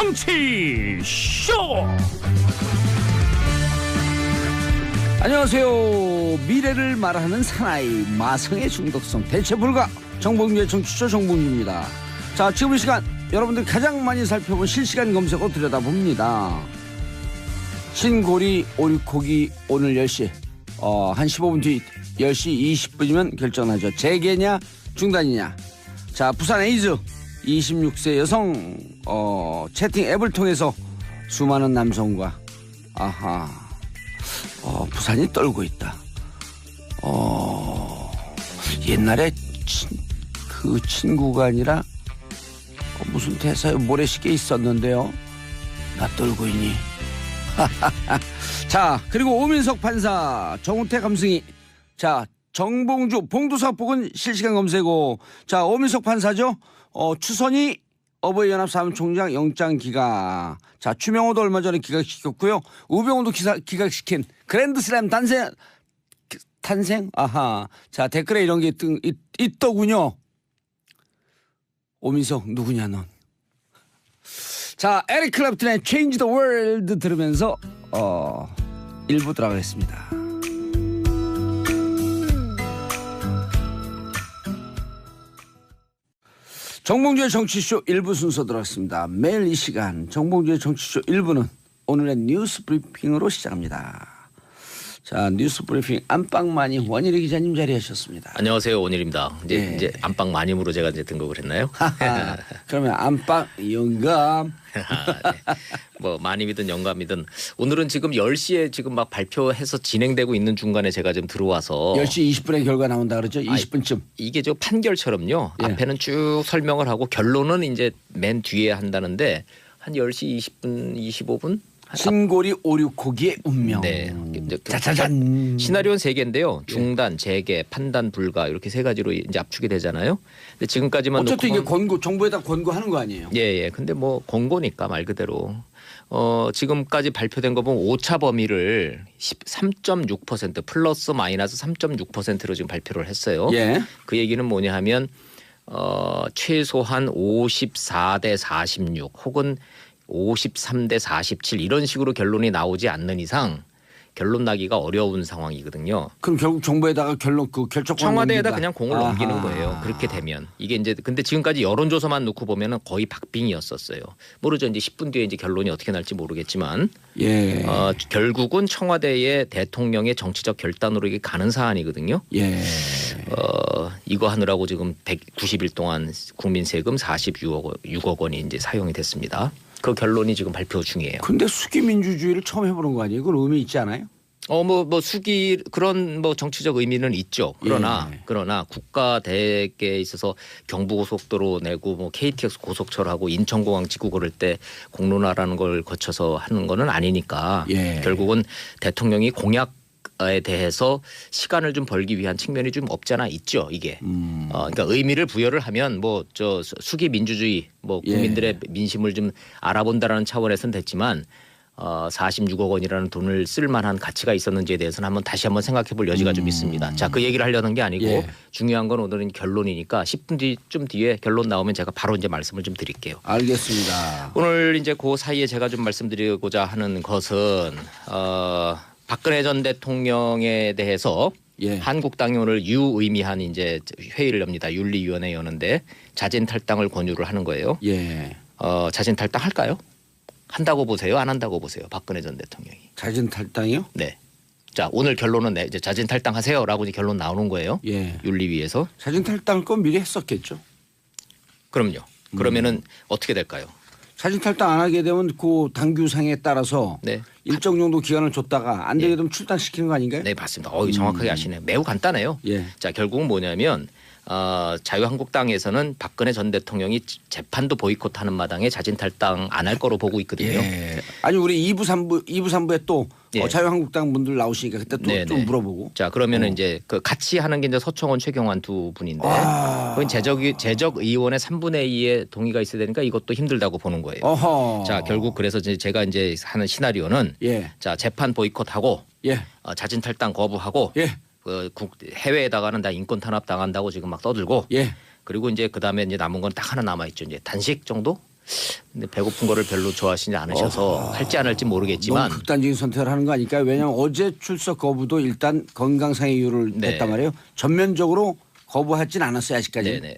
정치쇼. 안녕하세요. 미래를 말하는 사나이 마성의 중독성 대체 불가 정봉주의 정치쇼 정봉주입니다. 자, 지금 이 시간 여러분들 가장 많이 살펴본 실시간 검색어 들여다봅니다. 신고리 오리코기 오늘 10시 한 15분 뒤 10시 20분이면 결정하죠. 재개냐 중단이냐. 자, 부산 에이즈 26세 여성 채팅 앱을 통해서 수많은 남성과 부산이 떨고 있다. 옛날에 그 친구가 아니라 무슨 대사에 모래시계 있었는데요. 나 떨고 있니? 자, 그리고 오민석 판사, 정우택 감승이, 자, 정봉주 봉두사복은 실시간 검색어. 자, 오민석 판사죠. 추선이 어버이연합 사무총장 영장 기각. 자, 추명호도 얼마 전에 기각시켰고요. 우병우도 기각시킨 그랜드슬램 탄생? 아하. 자, 댓글에 이런 게 있더군요. 오민석 누구냐 넌. 자, 에릭 클랩튼의 Change the World 들으면서 1부 들어가겠습니다. 정봉주의 정치쇼 1부 순서 들어갔습니다. 매일 이 시간 정봉주의 정치쇼 1부는 오늘의 뉴스 브리핑으로 시작합니다. 자, 뉴스 브리핑 안방마님 원일이 기자님 자리하셨습니다. 안녕하세요, 원일입니다. 이제 안방 마님으로 제가 이제 등극을 했나요? 그러면 안방 영감. 네. 뭐 마님이든 영감이든 오늘은 지금 10시에 지금 막 발표해서 진행되고 있는 중간에 제가 지금 들어와서 10시 20분에 결과 나온다 그러죠? 20분쯤. 이게 저 판결처럼요. 예. 앞에는 쭉 설명을 하고 결론은 이제 맨 뒤에 한다는데 한 10시 20분, 25분? 신고리 오류코기의 운명. 네. 짜자잔. 시나리오는 3개인데요. 중단, 재개, 판단 불가 이렇게 3가지로 이제 압축이 되잖아요. 근데 지금까지만 어쨌든 이게 놓고 정부에다 권고하는 거 아니에요? 예. 근데 뭐 권고니까 말 그대로. 지금까지 발표된 거 보면 오차 범위를 3.6% 플러스 마이너스 3.6%로 지금 발표를 했어요. 예. 그 얘기는 뭐냐 하면 최소한 54대 46 혹은 53대 47 이런 식으로 결론이 나오지 않는 이상 결론 나기가 어려운 상황이거든요. 그럼 결국 정부에다가 결정권 청와대에다 넘긴다. 그냥 공을 넘기는 거예요. 그렇게 되면 이게 이제 근데 지금까지 여론조사만 놓고 보면은 거의 박빙이었었어요. 모르죠. 이제 10분 뒤에 이제 결론이 어떻게 날지 모르겠지만 예. 결국은 청와대의 대통령의 정치적 결단으로 이게 가는 사안이거든요. 예. 이거 하느라고 지금 190일 동안 국민 세금 46억 원이 이제 사용이 됐습니다. 그 결론이 지금 발표 중이에요. 근데 수기 민주주의를 처음 해보는 거 아니에요? 그건 의미 있지 않아요? 뭐 수기 그런 뭐 정치적 의미는 있죠. 그러나 국가 대계에 있어서 경부고속도로 내고 뭐 KTX 고속철하고 인천공항 짓고 그럴 때 공론화라는 걸 거쳐서 하는 거는 아니니까 결국은 대통령이 공약에 대해서 시간을 좀 벌기 위한 측면이 좀 없지 않아 있죠. 이게 그러니까 의미를 부여를 하면 뭐 저 수기 민주주의 뭐 국민들의 민심을 좀 알아본다라는 차원에서는 됐지만 46억 원이라는 돈을 쓸 만한 가치가 있었는지에 대해서는 다시 한번 생각해 볼 여지가 좀 있습니다. 자, 그 얘기를 하려는 게 아니고 중요한 건 오늘은 결론이니까 10분 뒤에 결론 나오면 제가 바로 이제 말씀을 좀 드릴게요. 알겠습니다. 오늘 이제 그 사이에 제가 좀 말씀드리고자 하는 것은 박근혜 전 대통령에 대해서 한국당이 오늘 유의미한 이제 회의를 엽니다. 윤리위원회 여는데 자진 탈당을 권유를 하는 거예요. 자진 탈당 할까요? 한다고 보세요? 안 한다고 보세요? 박근혜 전 대통령이. 자진 탈당이요? 네. 자, 오늘 결론은 이제 자진 탈당하세요라고 이제 결론 나오는 거예요. 윤리위에서. 자진 탈당을 건 미리 했었겠죠. 그럼요. 그러면은 어떻게 될까요? 자진 탈당 안 하게 되면 그 당규상에 따라서 일정 정도 기간을 줬다가 안 되게 되면 출당시키는 거 아닌가요? 네, 맞습니다. 정확하게 아시네요. 매우 간단해요. 자, 결국은 뭐냐면 자유한국당에서는 박근혜 전 대통령이 재판도 보이콧하는 마당에 자진 탈당 안 할 거로 보고 있거든요. 아니 우리 2부 3부에 또 자유한국당 분들 나오시니까 그때 또 좀 물어보고. 자, 그러면은 이제 그 같이 하는 게 이제 서청원, 최경환 두 분인데 그건 재적 의원의 3분의 2의 동의가 있어야 되니까 이것도 힘들다고 보는 거예요. 자, 결국 그래서 제가 이제 하는 시나리오는 자, 재판 보이콧하고 자진 탈당 거부하고 해외에다가는 다 인권 탄압 당한다고 지금 막 떠들고 그리고 이제 그다음에 이제 남은 건 딱 하나 남아 있죠. 이제 단식 정도? 근데 배고픈 거를 별로 좋아하시지 않으셔서 할지 안 할지 모르겠지만 너무 극단적인 선택을 하는 거 아닐까요? 왜냐하면 어제 출석 거부도 일단 건강상의 이유를 네. 냈단 말이에요. 전면적으로 거부하진 않았어요 아직까지. 네네.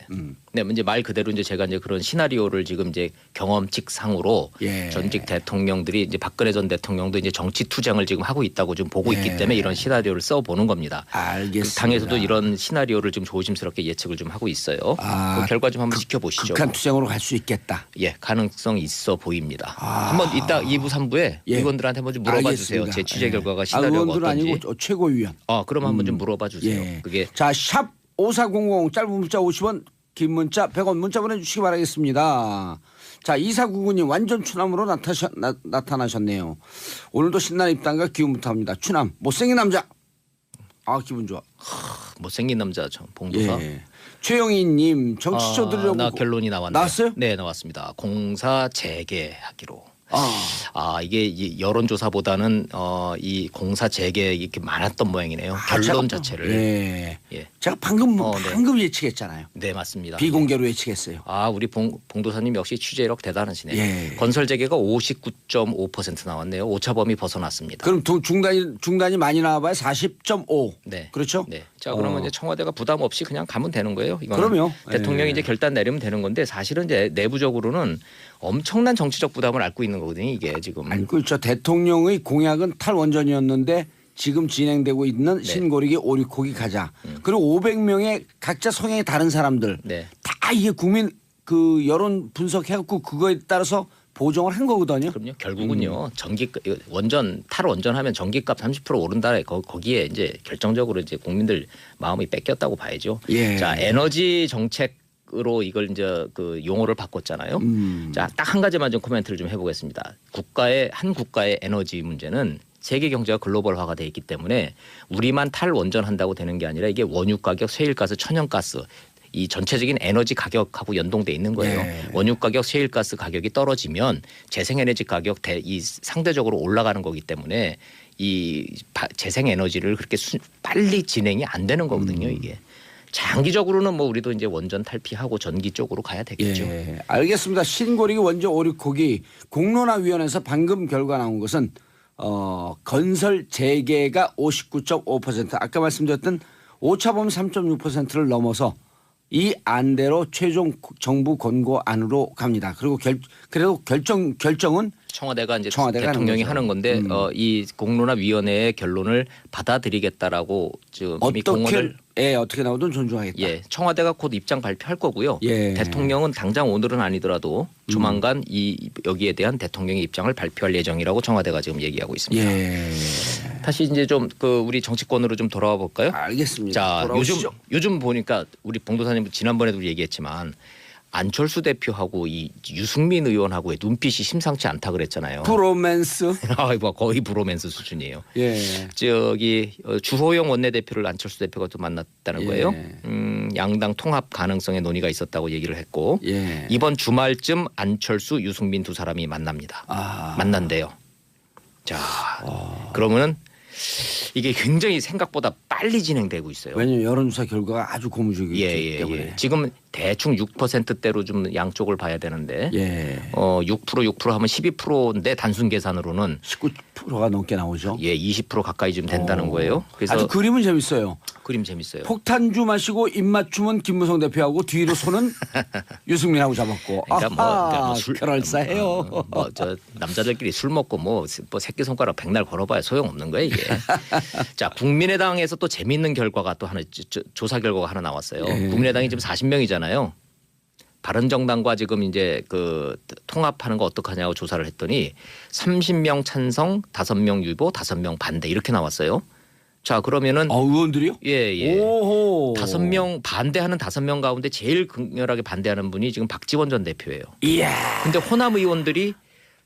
네, 이제 말 그대로 이제 제가 이제 그런 시나리오를 지금 이제 경험칙상으로 예. 전직 대통령들이 이제 박근혜 전 대통령도 이제 정치 투쟁을 지금 하고 있다고 좀 보고 있기 때문에 이런 시나리오를 써 보는 겁니다. 알겠습니다. 당에서도 이런 시나리오를 좀 조심스럽게 예측을 좀 하고 있어요. 그 결과 좀 한번 지켜보시죠. 극한 투쟁으로 갈 수 있겠다. 예, 가능성이 있어 보입니다. 한번 이따 2부 3부에 예. 의원들한테 한번 좀 물어봐 주세요. 알겠습니다. 제 취재 예. 결과가 시나리오가 의원들 어떤지. 아니고 최고위원. 그럼 한번 좀 물어봐 주세요. 예. 그게 자, 샵 5400 짧은 문자 50원 긴 문자 100원 문자 보내주시기 바라겠습니다. 자 2499님 완전 추남으로 나타나셨네요. 오늘도 신나는 입담과 기운부터 합니다. 추남 못생긴 남자. 아 기분 좋아. 못생긴 남자 저 봉도사. 예. 최영희님 정치적 들으려고 나 결론이 나왔네요. 나왔어요? 네 나왔습니다. 공사 재개하기로. 아. 이게 이 여론조사보다는 이 공사 재개 이렇게 많았던 모양이네요. 결론 자체를. 예. 예. 제가 방금 네. 예측했잖아요. 네 맞습니다. 비공개로 예측했어요. 우리 봉도사님 역시 취재력 대단하시네요. 예. 건설 재개가 59.5% 나왔네요. 오차범위 벗어났습니다. 그럼 중단이 많이 나와봐야 40.5. 네. 그렇죠? 네. 자 그러면 이제 청와대가 부담 없이 그냥 가면 되는 거예요. 이거는 그럼요. 대통령이 예. 이제 결단 내리면 되는 건데 사실은 이제 내부적으로는 엄청난 정치적 부담을 앓고 있는 거거든요. 이게 지금. 알고 있죠. 대통령의 공약은 탈원전이었는데 지금 진행되고 있는 네. 신고리기 오리코기 가자. 그리고 500명의 각자 성향이 다른 사람들 네. 다 이게 국민 그 여론 분석해갖고 그거에 따라서 보정을 한 거거든요. 그럼요. 결국은요. 원전 탈원전하면 전기값 30% 오른다. 거기에 이제 결정적으로 이제 국민들 마음이 뺏겼다고 봐야죠. 예. 자 에너지 정책. 으로 이걸 이제 그 용어를 바꿨잖아요. 자, 딱 한 가지만 좀 코멘트를 좀 해보겠습니다. 한 국가의 에너지 문제는 세계 경제가 글로벌화가 돼 있기 때문에 우리만 탈원전한다고 되는 게 아니라 이게 원유 가격, 셰일가스, 천연가스 이 전체적인 에너지 가격하고 연동돼 있는 거예요. 네. 원유 가격, 셰일가스 가격이 떨어지면 재생에너지 가격 이 상대적으로 올라가는 거기 때문에 이 재생에너지를 그렇게 빨리 진행이 안 되는 거거든요. 이게. 장기적으로는 뭐 우리도 이제 원전 탈피하고 전기 쪽으로 가야 되겠죠. 예, 알겠습니다. 신고리기 원전 오리코기 공론화위원회에서 방금 결과 나온 것은 건설 재개가 59.5% 아까 말씀드렸던 오차범위 3.6%를 넘어서 이 안대로 최종 정부 권고안으로 갑니다. 그리고 그래도 결정은 청와대가 이제 청와대가 대통령이 하는 건데 이 공론화위원회의 결론을 받아들이겠다라고 지금 이미 공언을 어떻게 나오든 존중하겠다. 예, 청와대가 곧 입장 발표할 거고요. 예. 대통령은 당장 오늘은 아니더라도 조만간 여기에 대한 대통령의 입장을 발표할 예정이라고 청와대가 지금 얘기하고 있습니다. 예. 다시 이제 좀 우리 정치권으로 좀 돌아와 볼까요? 알겠습니다. 자, 돌아오시죠. 요즘 보니까 우리 봉도사님 지난번에도 얘기했지만 안철수 대표하고 이 유승민 의원하고의 눈빛이 심상치 않다 그랬잖아요. 브로맨스. 거의 브로맨스 수준이에요. 예. 저기 주호영 원내대표를 안철수 대표가 또 만났다는 예. 거예요. 양당 통합 가능성의 논의가 있었다고 얘기를 했고 예. 이번 주말쯤 안철수, 유승민 두 사람이 만납니다. 만난대요. 자, 그러면은 이게 굉장히 생각보다 빨리 진행되고 있어요. 왜냐하면 여론조사 결과가 아주 고무적이기 때문에. 지금 대충 6%대로 좀 양쪽을 봐야 되는데 6% 하면 12%인데 단순 계산으로는 19%가 넘게 나오죠. 20% 가까이 좀 된다는 거예요. 그래서 아주 그림은 재밌어요. 그림 재밌어요. 폭탄주 마시고 입맞춤은 김무성 대표하고 뒤로 손은 유승민하고 잡았고. 그러니까 그럴싸해요. 저 남자들끼리 술 먹고 뭐 새끼 손가락 백날 걸어봐야 소용없는 거예요 이게. 자 국민의당에서 또 재미있는 결과가 또 하나 조사 결과가 하나 나왔어요. 국민의당이 지금 40명이잖아요. 바른정당과 지금 이제 그 통합하는 거 어떡하냐고 조사를 했더니 30명 찬성, 5명 유보, 5명 반대 이렇게 나왔어요. 자 그러면은 의원들이요? 예. 오호. 5명 반대하는 5명 가운데 제일 극렬하게 반대하는 분이 지금 박지원 전 대표예요. 이야. 근데 호남 의원들이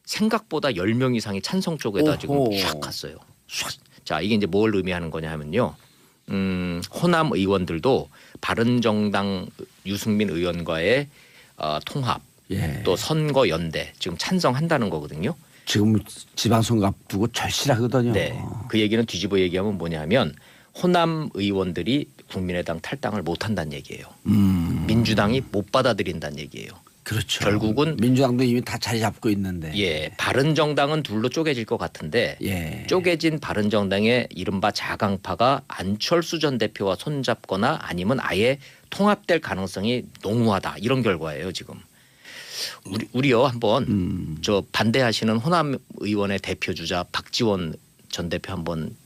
생각보다 10명 이상이 찬성 쪽에다 오호. 지금 샥 갔어요. 자 이게 이제 뭘 의미하는 거냐 하면요. 호남 의원들도 바른정당 유승민 의원과의 통합 또 선거 연대 지금 찬성한다는 거거든요. 지금 지방선거 앞두고 절실하거든요. 네. 그 얘기는 뒤집어 얘기하면 뭐냐면 호남 의원들이 국민의당 탈당을 못한다는 얘기예요. 민주당이 못 받아들인다는 얘기예요. 그렇죠. 결국은 민주당도 이미 다 자리 잡고 있는데. 예, 바른정당은 둘로 쪼개질 것 같은데 예. 쪼개진 바른정당의 이른바 자강파가 안철수 전 대표와 손잡거나 아니면 아예 통합될 가능성이 농후하다 이런 결과예요 지금. 우리요 한번 저 반대하시는 호남 의원의 대표 주자 박지원 전 대표 한번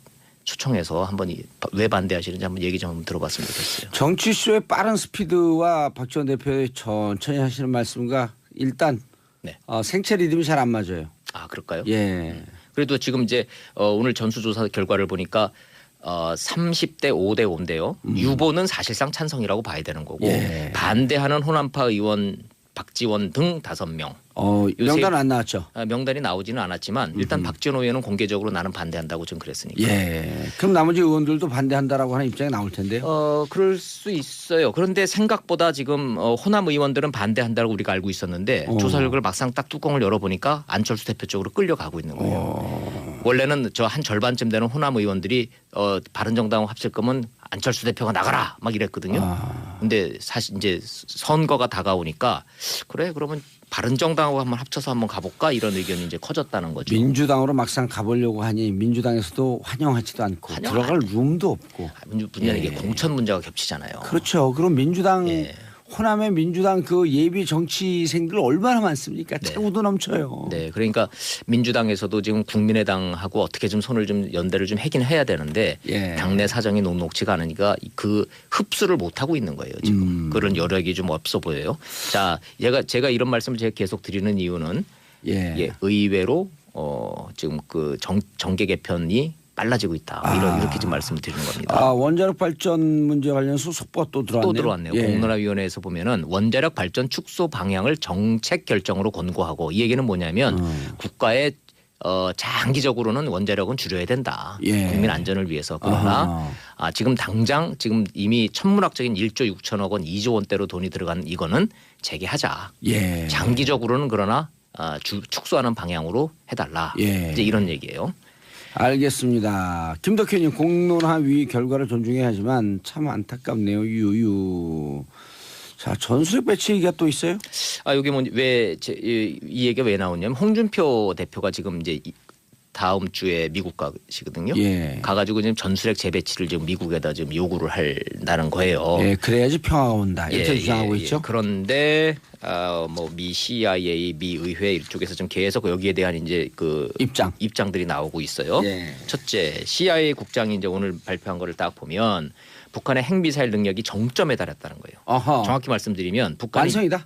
초청해서 한번 왜 반대하시는지 한번 얘기 좀 들어봤으면 좋겠어요. 정치쇼의 빠른 스피드와 박지원 대표의 천천히 하시는 말씀과 일단 네. 생체 리듬이 잘 안 맞아요. 아 그럴까요? 예. 그래도 지금 이제 오늘 전수조사 결과를 보니까 30대 5대 5인데요. 유보는 사실상 찬성이라고 봐야 되는 거고 예. 반대하는 호남파 의원 박지원 등 5명. 명단 안 나왔죠. 명단이 나오지는 않았지만 일단 박지원 의원은 공개적으로 나는 반대한다고 좀 그랬으니까. 예. 그럼 나머지 의원들도 반대한다라고 하는 입장이 나올 텐데요. 그럴 수 있어요. 그런데 생각보다 지금 호남 의원들은 반대한다고 우리가 알고 있었는데 조사 결과를 막상 딱 뚜껑을 열어보니까 안철수 대표 쪽으로 끌려가고 있는 거예요. 원래는 저 한 절반쯤 되는 호남 의원들이 바른정당 합칠 거면 안철수 대표가 나가라 막 이랬거든요. 근데 사실 이제 선거가 다가오니까 그래 그러면 바른정당하고 한번 합쳐서 한번 가볼까 이런 의견이 이제 커졌다는 거죠. 민주당으로 막상 가보려고 하니 민주당에서도 환영하지도 않고 들어갈 룸도 없고. 문제는 예. 이게 공천 문제가 겹치잖아요. 그렇죠. 그럼 민주당 예. 호남의 민주당 그 예비 정치생들 얼마나 많습니까? 차고도 넘쳐요. 네, 그러니까 민주당에서도 지금 국민의당하고 어떻게 좀 손을 좀 연대를 좀 하긴 해야 되는데 예. 당내 사정이 녹록지가 않으니까 그 흡수를 못 하고 있는 거예요. 지금 그런 여력이 좀 없어 보여요. 자, 제가 이런 말씀을 제가 계속 드리는 이유는 예. 의외로 지금 그 정계 개편이 빨라지고 있다. 이렇게 좀 말씀을 드리는 겁니다. 원자력 발전 문제 관련해서 속보가 또 들어왔네요. 또 들어왔네요. 예. 공론화위원회에서 보면은 원자력 발전 축소 방향을 정책 결정으로 권고하고 이 얘기는 뭐냐면 국가의 장기적으로는 원자력은 줄여야 된다. 예. 국민 안전을 위해서. 그러나 지금 당장 지금 이미 천문학적인 1조 6천억 원 2조 원대로 돈이 들어간 이거는 재개하자. 예. 장기적으로는 그러나 축소하는 방향으로 해달라. 예. 이제 이런 얘기예요. 알겠습니다. 김덕현님 공론화위 결과를 존중해야 하지만 참 안타깝네요. 유유. 자 전술핵 배치 얘기가 또 있어요? 여기 이 얘기가 왜 나오냐면 홍준표 대표가 지금 이제 다음 주에 미국 가시거든요. 예. 가가지고 지금 전술핵 재배치를 지금 미국에다 지금 요구를 한다는 거예요. 예, 그래야지 평화가 온다. 이렇게 주장하고 있죠. 그런데 미 CIA, 미 의회 이쪽에서 좀 계속 여기에 대한 이제 그 입장들이 나오고 있어요. 예. 첫째, CIA 국장이 이제 오늘 발표한 거를 딱 보면 북한의 핵미사일 능력이 정점에 달했다는 거예요. 어허. 정확히 말씀드리면 완성이다.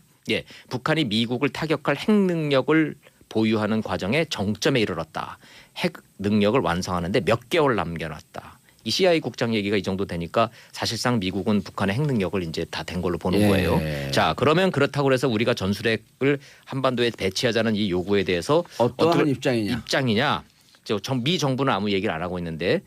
북한이 미국을 타격할 핵 능력을 보유하는 과정에 정점에 이르렀다. 핵 능력을 완성하는데 몇 개월 남겨놨다. 이 CIA 국장 얘기가 이 정도 되니까 사실상 미국은 북한의 핵 능력을 이제 다 된 걸로 보는 거예요. 자, 그러면 그렇다고 해서 우리가 전술핵을 한반도에 배치하자는 이 요구에 대해서 어떠한 입장이냐? 미 정부는 아무 얘기를 안 하고 있는데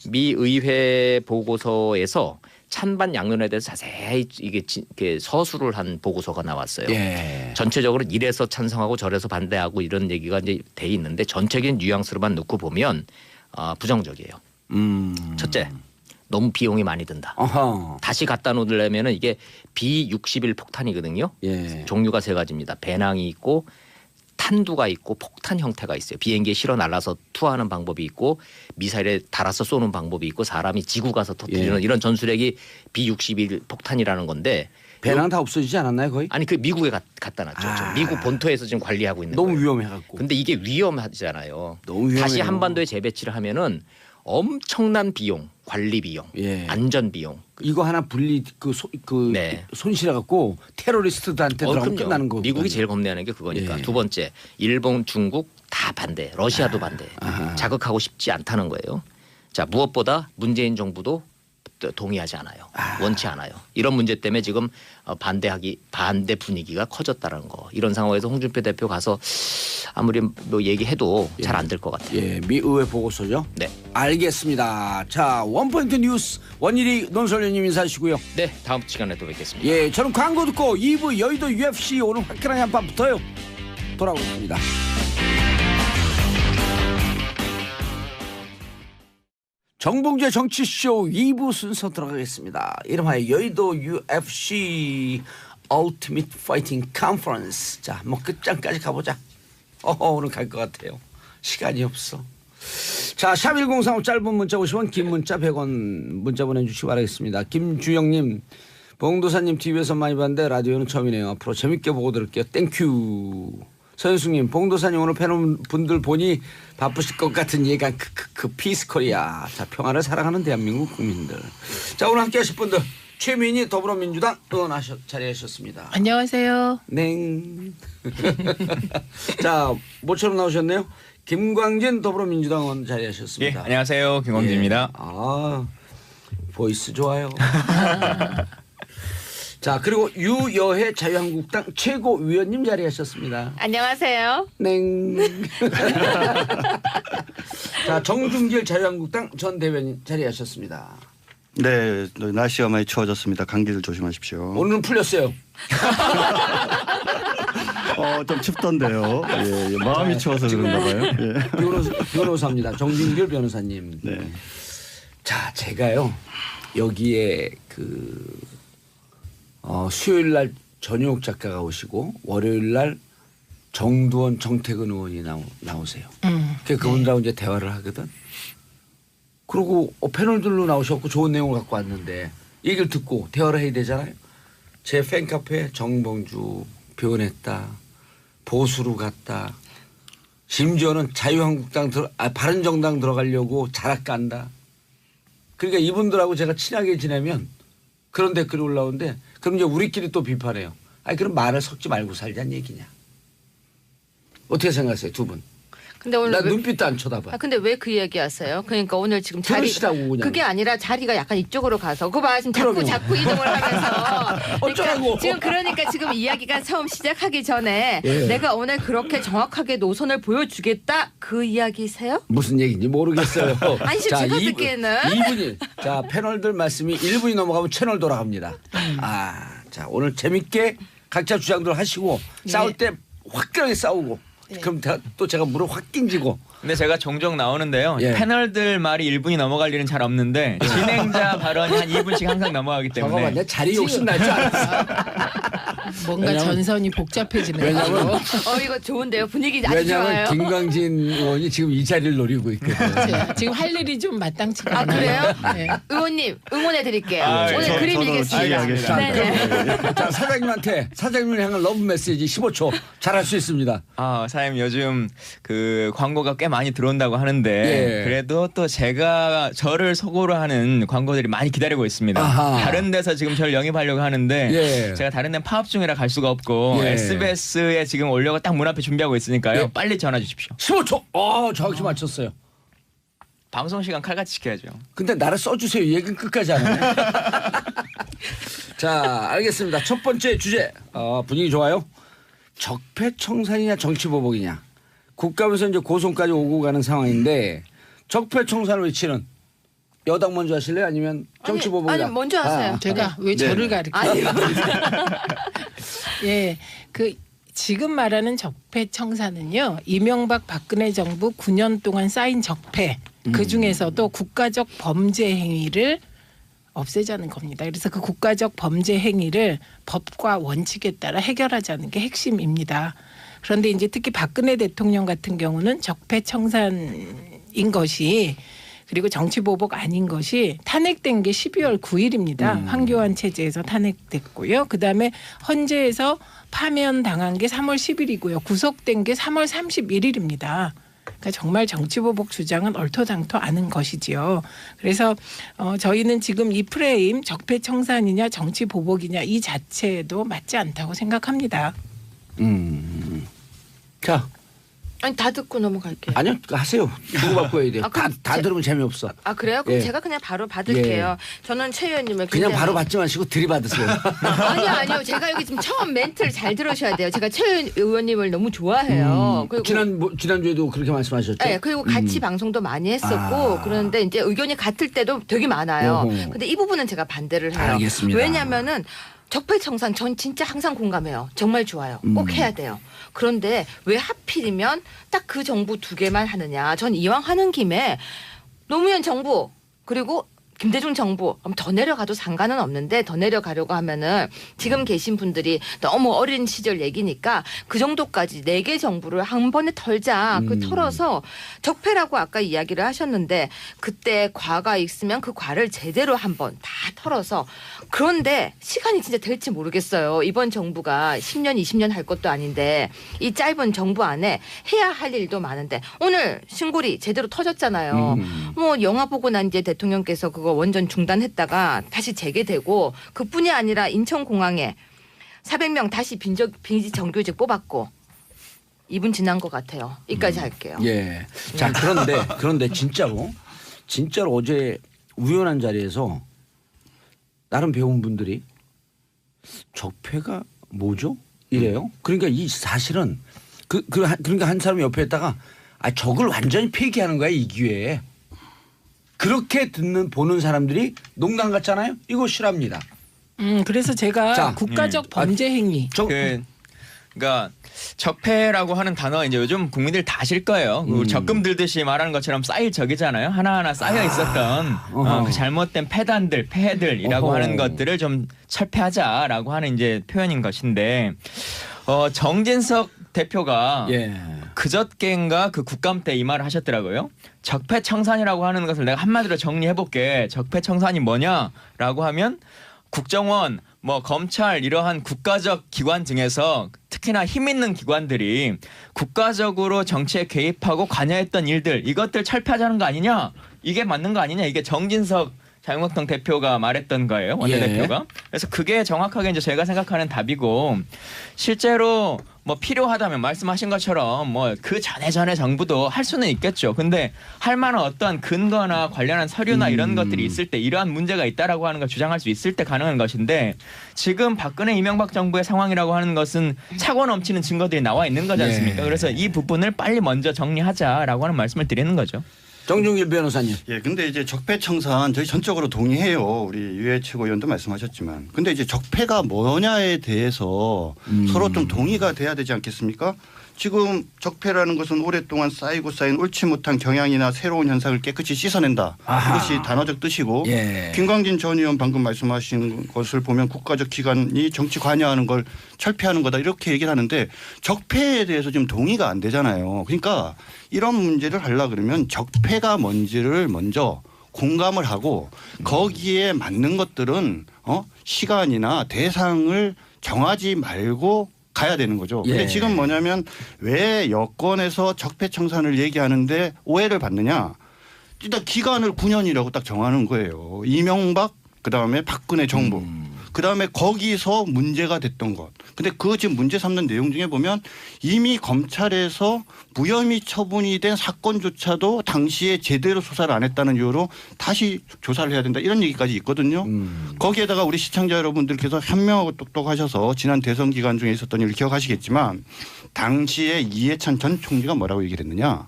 미 의회 보고서에서 찬반 양면에 대해서 자세히 이게 서술을 한 보고서가 나왔어요. 예. 전체적으로 이래서 찬성하고 저래서 반대하고 이런 얘기가 이제 돼 있는데 전체적인 뉘앙스로만 놓고 보면 부정적이에요. 첫째, 너무 비용이 많이 든다. 어허. 다시 갖다 놓으려면은 이게 B-61 폭탄이거든요. 예. 종류가 3가지입니다. 배낭이 있고 탄두가 있고 폭탄 형태가 있어요. 비행기에 실어 날라서 투하하는 방법이 있고 미사일에 달아서 쏘는 방법이 있고 사람이 지구 가서 터뜨리는 이런 전술핵이 B-61 폭탄이라는 건데 배낭 다 없어지지 않았나요 거의? 아니 그 미국에 갖다 놨죠. 미국 본토에서 지금 관리하고 있는 너무 거예요. 위험해갖고. 근데 이게 위험하잖아요. 너무 위험해요. 다시 한반도에 재배치를 하면은 엄청난 비용, 관리 비용, 안전 비용. 이거 하나 손실해갖고 테러리스트들한테 들어가면 끝나는 거고. 미국이 제일 겁내는 게 그거니까. 두 번째, 일본, 중국 다 반대, 러시아도 반대. 자극하고 싶지 않다는 거예요. 자, 무엇보다 문재인 정부도 동의하지 않아요. 원치 않아요. 이런 문제 때문에 지금 반대 분위기가 커졌다는 거. 이런 상황에서 홍준표 대표 가서 아무리 뭐 얘기해도 잘 안 될 것 같아요. 예, 미 의회 보고서죠. 네, 알겠습니다. 자, 원포인트 뉴스 원일이 논설위원님 인사하시고요. 네, 다음 시간에 또 뵙겠습니다. 예, 저는 광고 듣고 2부 여의도 UFC 오늘 화끈하게 한판 붙어요. 돌아오겠습니다. 정봉재 정치쇼 2부 순서 들어가겠습니다. 이름하여 여의도 UFC Ultimate Fighting Conference. 자, 뭐 끝장까지 가보자. 오늘 갈 것 같아요. 시간이 없어. 자, 샵1035 짧은 문자 50원, 긴 문자 100원 문자 보내주시기 바라겠습니다. 김주영님, 봉도사님 TV에서 많이 봤는데 라디오는 처음이네요. 앞으로 재밌게 보고 들을게요. 땡큐. 서현숙님, 봉도사님 오늘 팬분들 보니 바쁘실 것 같은 예감. 피스코리아. 자, 평화를 사랑하는 대한민국 국민들. 자, 오늘 함께 하실 분들. 최민희 더불어민주당 자리하셨습니다. 안녕하세요. 냉. 자, 모처럼 나오셨네요. 김광진 더불어민주당 의원 자리하셨습니다. 예, 안녕하세요. 김광진입니다. 보이스 좋아요. 자, 그리고 유여혜 자유한국당 최고위원님 자리하셨습니다. 안녕하세요. 냉. 자, 정준길 자유한국당 전 대변인 자리하셨습니다. 네, 날씨가 많이 추워졌습니다. 감기들 조심하십시오. 오늘은 풀렸어요. 좀 춥던데요. 예, 마음이 추워서 그런가 봐요. 예. 변호사입니다. 정준길 변호사님. 네. 자, 제가요 여기에 수요일 날 전효옥 작가가 오시고 월요일 날 정두원, 정태근 의원이 나오세요. 그래서 그분들하고 이제 대화를 하거든. 그리고 패널들로 나오셨고 좋은 내용을 갖고 왔는데 얘기를 듣고 대화를 해야 되잖아요. 제 팬카페 정봉주 변했다. 보수로 갔다. 심지어는 자유한국당 바른정당 들어가려고 자락 간다. 그러니까 이분들하고 제가 친하게 지내면 그런 댓글이 올라오는데 그럼 이제 우리끼리 또 비판해요. 아니 그럼 말을 섞지 말고 살자는 얘기냐. 어떻게 생각하세요 두 분? 근데 오늘 나 눈빛도 안 쳐다봐. 근데 왜 그 얘기 하세요? 그러니까 오늘 지금 들으시라고 그냥. 그게 아니라 자리가 약간 이쪽으로 가서 그거 봐 지금 자꾸 이동을 하면서 어쩌라고. 그러니까 지금 이야기가 처음 시작하기 전에 예. 내가 오늘 그렇게 정확하게 노선을 보여주겠다 그 이야기세요? 무슨 얘기인지 모르겠어요. 아니 지금 제가 듣기에는 2분이 자 패널들 말씀이 1분이 넘어가면 채널 돌아갑니다. 자 오늘 재밌게 각자 주장들 하시고 싸울 때 화끈하게 싸우고 그럼 또 제가 물을 확 낑지고. 근데 제가 종종 나오는데요. 예. 패널들 말이 1분이 넘어갈 일은 잘 없는데 진행자 발언이 한 2분씩 항상 넘어가기 때문에. 잠깐만 내 자리 욕심 날 줄 알았어. 뭔가 왜냐면- 전선이 복잡해지네요. 왜냐면 이거 좋은데요 분위기 아주 왜냐면 좋아요. 김광진 의원이 지금 이 자리를 노리고 있거든요. 지금 할 일이 좀 마땅치가 아 않아요. 그래요? 네. 의원님 응원해 드릴게요. 아, 오늘 저- 그림 저도 읽겠습니다. 지휘하겠습니다. 네네. 자 사장님한테 사장님을 향한 러브 메시지 15초 잘할 수 있습니다. 사장님 요즘 그 광고가 꽤 많이 들어온다고 하는데 예. 그래도 또 제가 저를 속으로 하는 광고들이 많이 기다리고 있습니다. 아하. 다른 데서 지금 저를 영입하려고 하는데 예. 제가 다른 데 파업 중이라 갈 수가 없고 예. SBS에 지금 올려고 딱 문 앞에 준비하고 있으니까요. 예. 빨리 전화 주십시오. 15초. 정확히 맞췄어요. 방송 시간 칼같이 지켜야죠. 근데 나를 써주세요. 이 얘기는 끝까지 안 하네. 자, 알겠습니다. 첫 번째 주제 분위기 좋아요. 적폐청산이냐 정치보복이냐. 국감에서 이제 고성까지 오고 가는 상황인데 적폐청산을 외치는 여당 먼저 하실래요? 아니면 정치보복이다. 아니 먼저 하세요. 제가 왜 저를 가르쳐요? 아니 예, 지금 말하는 적폐청산은요. 이명박 박근혜 정부 9년 동안 쌓인 적폐 그 중에서도 국가적 범죄 행위를 없애자는 겁니다. 그래서 그 국가적 범죄 행위를 법과 원칙에 따라 해결하자는 게 핵심입니다. 그런데 이제 특히 박근혜 대통령 같은 경우는 적폐청산인 것이 그리고 정치보복 아닌 것이 탄핵된 게 12월 9일입니다. 황교안 체제에서 탄핵됐고요. 그다음에 헌재에서 파면당한 게 3월 10일이고요. 구속된 게 3월 31일입니다. 그러니까 정말 정치보복 주장은 얼토당토 않은 것이지요. 그래서 저희는 지금 이 프레임 적폐청산이냐 정치보복이냐 이 자체도 맞지 않다고 생각합니다. 자, 아니 다 듣고 넘어갈게요. 아니요. 하세요. 주고받고 해야 돼요. 아, 그럼 다 들으면 재미없어. 아 그래요? 그럼 예. 제가 그냥 바로 받을게요. 저는 최 의원님을 그냥 굉장히- 바로 받지 마시고 들이받으세요. 아니요. 제가 여기 지금 처음 멘트를 잘 들으셔야 돼요. 제가 최 의원님을 너무 좋아해요. 그리고 지난주에도 그렇게 말씀하셨죠? 네, 그리고 같이 방송도 많이 했었고 그런데 이제 의견이 같을 때도 되게 많아요. 어허. 근데 이 부분은 제가 반대를 해요. 알겠습니다. 왜냐하면은 적폐청산 전 진짜 항상 공감해요. 정말 좋아요. 꼭 해야 돼요. 그런데 왜 하필이면 딱 그 정부 두 개만 하느냐. 전 이왕 하는 김에 노무현 정부 그리고 김대중 정부 더 내려가도 상관은 없는데 더 내려가려고 하면은 지금 계신 분들이 너무 어린 시절 얘기니까 그 정도까지 4개 정부를 한 번에 털자. 그 털어서 적폐라고 아까 이야기를 하셨는데 그때 과가 있으면 그 과를 제대로 한번 다 털어서 그런데 시간이 진짜 될지 모르겠어요. 이번 정부가 10년 20년 할 것도 아닌데 이 짧은 정부 안에 해야 할 일도 많은데 오늘 신고리 제대로 터졌잖아요. 뭐 영화 보고 난 이제 대통령께서 그거 원전 중단했다가 다시 재개되고 그뿐이 아니라 인천공항에 400명 다시 빈지 정규직 뽑았고 2분 지난 것 같아요. 이까지 할게요. 예. 자 그런데 진짜로 어제 우연한 자리에서 다른 배운 분들이 적폐가 뭐죠? 이래요. 그러니까 이 사실은 그러니까 한 사람 옆에 있다가 적을 완전히 폐기하는 거야 이 기회에. 그렇게 보는 사람들이 농담 같잖아요. 이거 싫어합니다. 그래서 제가 자, 국가적 범죄 행위. 그러니까 적폐라고 하는 단어 이제 요즘 국민들 다 아실 거예요. 적금 들듯이 말하는 것처럼 쌓일 적이잖아요. 하나하나 쌓여 있었던 그 잘못된 폐해들이라고 어허. 하는 것들을 좀 철폐하자라고 하는 이제 표현인 것인데 정진석 대표가 그저께인가 그 국감 때 이 말을 하셨더라고요. 적폐청산이라고 하는 것을 내가 한마디로 정리해볼게. 적폐청산이 뭐냐라고 하면 국정원, 뭐 검찰 이러한 국가적 기관 중에서 특히나 힘 있는 기관들이 국가적으로 정치에 개입하고 관여했던 일들 이것들 철폐하자는 거 아니냐? 이게 맞는 거 아니냐? 이게 정진석 자유한국당 대표가 말했던 거예요. 원내대표가. 그래서 그게 정확하게 이제 제가 생각하는 답이고 실제로 뭐 필요하다면 말씀하신 것처럼 뭐 그 전에 정부도 할 수는 있겠죠. 근데 할 만한 어떤 근거나 관련한 서류나 이런 것들이 있을 때 이러한 문제가 있다라고 하는 걸 주장할 수 있을 때 가능한 것인데 지금 박근혜 이명박 정부의 상황이라고 하는 것은 차고 넘치는 증거들이 나와 있는 거지 않습니까? 그래서 이 부분을 빨리 먼저 정리하자라고 하는 말씀을 드리는 거죠. 정종길 변호사님. 예, 근데 이제 적폐청산 저희 전적으로 동의해요. 우리 유해 최고위원도 말씀하셨지만. 근데 이제 적폐가 뭐냐에 대해서 서로 좀 동의가 돼야 되지 않겠습니까? 지금 적폐라는 것은 오랫동안 쌓이고 쌓인 옳지 못한 경향이나 새로운 현상을 깨끗이 씻어낸다. 이것이 단어적 뜻이고 김광진 전 의원 방금 말씀하신 것을 보면 국가적 기관이 정치 관여하는 걸 철폐하는 거다 이렇게 얘기를 하는데 적폐에 대해서 지금 동의가 안 되잖아요. 그러니까 이런 문제를 하려고 그러면 적폐가 뭔지를 먼저 공감을 하고 거기에 맞는 것들은 시간이나 대상을 정하지 말고 가야 되는 거죠. 근데 지금 뭐냐면 왜 여권에서 적폐청산을 얘기하는데 오해를 받느냐. 일단 기간을 9년이라고 딱 정하는 거예요. 이명박 그다음에 박근혜 정부. 그다음에 거기서 문제가 됐던 것. 근데 그 지금 문제 삼는 내용 중에 보면 이미 검찰에서 무혐의 처분이 된 사건조차도 당시에 제대로 수사를 안 했다는 이유로 다시 조사를 해야 된다. 이런 얘기까지 있거든요. 거기에다가 우리 시청자 여러분들께서 현명하고 똑똑하셔서 지난 대선 기간 중에 있었던 일을 기억하시겠지만 당시에 이해찬 전 총리가 뭐라고 얘기를 했느냐.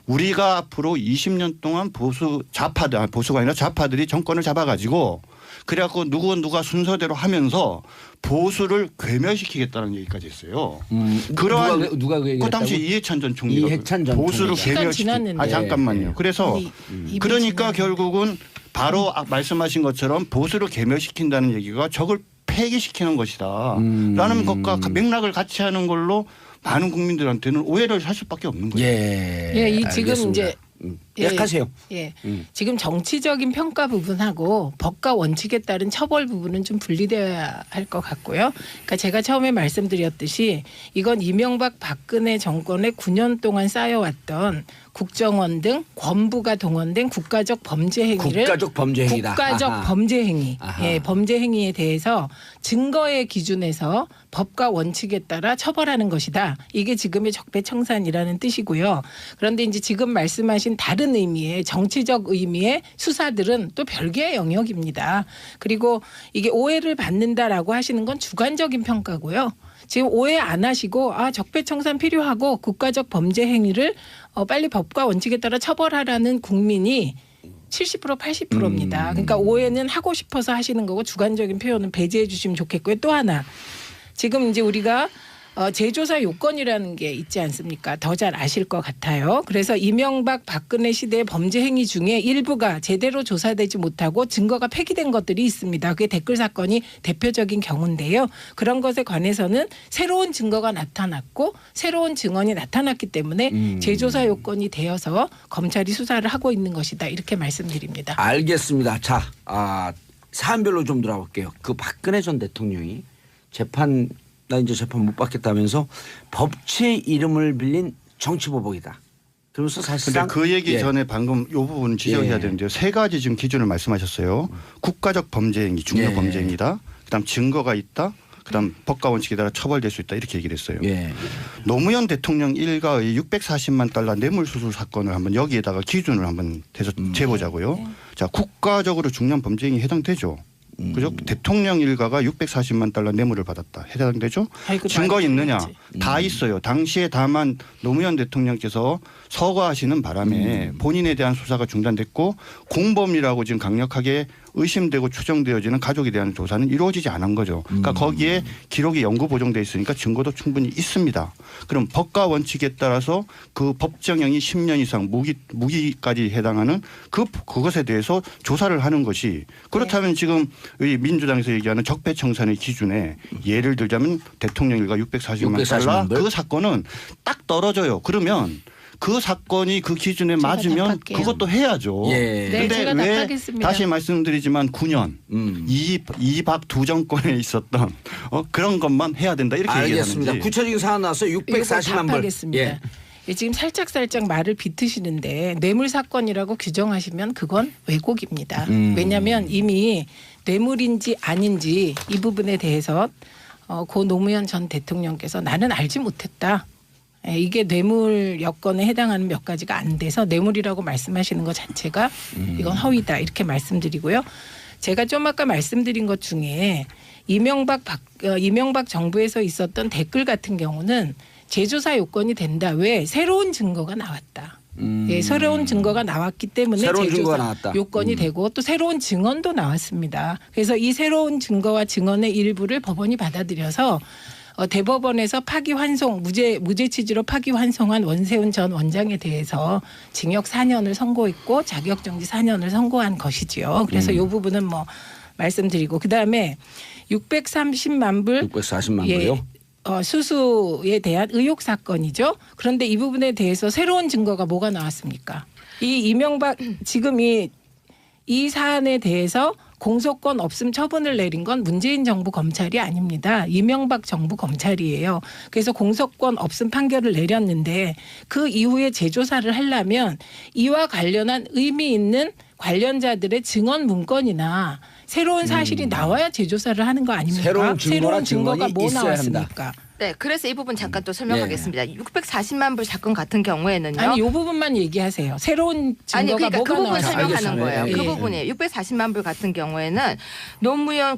우리가 앞으로 20년 동안 보수가 아니라 좌파들이 정권을 잡아가지고 그래갖고 누가 순서대로 하면서 보수를 괴멸시키겠다는 얘기까지 했어요. 그러한 누가 그 얘기를 그 당시 했다고? 이해찬 전 총리가 이해찬 전 보수를 총리. 괴멸시키. 잠깐만요. 그래서 그러니까 결국은 바로 말씀하신 것처럼 보수를 괴멸시킨다는 얘기가 적을 폐기시키는 것이다. 라는 것과 맥락을 같이 하는 걸로 많은 국민들한테는 오해를 할 수밖에 없는 거예요. 이 지금 알겠습니다. 이제 하세요. 지금 정치적인 평가 부분하고 법과 원칙에 따른 처벌 부분은 좀 분리되어야 할 것 같고요. 그러니까 제가 처음에 말씀드렸듯이 이건 이명박 박근혜 정권의 9년 동안 쌓여왔던 국정원 등 권부가 동원된 국가적 범죄 행위를 국가적 범죄 행위다. 국가적 범죄 행위, 범죄 행위에 대해서 증거의 기준에서 법과 원칙에 따라 처벌하는 것이다. 이게 지금의 적폐청산이라는 뜻이고요. 그런데 이제 지금 말씀하신 다른 의미의 정치적 의미의 수사들은 또 별개의 영역입니다. 그리고 이게 오해를 받는다라고 하시는 건 주관적인 평가고요. 지금 오해 안 하시고 적폐청산 필요하고 국가적 범죄 행위를 빨리 법과 원칙에 따라 처벌하라는 국민이 70% 80%입니다. 그러니까 오해는 하고 싶어서 하시는 거고 주관적인 표현은 배제해 주시면 좋겠고요. 또 하나 지금 이제 우리가 재조사 요건이라는 게 있지 않습니까? 더 잘 아실 것 같아요. 그래서 이명박 박근혜 시대의 범죄 행위 중에 일부가 제대로 조사되지 못하고 증거가 폐기된 것들이 있습니다. 그게 댓글 사건이 대표적인 경우인데요. 그런 것에 관해서는 새로운 증거가 나타났고 새로운 증언이 나타났기 때문에 재조사 요건이 되어서 검찰이 수사를 하고 있는 것이다. 이렇게 말씀드립니다. 알겠습니다. 자, 사안별로 좀 들어볼게요. 그 박근혜 전 대통령이 나 이제 재판 못 받겠다면서 법치의 이름을 빌린 정치보복이다. 그러면서 사실상 근데 그 얘기 전에 방금 이 부분 지적해야 되는데요. 세 가지 지금 기준을 말씀하셨어요. 국가적 범죄 행위, 중요 범죄 행위다. 그다음 증거가 있다. 그다음 법과 원칙에 따라 처벌될 수 있다. 이렇게 얘기를 했어요. 노무현 대통령 일가의 640만 달러 뇌물수수 사건을 한번 여기에다가 기준을 한번 재보자고요. 자, 국가적으로 중요한 범죄 행위에 해당되죠. 그죠? 대통령 일가가 640만 달러 뇌물을 받았다. 해당되죠? 증거 있느냐? 다 있어요. 당시에 다만 노무현 대통령께서 서거하시는 바람에 본인에 대한 수사가 중단됐고 공범이라고 지금 강력하게 의심되고 추정되어지는 가족에 대한 조사는 이루어지지 않은 거죠. 그러니까 거기에 기록이 영구 보존돼 있으니까 증거도 충분히 있습니다. 그럼 법과 원칙에 따라서 그 법정형이 10년 이상 무기까지 해당하는 그것에 대해서 조사를 하는 것이 그렇다면 지금 이 민주당에서 얘기하는 적폐청산의 기준에 예를 들자면 대통령 일가 640만 달러 그 사건은 딱 떨어져요. 그러면 그 사건이 그 기준에 맞으면 그것도 해야죠. 그런데 왜 다시 말씀드리지만 9년 이박 두 정권에 있었던 그런 것만 해야 된다 이렇게 알겠습니다. 얘기하는지. 구체적인 사안 나왔어요. 640만 불. 하겠습니다. 지금 살짝 말을 비트시는데 뇌물 사건이라고 규정하시면 그건 왜곡입니다. 왜냐하면 이미 뇌물인지 아닌지 이 부분에 대해서 고 노무현 전 대통령께서 나는 알지 못했다. 이게 뇌물 여건에 해당하는 몇 가지가 안 돼서 뇌물이라고 말씀하시는 것 자체가 이건 허위다 이렇게 말씀드리고요. 제가 좀 아까 말씀드린 것 중에 이명박 정부에서 있었던 댓글 같은 경우는 재조사 요건이 된다. 왜? 새로운 증거가 나왔다. 새로운 증거가 나왔기 때문에 재조사 요건이 되고 또 새로운 증언도 나왔습니다. 그래서 이 새로운 증거와 증언의 일부를 법원이 받아들여서 대법원에서 파기환송 무죄 취지로 파기환송한 원세훈 전 원장에 대해서 징역 4년을 선고했고 자격정지 4년을 선고한 것이지요. 그래서 이 부분은 뭐 말씀드리고 그다음에 630만 불 640만 불이요? 수수에 대한 의혹 사건이죠. 그런데 이 부분에 대해서 새로운 증거가 뭐가 나왔습니까? 이 이명박 지금 이 사안에 대해서 공소권 없음 처분을 내린 건 문재인 정부 검찰이 아닙니다. 이명박 정부 검찰이에요. 그래서 공소권 없음 판결을 내렸는데 그 이후에 재조사를 하려면 이와 관련한 의미 있는 관련자들의 증언 문건이나 새로운 사실이 나와야 재조사를 하는 거 아닙니까? 새로운 증거가 뭐 나왔습니까? 네, 그래서 이 부분 잠깐 또 설명하겠습니다. 640만 불 사건 같은 경우에는요. 아니, 이 부분만 얘기하세요. 새로운 증거가 그러니까 뭐가 그 부분 나왔습니까? 설명하는 거예요. 그 부분이에요. 640만 불 같은 경우에는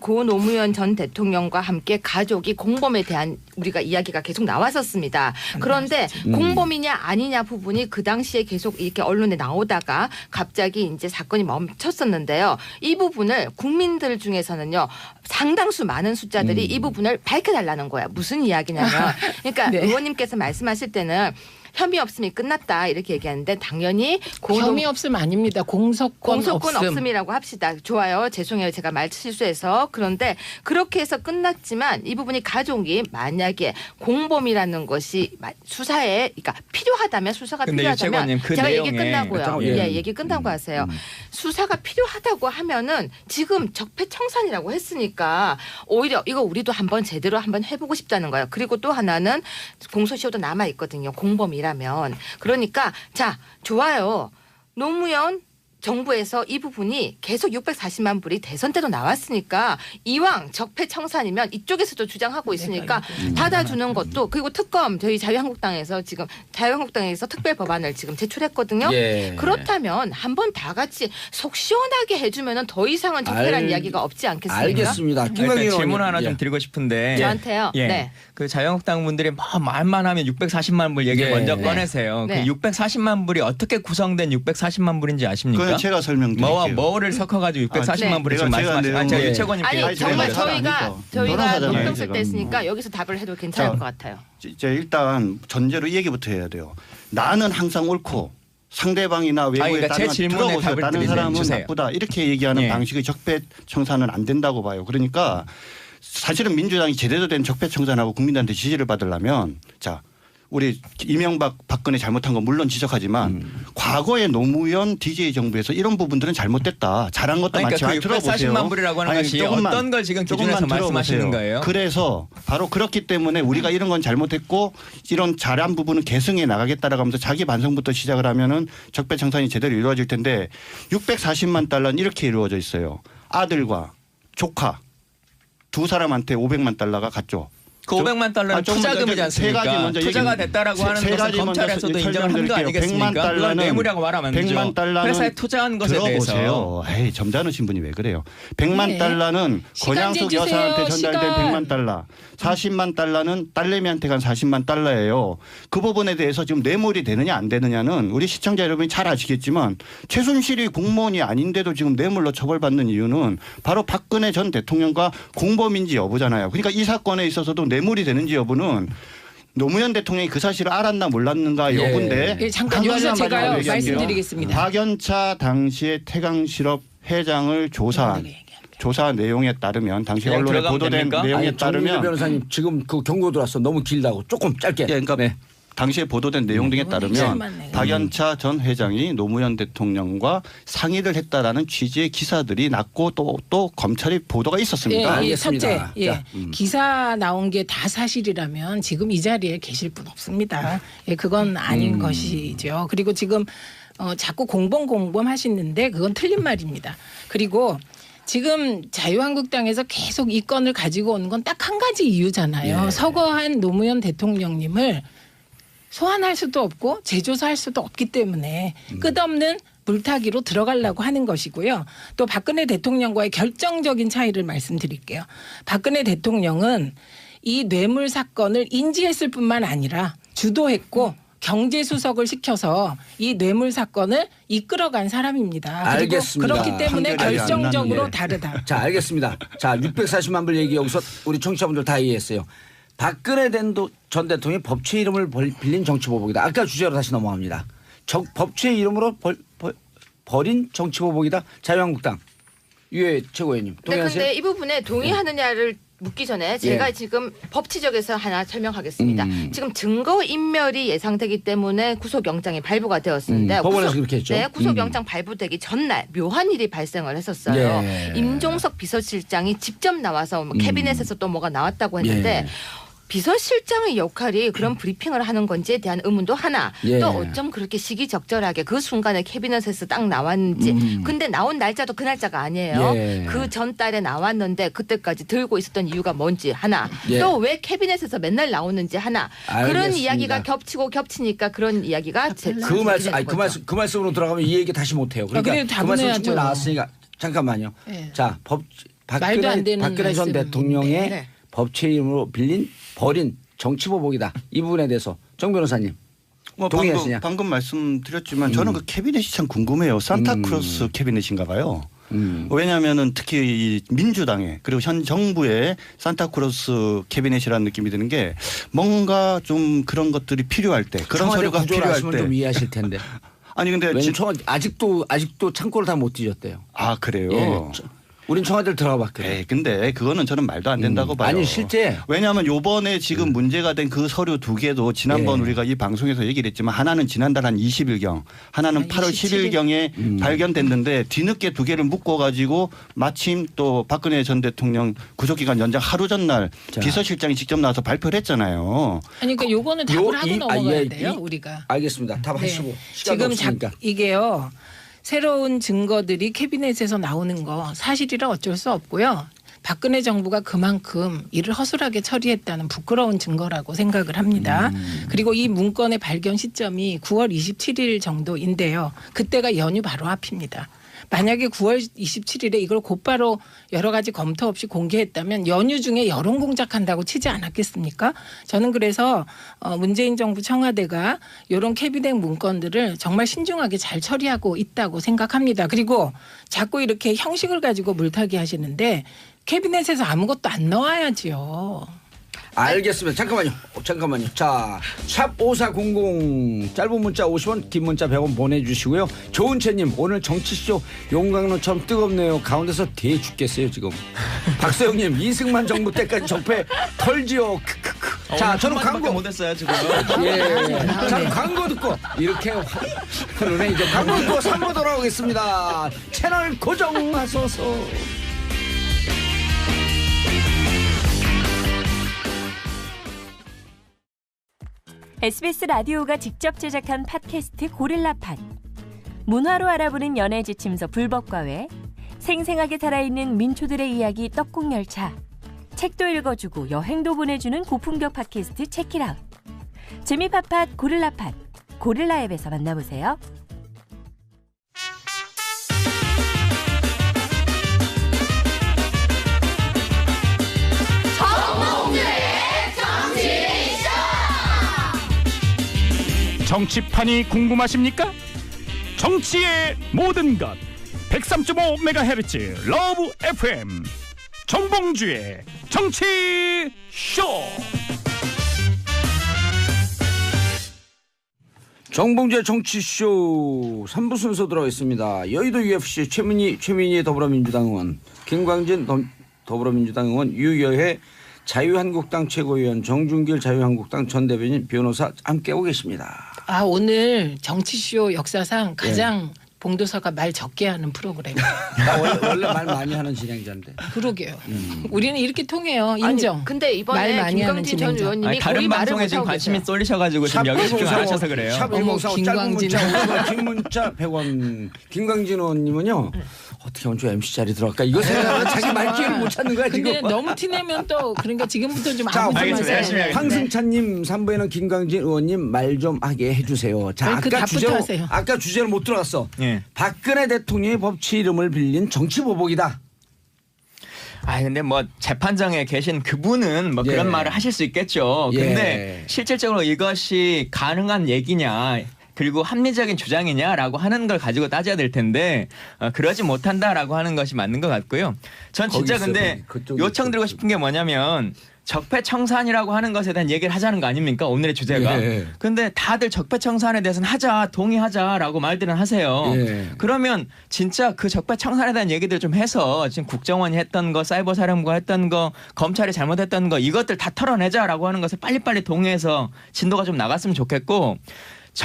고 노무현 전 대통령과 함께 가족이 공범에 대한 우리가 이야기가 계속 나왔었습니다. 그런데 공범이냐 아니냐 부분이 그 당시에 계속 이렇게 언론에 나오다가 갑자기 이제 사건이 멈췄었는데요. 이 부분을 국민들 중에서는요. 상당수 많은 숫자들이 이 부분을 밝혀달라는 거야. 무슨 이야기냐면 그러니까 의원님께서 말씀하실 때는 혐의 없음이 끝났다 이렇게 얘기하는데 당연히 혐의 없음 아닙니다. 공소권 없음이라고 합시다. 좋아요. 죄송해요. 제가 말 실수해서. 그런데 그렇게 해서 끝났지만 이 부분이 가족이 만약에 공범이라는 것이 수사에 그러니까 필요하다면 수사가 필요하다면 제가 얘기 끝나고요. 얘기 끝나고 하세요. 수사가 필요하다고 하면은 지금 적폐청산이라고 했으니까 오히려 이거 우리도 한번 제대로 한번 해보고 싶다는 거예요. 그리고 또 하나는 공소시효도 남아 있거든요. 공범이라면. 그러니까 자 좋아요. 노무현 정부에서 이 부분이 계속 640만 불이 대선 때도 나왔으니까 이왕 적폐청산이면 이쪽에서도 주장하고 있으니까 받아주는 것도 그리고 특검 저희 자유한국당에서 특별 법안을 지금 제출했거든요. 그렇다면 한번 다 같이 속 시원하게 해주면은 더 이상은 적폐란 이야기가 없지 않겠습니까? 알겠습니다. 질문 하나 좀 드리고 싶은데 저한테요. 네. 그 자유한국당 분들이 말만 하면 640만 불 얘기 먼저 꺼내세요. 그 640만 불이 어떻게 구성된 640만 불인지 아십니까? 그러면 제가 설명드릴게요. 뭐와 뭐를 섞어가지고 640만 불을 지금 제가 말씀하시는. 제가 유채권님께 아니 정말 저희가 변호사잖아요, 논평 쓸 지금. 때 했으니까 여기서 답을 해도 괜찮을 것 같아요. 이제 일단 전제로 이 얘기부터 해야 돼요. 나는 항상 옳고 상대방이나 외부에 그러니까 제 따르면 질문에 들어보세요. 답을 다른 드리세요. 사람은 주세요. 나쁘다 이렇게 얘기하는 예. 방식의 적폐청산은 안 된다고 봐요. 그러니까 사실은 민주당이 제대로 된 적폐청산하고 국민들한테 지지를 받으려면 자 우리 이명박 박근혜 잘못한 건 물론 지적하지만 과거의 노무현 DJ 정부에서 이런 부분들은 잘못됐다. 잘한 것도 그러니까 많지만 그 들어보세요. 640만 불이라고 하는 것이 어떤 걸 지금 기준에서 조금만 말씀하시는 들어보세요. 거예요? 그래서 바로 그렇기 때문에 우리가 이런 건 잘못했고 이런 잘한 부분은 개선해 나가겠다라고 하면서 자기 반성부터 시작을 하면은 적폐청산이 제대로 이루어질 텐데 640만 달러는 이렇게 이루어져 있어요. 아들과 조카 두 사람한테 500만 달러가 갔죠. 그 500만 달러는 투자금이지 않습니까? 투자가 됐다라고 하는 것은 검찰에서도 인정한 거 아니겠습니까? 100만 달러는 그건 뇌물이라고 말하면 안 되죠. 100만 달러는 회사에 투자한 것에 들어보세요. 대해서. 에이, 점잖으신 분이 왜 그래요? 100만 네. 달러는 시간제 권양숙 주세요, 여사한테 전달된 시간. 100만 달러. 40만 달러는 딸내미한테 간 40만 달러예요. 그 부분에 대해서 지금 뇌물이 되느냐 안 되느냐는 우리 시청자 여러분이 잘 아시겠지만 최순실이 공무원이 아닌데도 지금 뇌물로 처벌받는 이유는 바로 박근혜 전 대통령과 공범인지 여부잖아요. 그러니까 이 사건에 있어서도 뇌물이 되는지 여부는 노무현 대통령이 그 사실을 알았나 몰랐는가 여부인데 예, 잠깐 한 여기서 가지만 제가요 말씀드릴게요. 말씀드리겠습니다. 박연차 당시의 태강실업 회장을 조사한 조사 내용에 따르면 당시 그냥 언론에 들어가면 보도된 됩니까? 내용에 아니, 정민주 따르면 변호사님 지금 그 경고 들어왔어. 너무 길다고 조금 짧게. 예, 그러니까 네. 당시에 보도된 내용 등에 따르면 맞네. 박연차 전 회장이 노무현 대통령과 상의를 했다라는 취지의 기사들이 났고 또 검찰이 보도가 있었습니다. 예, 알겠습니다. 첫째, 예. 자, 기사 나온 게 다 사실이라면 지금 이 자리에 계실 분 없습니다. 예, 그건 아닌 것이죠. 그리고 지금 자꾸 공범 하시는데 그건 틀린 말입니다. 그리고 지금 자유한국당에서 계속 이 건을 가지고 오는 건 딱 한 가지 이유잖아요. 예. 서거한 노무현 대통령님을 소환할 수도 없고 재조사할 수도 없기 때문에 끝없는 물타기로 들어가려고 하는 것이고요. 또 박근혜 대통령과의 결정적인 차이를 말씀드릴게요. 박근혜 대통령은 이 뇌물 사건을 인지했을 뿐만 아니라 주도했고 경제수석을 시켜서 이 뇌물 사건을 이끌어간 사람입니다. 알겠습니다. 그리고 그렇기 때문에 판결이 안 결정적으로 났네. 다르다. 자, 알겠습니다. 자, 640만 불 얘기 여기서 우리 청취자분들 다 이해했어요. 박근혜 전 대통령이 법치의 이름을 빌린 정치보복이다. 아까 주제로 다시 넘어갑니다. 법치의 이름으로 벌인 정치보복이다. 자유한국당 유해 최고위원님 네, 동의하세요? 근데 이 부분에 동의하느냐를 묻기 전에 제가 예. 지금 법치적에서 하나 설명하겠습니다. 지금 증거 인멸이 예상되기 때문에 구속영장이 발부가 되었는데 법원에서 그렇게 했죠. 네, 구속영장 발부되기 전날 묘한 일이 발생을 했었어요. 예. 임종석 비서실장이 직접 나와서 뭐 캐비넷에서 또 뭐가 나왔다고 했는데 예. 비서실장의 역할이 그런 브리핑을 하는 건지에 대한 의문도 하나 예. 또 어쩜 그렇게 시기적절하게 그 순간에 캐비넷에서 딱 나왔는지 근데 나온 날짜도 그 날짜가 아니에요. 예. 그 전달에 나왔는데 그때까지 들고 있었던 이유가 뭔지 하나 예. 또 왜 캐비넷에서 맨날 나오는지 하나 그런 알겠습니다. 이야기가 겹치니까 그런 이야기가 그 말씀으로 들어가면 이 얘기 다시 못 해요. 그러니까 그래도 그 말씀 다분해야죠. 충분히 나왔으니까 잠깐만요. 예. 자, 말도 안 되는 박근혜 전 말씀인데. 대통령의 네. 법치의 이름으로 벌인 정치보복이다. 이 부분에 대해서 정 변호사님. 동의하시냐? 방금 말씀드렸지만 저는 그 캐비넷이 참 궁금해요. 산타크로스 캐비넷인가 봐요. 왜냐하면은 특히 이 민주당의 그리고 현 정부의 산타크로스 캐비넷이라는 느낌이 드는 게 뭔가 좀 그런 것들이 필요할 때 그런 청와대 서류가 구조를 필요할 아시면 때 좀 이해하실 텐데. 아니 근데 왜냐면 아직도 창고를 다 못 뒤졌대요. 아 그래요. 예. 우린 청와대를 들어가 봤거든요. 네, 근데 그거는 저는 말도 안 된다고 봐요. 아니 실제 왜냐하면 요번에 지금 문제가 된 그 서류 두 개도 지난번 예. 우리가 이 방송에서 얘기를 했지만 하나는 지난달 한 20일경 하나는 8월 10일경에 발견됐는데 뒤늦게 두 개를 묶어가지고 마침 또 박근혜 전 대통령 구속기간 연장 하루 전날 자. 비서실장이 직접 나와서 발표를 했잖아요. 아니 그러니까 요거는 답을 하고 넘어가야 돼요. 우리가. 알겠습니다. 답하시고 네. 시간도 지금 없으니까. 이게요. 새로운 증거들이 캐비넷에서 나오는 거 사실이라 어쩔 수 없고요. 박근혜 정부가 그만큼 일을 허술하게 처리했다는 부끄러운 증거라고 생각을 합니다. 그리고 이 문건의 발견 시점이 9월 27일 정도인데요. 그때가 연휴 바로 앞입니다. 만약에 9월 27일에 이걸 곧바로 여러 가지 검토 없이 공개했다면 연휴 중에 여론 공작한다고 치지 않았겠습니까? 저는 그래서 문재인 정부 청와대가 이런 캐비넷 문건들을 정말 신중하게 잘 처리하고 있다고 생각합니다. 그리고 자꾸 이렇게 형식을 가지고 물타기 하시는데 캐비넷에서 아무것도 안 나와야지요. 알겠습니다. 잠깐만요. 자, 샵 5400 짧은 문자 50원, 긴 문자 100원 보내주시고요. 조은채님 오늘 정치쇼 용광로처럼 뜨겁네요. 가운데서 대 죽겠어요 지금. 박서영님 이승만 정부 때까지 적폐 털지요. 크크크. 자, 저는 광고 못했어요 지금. 예. 자, 광고 듣고 이렇게 흐르네. 이제 광고 듣고 3부 돌아오겠습니다. 채널 고정하소서. SBS 라디오가 직접 제작한 팟캐스트 고릴라팟. 문화로 알아보는 연애 지침서 불법과외, 생생하게 살아있는 민초들의 이야기 떡국열차, 책도 읽어주고 여행도 보내주는 고품격 팟캐스트 체키라웃. 재미팟팟 고릴라팟, 고릴라 앱에서 만나보세요. 정치판이 궁금하십니까? 정치의 모든 것 103.5MHz 러브 FM 정봉주의 정치쇼. 정봉주의 정치쇼 3부 순서 들어가겠습니다. 여의도 UFC 최민희 더불어민주당 의원, 김광진 더불어민주당 의원, 유여혜 자유한국당 최고위원, 정준길 자유한국당 전 대변인, 변호사 함께하고 계십니다. 오늘 정치쇼 역사상 가장 봉도사가 말 적게 하는 프로그램. 원래 말 많이 하는 진행자인데. 그러게요. 우리는 이렇게 통해요. 인정. 아니, 근데 이번에 말 많이 하는 김광진 전 진행자. 의원님이 다른 방송에 지금 못하고 관심이 계세요. 쏠리셔가지고 지금 여기 집중 안 하셔서 그래요. 샵1045 짧은 김광진. 문자 50원, 긴 문자 100원. 김광진 의원님은요. 어떻게 오늘 좀 MC 자리 들어갈까? 이거 생각하면 자기 말기회를 못 찾는 거야 지금. 근데 너무 티내면 또 그러니까 지금부터 좀 자, 아무 좀 알겠습니다. 열심히 하세요. 하겠습니다. 황승찬님 3부에는 김광진 의원님 말 좀 하게 해주세요. 자, 그 답부터 하세요. 아까 주제로 못 들어갔어. 예. 박근혜 대통령의 법치 이름을 빌린 정치 보복이다. 근데 뭐 재판장에 계신 그분은 뭐 그런 예. 말을 하실 수 있겠죠. 근데 예. 실질적으로 이것이 가능한 얘기냐 그리고 합리적인 주장이냐라고 하는 걸 가지고 따져야 될 텐데 그러지 못한다라고 하는 것이 맞는 것 같고요. 전 진짜 거기 있어요, 근데 거기. 그쪽에 요청드리고 싶은 게 뭐냐면 적폐청산이라고 하는 것에 대한 얘기를 하자는 거 아닙니까? 오늘의 주제가. 예. 근데 다들 적폐청산에 대해서는 하자, 동의하자라고 말들은 하세요. 예. 그러면 진짜 그 적폐청산에 대한 얘기들 좀 해서 지금 국정원이 했던 거, 사이버 사령부가 했던 거, 검찰이 잘못했던 거 이것들 다 털어내자라고 하는 것을 빨리빨리 동의해서 진도가 좀 나갔으면 좋겠고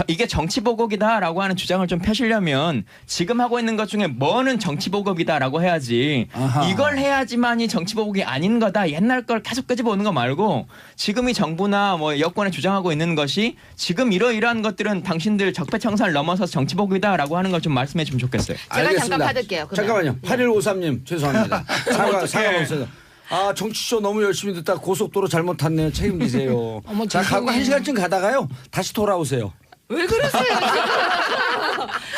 이게 정치보복이다라고 하는 주장을 좀 펴시려면 지금 하고 있는 것 중에 뭐는 정치보복이다라고 해야지 아하. 이걸 해야지만이 정치보복이 아닌 거다. 옛날 걸 계속 끄집어오는 거 말고 지금 이 정부나 뭐 여권에 주장하고 있는 것이 지금 이러이러한 것들은 당신들 적폐청산을 넘어서서 정치보복이다라고 하는 걸 좀 말씀해 주면 좋겠어요. 제가 잠깐 받을게요. 그러면. 잠깐만요. 8153님 죄송합니다. 사과하세요. 정치쇼 너무 열심히 듣다 고속도로 잘못 탔네요. 책임지세요. 어머, 자, 가고 죄송해요. 1시간쯤 가다가요. 다시 돌아오세요. 왜 그러세요?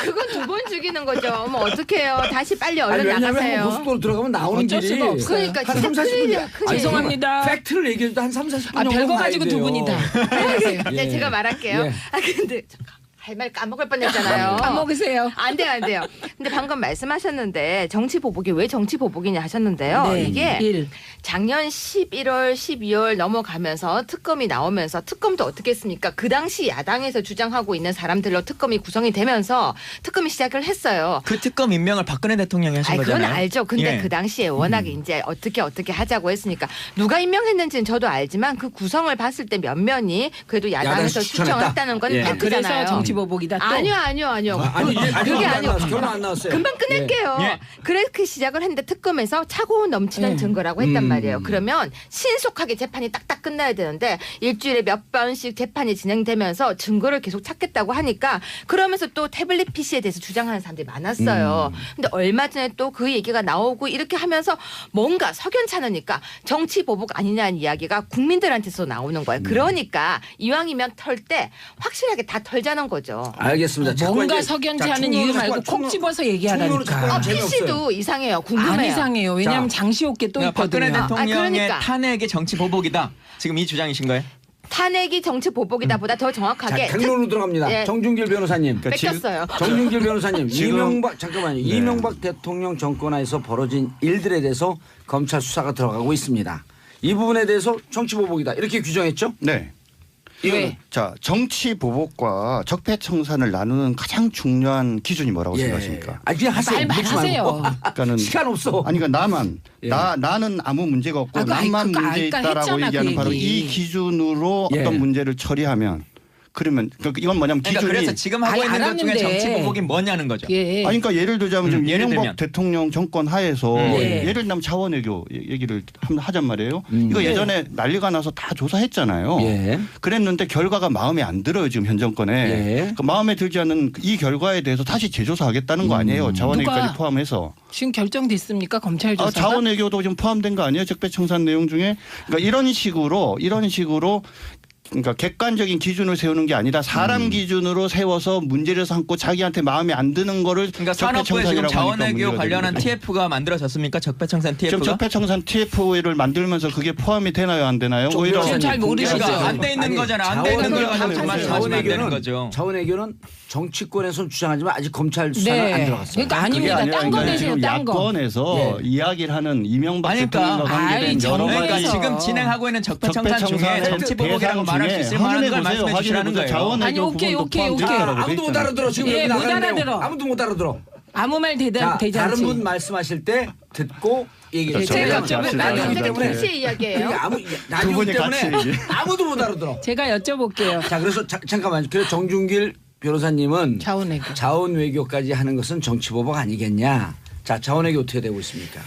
그건 두 번 죽이는 거죠. 어머 어떡해요. 다시 빨리 얼른 왜냐면 나가세요. 고속도로 들어가면 나오는 어쩔 길이 수가 없어요. 그러니까 한 진짜 3, 40분이야. 큰일이야. 큰일. 죄송합니다. 팩트를 얘기해도 한 3, 40분 정도 별거 가야 가지고 돼요. 두 분이다. 하세요. 네, 제가 말할게요. 예. 근데 할 말 까먹을 뻔했잖아요. 까먹으세요. 안 돼요. 근데 방금 말씀하셨는데 정치 보복이 왜 정치 보복이냐 하셨는데요. 네. 이게 1. 작년 11월, 12월 넘어가면서 특검이 나오면서 특검도 어떻게 했습니까? 그 당시 야당에서 주장하고 있는 사람들로 특검이 구성이 되면서 특검이 시작을 했어요. 그 특검 임명을 박근혜 대통령이 하신 그건 거잖아요. 알죠. 근데 예. 그 당시에 워낙에 이제 어떻게 하자고 했으니까 누가 임명했는지는 저도 알지만 그 구성을 봤을 때 몇 면이 그래도 야당에서 야당에서 추천했다. 추천했다는 건 예. 팩트잖아요. 그래서 정치 보복이다. 또. 아니요. 그게 아니고 결혼 안 나왔어요. 금방 끝낼게요. 예. 그렇게 시작을 했는데 특검에서 차고 넘치는 증거라고 했단 말이에요. 그러면 신속하게 재판이 딱딱 끝나야 되는데 일주일에 몇 번씩 재판이 진행되면서 증거를 계속 찾겠다고 하니까 그러면서 또 태블릿 PC에 대해서 주장하는 사람들이 많았어요. 근데 얼마 전에 또 그 얘기가 나오고 이렇게 하면서 뭔가 석연찮으니까 정치 보복 아니냐는 이야기가 국민들한테서 나오는 거예요. 그러니까 이왕이면 털 때 확실하게 다 털자는 거죠. 알겠습니다. 자꾸 뭔가 이제- 석연치 자, 않은 총론으로 이유 말고 자꾸 콕 집어서 총론으로 얘기하라니까. 자꾸 재미없어요. PC도 이상해요. 궁금해요. 안 이상해요. 왜냐하면 자. 장시호께 또 그러니까 박근혜 있거든요. 대통령의 그러니까. 탄핵이 정치 보복이다. 지금 이 주장이신 거예요? 탄핵이 정치 보복이다보다 더 정확하게 자, 경로로 들어갑니다. 예. 정준길 변호사님. 뺏겼어요. 정준길 변호사님, 지금- 잠깐만요. 네. 이명박 대통령 정권하에서 벌어진 일들에 대해서 검찰 수사가 들어가고 있습니다. 이 부분에 대해서 정치 보복이다 이렇게 규정했죠? 네. 왜? 자, 정치 보복과 적폐청산을 나누는 가장 중요한 기준이 뭐라고 생각하십니까? 아, 그냥 하세요. 말 묻지 하세요. 말고. 그러니까는 시간 없어. 아니 그러니까 나만 예. 나는 아무 문제가 없고 아, 그 나만 아까 문제 있다라고 했잖아, 얘기하는 그 바로 얘기. 이 기준으로 예. 어떤 문제를 처리하면 그러면 이건 뭐냐면 그러니까 기준이 그래서 지금 하고 아니, 있는 것 중에 알았는데. 정치 보복이 뭐냐는 거죠. 예. 아니 그러니까 예를 들자면 지금 예를 이명박 들면. 대통령 정권 하에서 예. 예를 들면 자원외교 얘기를 하잔 말이에요. 이거 예전에 난리가 나서 다 조사했잖아요. 예. 그랬는데 결과가 마음에 안 들어요 지금 현 정권에. 예. 그러니까 마음에 들지 않는 이 결과에 대해서 다시 재조사하겠다는 거 아니에요. 자원외교까지 누가? 포함해서. 지금 결정됐습니까? 검찰 조사가? 자원외교도 좀 포함된 거 아니에요? 적폐청산 내용 중에. 그러니까 이런 식으로 그러니까 객관적인 기준을 세우는 게 아니라 사람 기준으로 세워서 문제를 삼고 자기한테 마음에 안 드는 거를 그러니까 산업부에 지금 적폐청산이라고 하니까 자원외교 문제가 관련한 되는 거죠. TF가 만들어졌습니까? 적폐청산 지금 TF가? 적폐청산 TF를 만들면서 그게 포함이 되나요 안 되나요? 오히려 지금 잘 모르시죠? 그러니까 안 돼 있는 아니, 거잖아. 안 돼 있는 걸 가지고 자원외교는- 말씀하시면 안 되는 거죠. 자원외교는 정치권에서 주장하지만 아직 검찰 수사는 네. 안 들어갔어요. 그러니까 그게 아닙니다. 아니라 딴 거 그러니까 내세요. 지금 딴 거. 야권에서 예. 이야기를 하는 이명박 아니, 그러니까 대통령과 관계된 아이, 여러 그러니까 가지 지금 진행하고 있는 적폐청산 중에 적폐청산의 정치 보복이라고 말할 수 있을 만한 걸 말씀해 주시라는 거예요. 자원외교 아니, 오케이, 부분도 오케이, 포함되어 오케이. 있다라고 돼 아무도 못 있잖아요. 알아들어. 지금 예, 여기 못 나가는 내용. 알아들어. 아무도 못 알아들어. 아무 말 자, 되지 다른 않지. 분 말씀하실 때 듣고 얘기해 그렇죠. 주세요. 제가 그렇죠. 라디오 그렇죠. 때문에 PC 이야기예요. 그러니까 라디오 두 분이 같이 때문에 얘기해. 아무도 못 알아들어. 제가 여쭤볼게요. 자, 그래서 잠깐만요. 그래서 정준길 변호사님은 자원외교. 자원외교까지 하는 것은 정치보복 아니겠냐? 자, 자원외교 어떻게 되고 있습니까?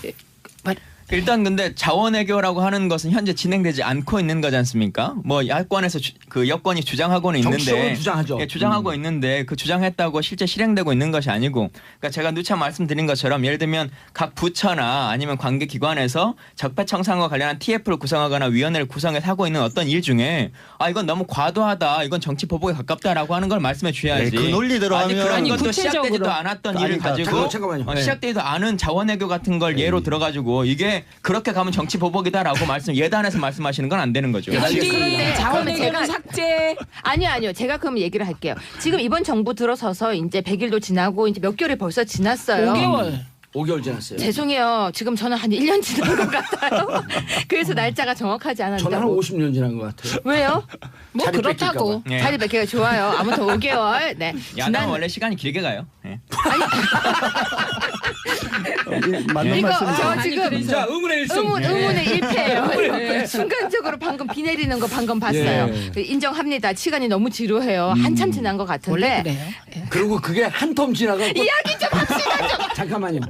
일단 근데 자원외교라고 하는 것은 현재 진행되지 않고 있는 거지 않습니까? 뭐 야권에서 그 여권이 주장하고는 정치적으로 있는데 주장하죠. 예, 주장하고 있는데 그 주장했다고 실제 실행되고 있는 것이 아니고 그러니까 제가 누차 말씀드린 것처럼 예를 들면 각 부처나 아니면 관계기관에서 적폐청산과 관련한 TF를 구성하거나 위원회를 구성해서 하고 있는 어떤 일 중에 아 이건 너무 과도하다 이건 정치 보복에 가깝다라고 하는 걸 말씀해 주셔야지. 네, 그 논리대로 아직 하면- 그런 아니, 것도 구체적으로. 시작되지도 않았던 아니, 일을 그러니까 가지고 잠깐만요. 시작되지도 않은 자원외교 같은 걸 예로 들어가지고 이게 그렇게 가면 정치 보복이다라고 예단해서 말씀하시는 건 안 되는 거죠. 그런데 자원외교는 제가- 삭제. 아니요. 제가 그럼 얘기를 할게요. 지금 이번 정부 들어서서 이제 100일도 지나고 이제 몇 개월이 벌써 지났어요. 5개월. 5개월 지났어요. 죄송해요. 지금 저는 한 1년 지난 것 같아요. 그래서 날짜가 정확하지 저는 한 않았다고. 50년 지난 것 같아요. 왜요? 뭐 자리 그렇다고. 예. 자리 몇 개가 좋아요. 아무튼 5개월. 네. 야당은 원래 시간이 길게 가요. 예. 맞는 이거 말씀이죠. 저 지금 자, 의문의 1승. 의문의 1패예요. 순간적으로 방금 비 내리는 거 방금 봤어요. 예. 그 인정합니다. 시간이 너무 지루해요. 한참 지난 것 원래 같은데. 그래요. 예. 그리고 그게 한 텀 지나가고 이야기 좀 합시다. 잠깐만요.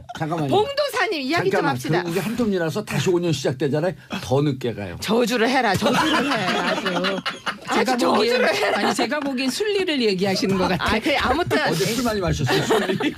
봉도사님 이야기 좀 합시다. 그게 한 텀 지나서 다시 5년 시작되잖아요. 더 늦게 가요. 저주를 해라. 저주를 해. 아주. 제가 아주 보기엔 저주를 해라. 아니 제가 보기엔 순리를 얘기하시는 것 같아. 아, 그래 아무튼 어제 술 많이 마셨어요. 술이.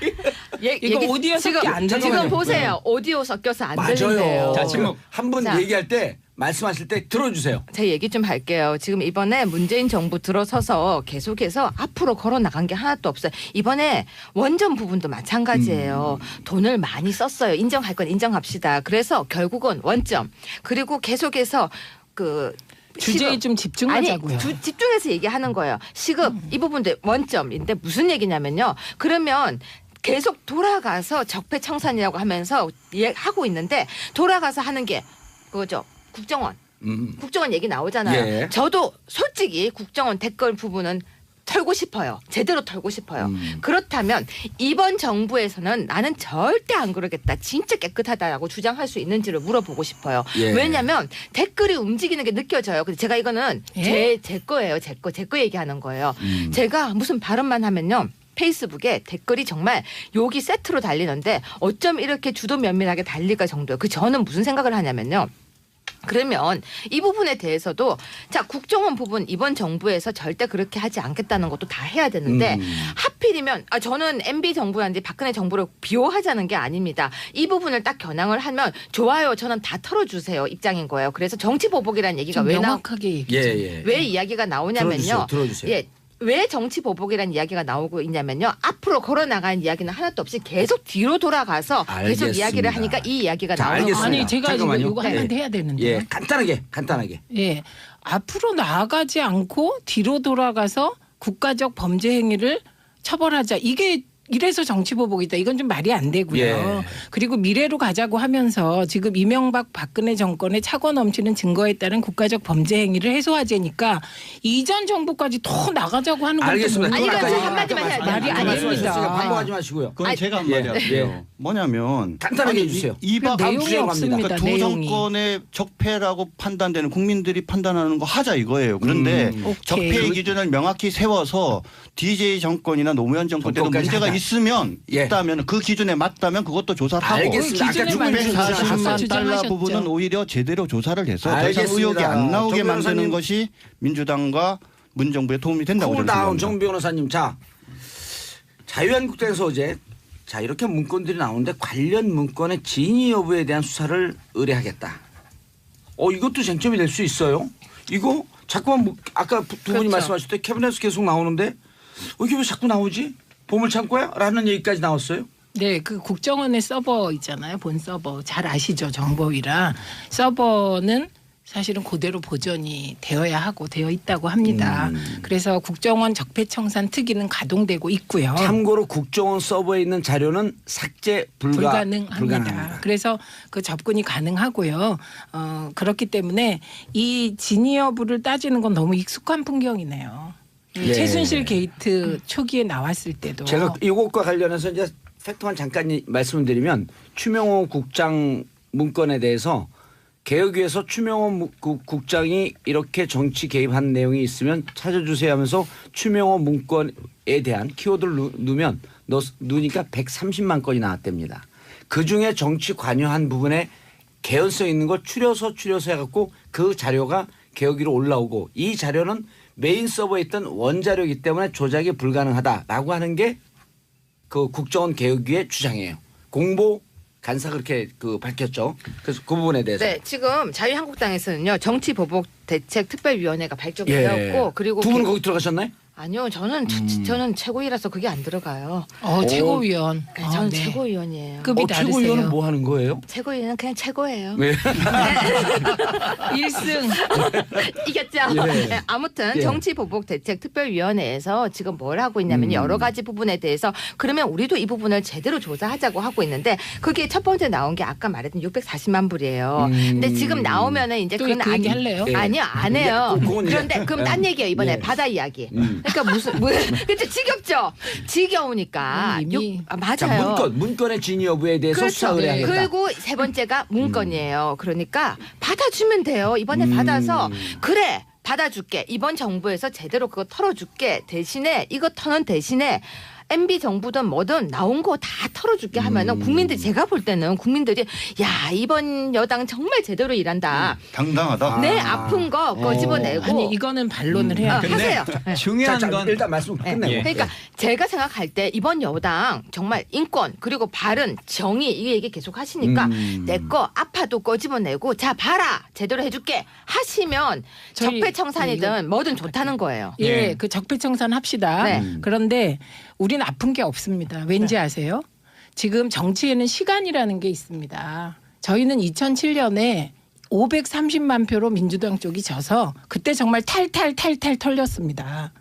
이거 오디오 지금 섞여 안 지금 들어가요. 보세요. 오디오 섞여서 안 맞아요. 들린대요. 자, 지금 한 분 자. 얘기할 때 말씀하실 때 들어주세요. 제 얘기 좀 할게요. 지금 이번에 문재인 정부 들어서서 계속해서 앞으로 걸어 나간 게 하나도 없어요. 이번에 원전 부분도 마찬가지예요. 돈을 많이 썼어요. 인정할 건 인정합시다. 그래서 결국은 원점 그리고 계속해서 그 주제에 시급. 좀 집중하자고요. 아니, 집중해서 얘기하는 거예요. 시급 이 부분도 원점인데 무슨 얘기냐면요. 그러면 계속 돌아가서 적폐청산이라고 하면서 하고 있는데 돌아가서 하는 게 그거죠. 국정원. 국정원 얘기 나오잖아요. 예. 저도 솔직히 국정원 댓글 부분은 털고 싶어요. 제대로 털고 싶어요. 그렇다면 이번 정부에서는 나는 절대 안 그러겠다. 진짜 깨끗하다라고 주장할 수 있는지를 물어보고 싶어요. 예. 왜냐하면 댓글이 움직이는 게 느껴져요. 근데 제가 이거는 제 거예요. 제 거 얘기하는 거예요. 제가 무슨 발언만 하면요. 페이스북에 댓글이 정말 욕이 세트로 달리는데 어쩜 이렇게 주도 면밀하게 달릴까 정도예요. 저는 무슨 생각을 하냐면요. 그러면 이 부분에 대해서도 자 국정원 부분 이번 정부에서 절대 그렇게 하지 않겠다는 것도 다 해야 되는데 하필이면 저는 MB 정부라든지 박근혜 정부를 비호하자는 게 아닙니다. 이 부분을 딱 겨냥을 하면 좋아요. 저는 다 털어주세요 입장인 거예요. 그래서 정치 보복이라는 얘기가 명확하게 얘기해. 왜 이야기가 나오냐면요. 들어주세요. 예. 왜 정치 보복이라는 이야기가 나오고 있냐면요. 앞으로 걸어나가는 이야기는 하나도 없이 계속 뒤로 돌아가서 알겠습니다. 계속 이야기를 하니까 이 이야기가 자, 나오는 알겠습니다. 거예요. 아니 제가 지금 잠깐만요. 이거 한마디 해야 되는데. 예, 간단하게. 예. 앞으로 나아가지 않고 뒤로 돌아가서 국가적 범죄 행위를 처벌하자. 이래서 정치보복이다. 이건 좀 말이 안 되고요. 예. 그리고 미래로 가자고 하면서 지금 이명박 박근혜 정권의 차고 넘치는 증거에 따른 국가적 범죄 행위를 해소하자니까 이전 정부까지 더 나가자고 하는 건 알겠습니다. 아니, 그건 이거 아까 한마디만 해야 돼요. 말이 아닙니다. 반복하지 마시고요. 그건 제가 한마디 할게요. 뭐냐면 간단하게 해주세요. 이박 내용이 주제로 없습니다. 그러니까 두 내용이. 정권의 적폐라고 판단되는 국민들이 판단하는 거 하자 이거예요. 그런데 오케이. 적폐의 기준을 명확히 세워서 DJ 정권이나 노무현 정권 때도 정권까지 문제가 하자. 있으면 예. 있다면 그 기준에 맞다면 그것도 조사를 하고 알겠습니다. 아까 기준에 맞는 640만 달러 주장하셨죠. 부분은 오히려 제대로 조사를 해서 더 이상 알겠습니다. 의혹이 안 나오게 정 만드는 변호사님. 것이 민주당과 문정부에 도움이 된다고 저는 쿨다운 생각합니다. 정 변호사님. 자, 자유한국당에서 어제 자 이렇게 문건들이 나오는데 관련 문건의 진위 여부에 대한 수사를 의뢰하겠다. 이것도 쟁점이 될 수 있어요. 이거 자꾸만 아까 두 분이 그렇죠. 말씀하실 때 캐비넷에서 계속 나오는데 이게 왜 자꾸 나오지? 보물창고야? 라는 얘기까지 나왔어요. 네, 그 국정원의 서버 있잖아요. 본 서버 잘 아시죠? 정보위라 서버는 사실은 그대로 보존이 되어야 하고 되어 있다고 합니다. 그래서 국정원 적폐청산 특위는 가동되고 있고요. 참고로 국정원 서버에 있는 자료는 삭제 불가능합니다. 그래서 그 접근이 가능하고요. 그렇기 때문에 이 진위 여부를 따지는 건 너무 익숙한 풍경이네요. 예. 최순실 게이트 초기에 나왔을 때도 제가 이것과 관련해서 이제 팩트만 잠깐 말씀을 드리면 추명호 국장 문건에 대해서 개혁위에서 추명호 국장이 이렇게 정치 개입한 내용이 있으면 찾아주세요 하면서 추명호 문건에 대한 키워드를 누니까 130만 건이 나왔답니다. 그중에 정치 관여한 부분에 개연성 있는 걸 추려서 해갖고 그 자료가 개혁위로 올라오고 이 자료는 메인 서버에 있던 원자료이기 때문에 조작이 불가능하다라고 하는 게 그 국정원 개혁위의 주장이에요. 공보 간사 그렇게 밝혔죠. 그래서 그 부분에 대해서. 네, 지금 자유한국당에서는요 정치보복 대책특별위원회가 발족이 예. 되었고 그리고 두 분은 거기 들어가셨나요? 아니요, 저는 최고위라서 그게 안 들어가요. 최고위원. 네, 저는 네. 최고위원이에요. 급이 다르세요. 최고위원은 뭐 하는 거예요? 최고위는 그냥 최고예요. 네. 1승. 이겼죠. 예. 네, 아무튼 예. 정치보복대책특별위원회에서 지금 뭘 하고 있냐면 여러 가지 부분에 대해서 그러면 우리도 이 부분을 제대로 조사하자고 하고 있는데 그게 첫 번째 나온 게 아까 말했던 640만 불이에요. 근데 지금 나오면은 이제 또 그건 그 얘기 할래요? 예. 아니요, 안 해요. 그건 이제- 그런데 그럼 딴 얘기예요 이번에 예. 바다 이야기. 그러니까 무슨 그렇죠 지겹죠. 지겨우니까 이미 맞아요. 자, 문건의 진위 여부에 대해서 수사 그렇죠. 의뢰하겠다. 그리고 세 번째가 문건이에요. 그러니까 받아주면 돼요. 이번에 받아서 그래 받아줄게. 이번 정부에서 제대로 그거 털어줄게. 대신에 이거 터는 대신에 MB 정부든 뭐든 나온 거 다 털어줄게 하면은 국민들이 제가 볼 때는 국민들이 야 이번 여당 정말 제대로 일한다. 당당하다. 내 아픈 거 꺼집어내고 아니 이거는 반론을 해야 돼. 하세요. 네. 중요한 자, 건 일단 말씀 네. 끝내고. 그러니까 제가 생각할 때 이번 여당 정말 인권 그리고 바른 정의 이 얘기 계속 하시니까 내 거 아파도 꺼집어내고 자 봐라 제대로 해줄게 하시면 저희- 적폐청산이든 뭐든 좋다는 거예요. 예, 그 적폐청산 합시다. 네. 그런데 우리는 아픈 게 없습니다. 왠지 아세요? 지금 정치에는 시간이라는 게 있습니다. 저희는 2007년에 530만 표로 민주당 쪽이 져서 그때 정말 탈탈 털렸습니다.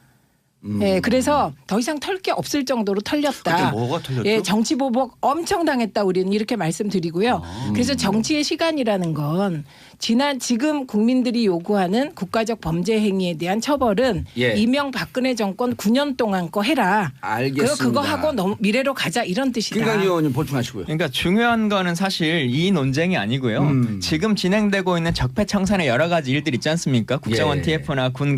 예, 그래서 더 이상 털 게 없을 정도로 털렸다. 그때 뭐가 털렸죠? 예, 정치 보복 엄청 당했다 우리는 이렇게 말씀드리고요. 그래서 정치의 시간이라는 건 지금 국민들이 요구하는 국가적 범죄 행위에 대한 처벌은 예. 이명박근혜 정권 9년 동안 거 해라. 알겠습니다. 그거 하고 미래로 가자 이런 뜻이다. 김강희 의원님 보충하시고요. 그러니까 중요한 거는 사실 이 논쟁이 아니고요. 지금 진행되고 있는 적폐청산의 여러 가지 일들 있지 않습니까? 국정원 예. TF나 군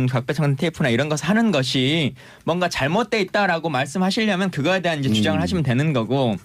적폐청산 TF나 이런 거 하는 것이 뭔가 잘못돼 있다라고 말씀하시려면 그거에 대한 이제 주장을 하시면 되는 거고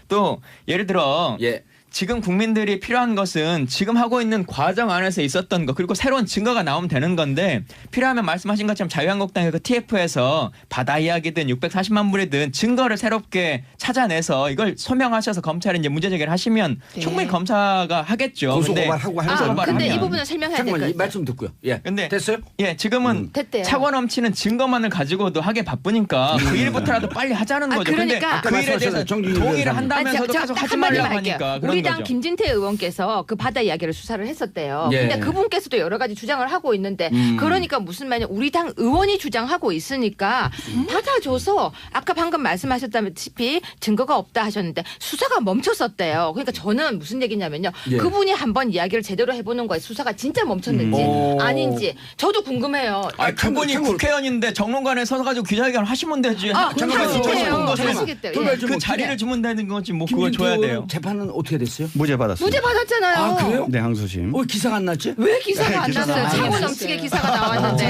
또 예를 들어 예. 지금 국민들이 필요한 것은 지금 하고 있는 과정 안에서 있었던 것 그리고 새로운 증거가 나오면 되는 건데 필요하면 말씀하신 것처럼 자유한국당의 그 TF에서 바다 이야기든 640만 불이든 증거를 새롭게 찾아내서 이걸 소명하셔서 검찰에 이제 문제 제기를 하시면 네. 충분히 검사가 하겠죠. 고소고발하고 하면서 근데 이 하면. 부분은 설명해야 될 잠깐만 것 이 같아요. 말씀 듣고요. 예. 근데 됐어요? 예, 지금은 됐대요. 차고 넘치는 증거만을 가지고도 하게 바쁘니까 그 일부터라도 빨리 하자는 거죠. 그러니까 근데 그 일에 대해서 동의를 한다면서도 계속 하지 말라고 하니까 그런 우리 당 거죠. 김진태 의원께서 그 바다 이야기를 수사를 했었대요. 예. 근데 그분께서도 여러 가지 주장을 하고 있는데 그러니까 무슨 말이냐 우리 당 의원이 주장하고 있으니까 받아줘서 아까 방금 말씀하셨다시피 증거가 없다 하셨는데 수사가 멈췄었대요. 그러니까 저는 무슨 얘기냐면요. 예. 그분이 한번 이야기를 제대로 해보는 거에 수사가 진짜 멈췄는지 아닌지 저도 궁금해요. 아, 그분이 국회의원인데 정론관에 서서 가지고 기자회견 하시면 되지. 하시겠대요. 잠깐만요. 하시겠대요. 돌발 예. 좀 그 자리를 주면 되는 거지 뭐 그걸 김진태 줘야 돼요. 의원 재판은 어떻게 됐어요? 무죄 받았어요. 무죄 받았잖아요. 아 그래요? 네, 항소심. 기사가 안 났지? 왜 기사가 안 기사가 났어요? 안 차고 났어요. 넘치게 기사가 나왔는데.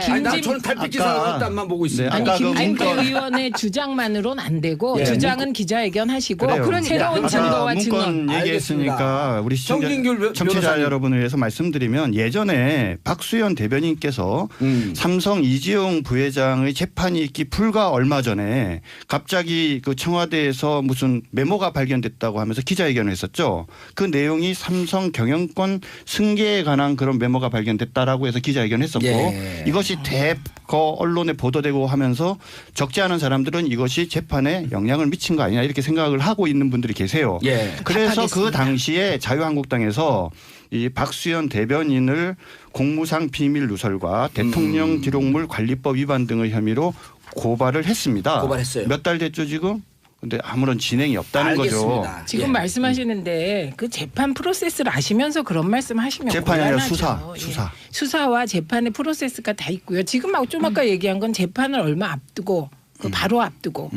아니 나 김진- 저는 달빛 기사가 나왔다만 보고 있어요. 네, 아니 아까 그 김진태 문건- 의원의 주장만으로는 안 되고 예. 주장은 기자회견 하시고 그래요. 새로운 아까 증거와 문건 증언. 얘기했으니까 우리 정진규 청취자 변호사님. 여러분을 위해서 말씀드리면 예전에 박수현 대변인께서 삼성 이재용 부회장의 재판이 있기 불과 얼마 전에 갑자기 그 청와대에서 무슨 메모가 발견됐다고 하면서 기자회견을 했었죠. 그 내용이 삼성 경영권 승계에 관한 그런 메모가 발견됐다라고 해서 기자회견을 했었고 예. 이것이 대거 언론에 보도되고 하면서 적지 않은 사람들은 이것이 재판에 영향을 미친 거 아니냐 이렇게 생각을 하고 있는 분들이 계세요. 예. 그래서 그 답하겠습니다. 당시에 자유한국당에서 이 박수현 대변인을 공무상 비밀 누설과 대통령 기록물 관리법 위반 등의 혐의로 고발을 했습니다. 고발했어요. 몇 달 됐죠 지금? 근데 아무런 진행이 없다는 거죠. 알겠습니다. 지금 예. 말씀하시는데 그 재판 프로세스를 아시면서 그런 말씀하시면 재판이 아니라 곤란하죠. 수사. 수사와 재판의 프로세스가 다 있고요. 지금 좀 아까 얘기한 건 재판을 얼마 앞두고 그 바로 앞두고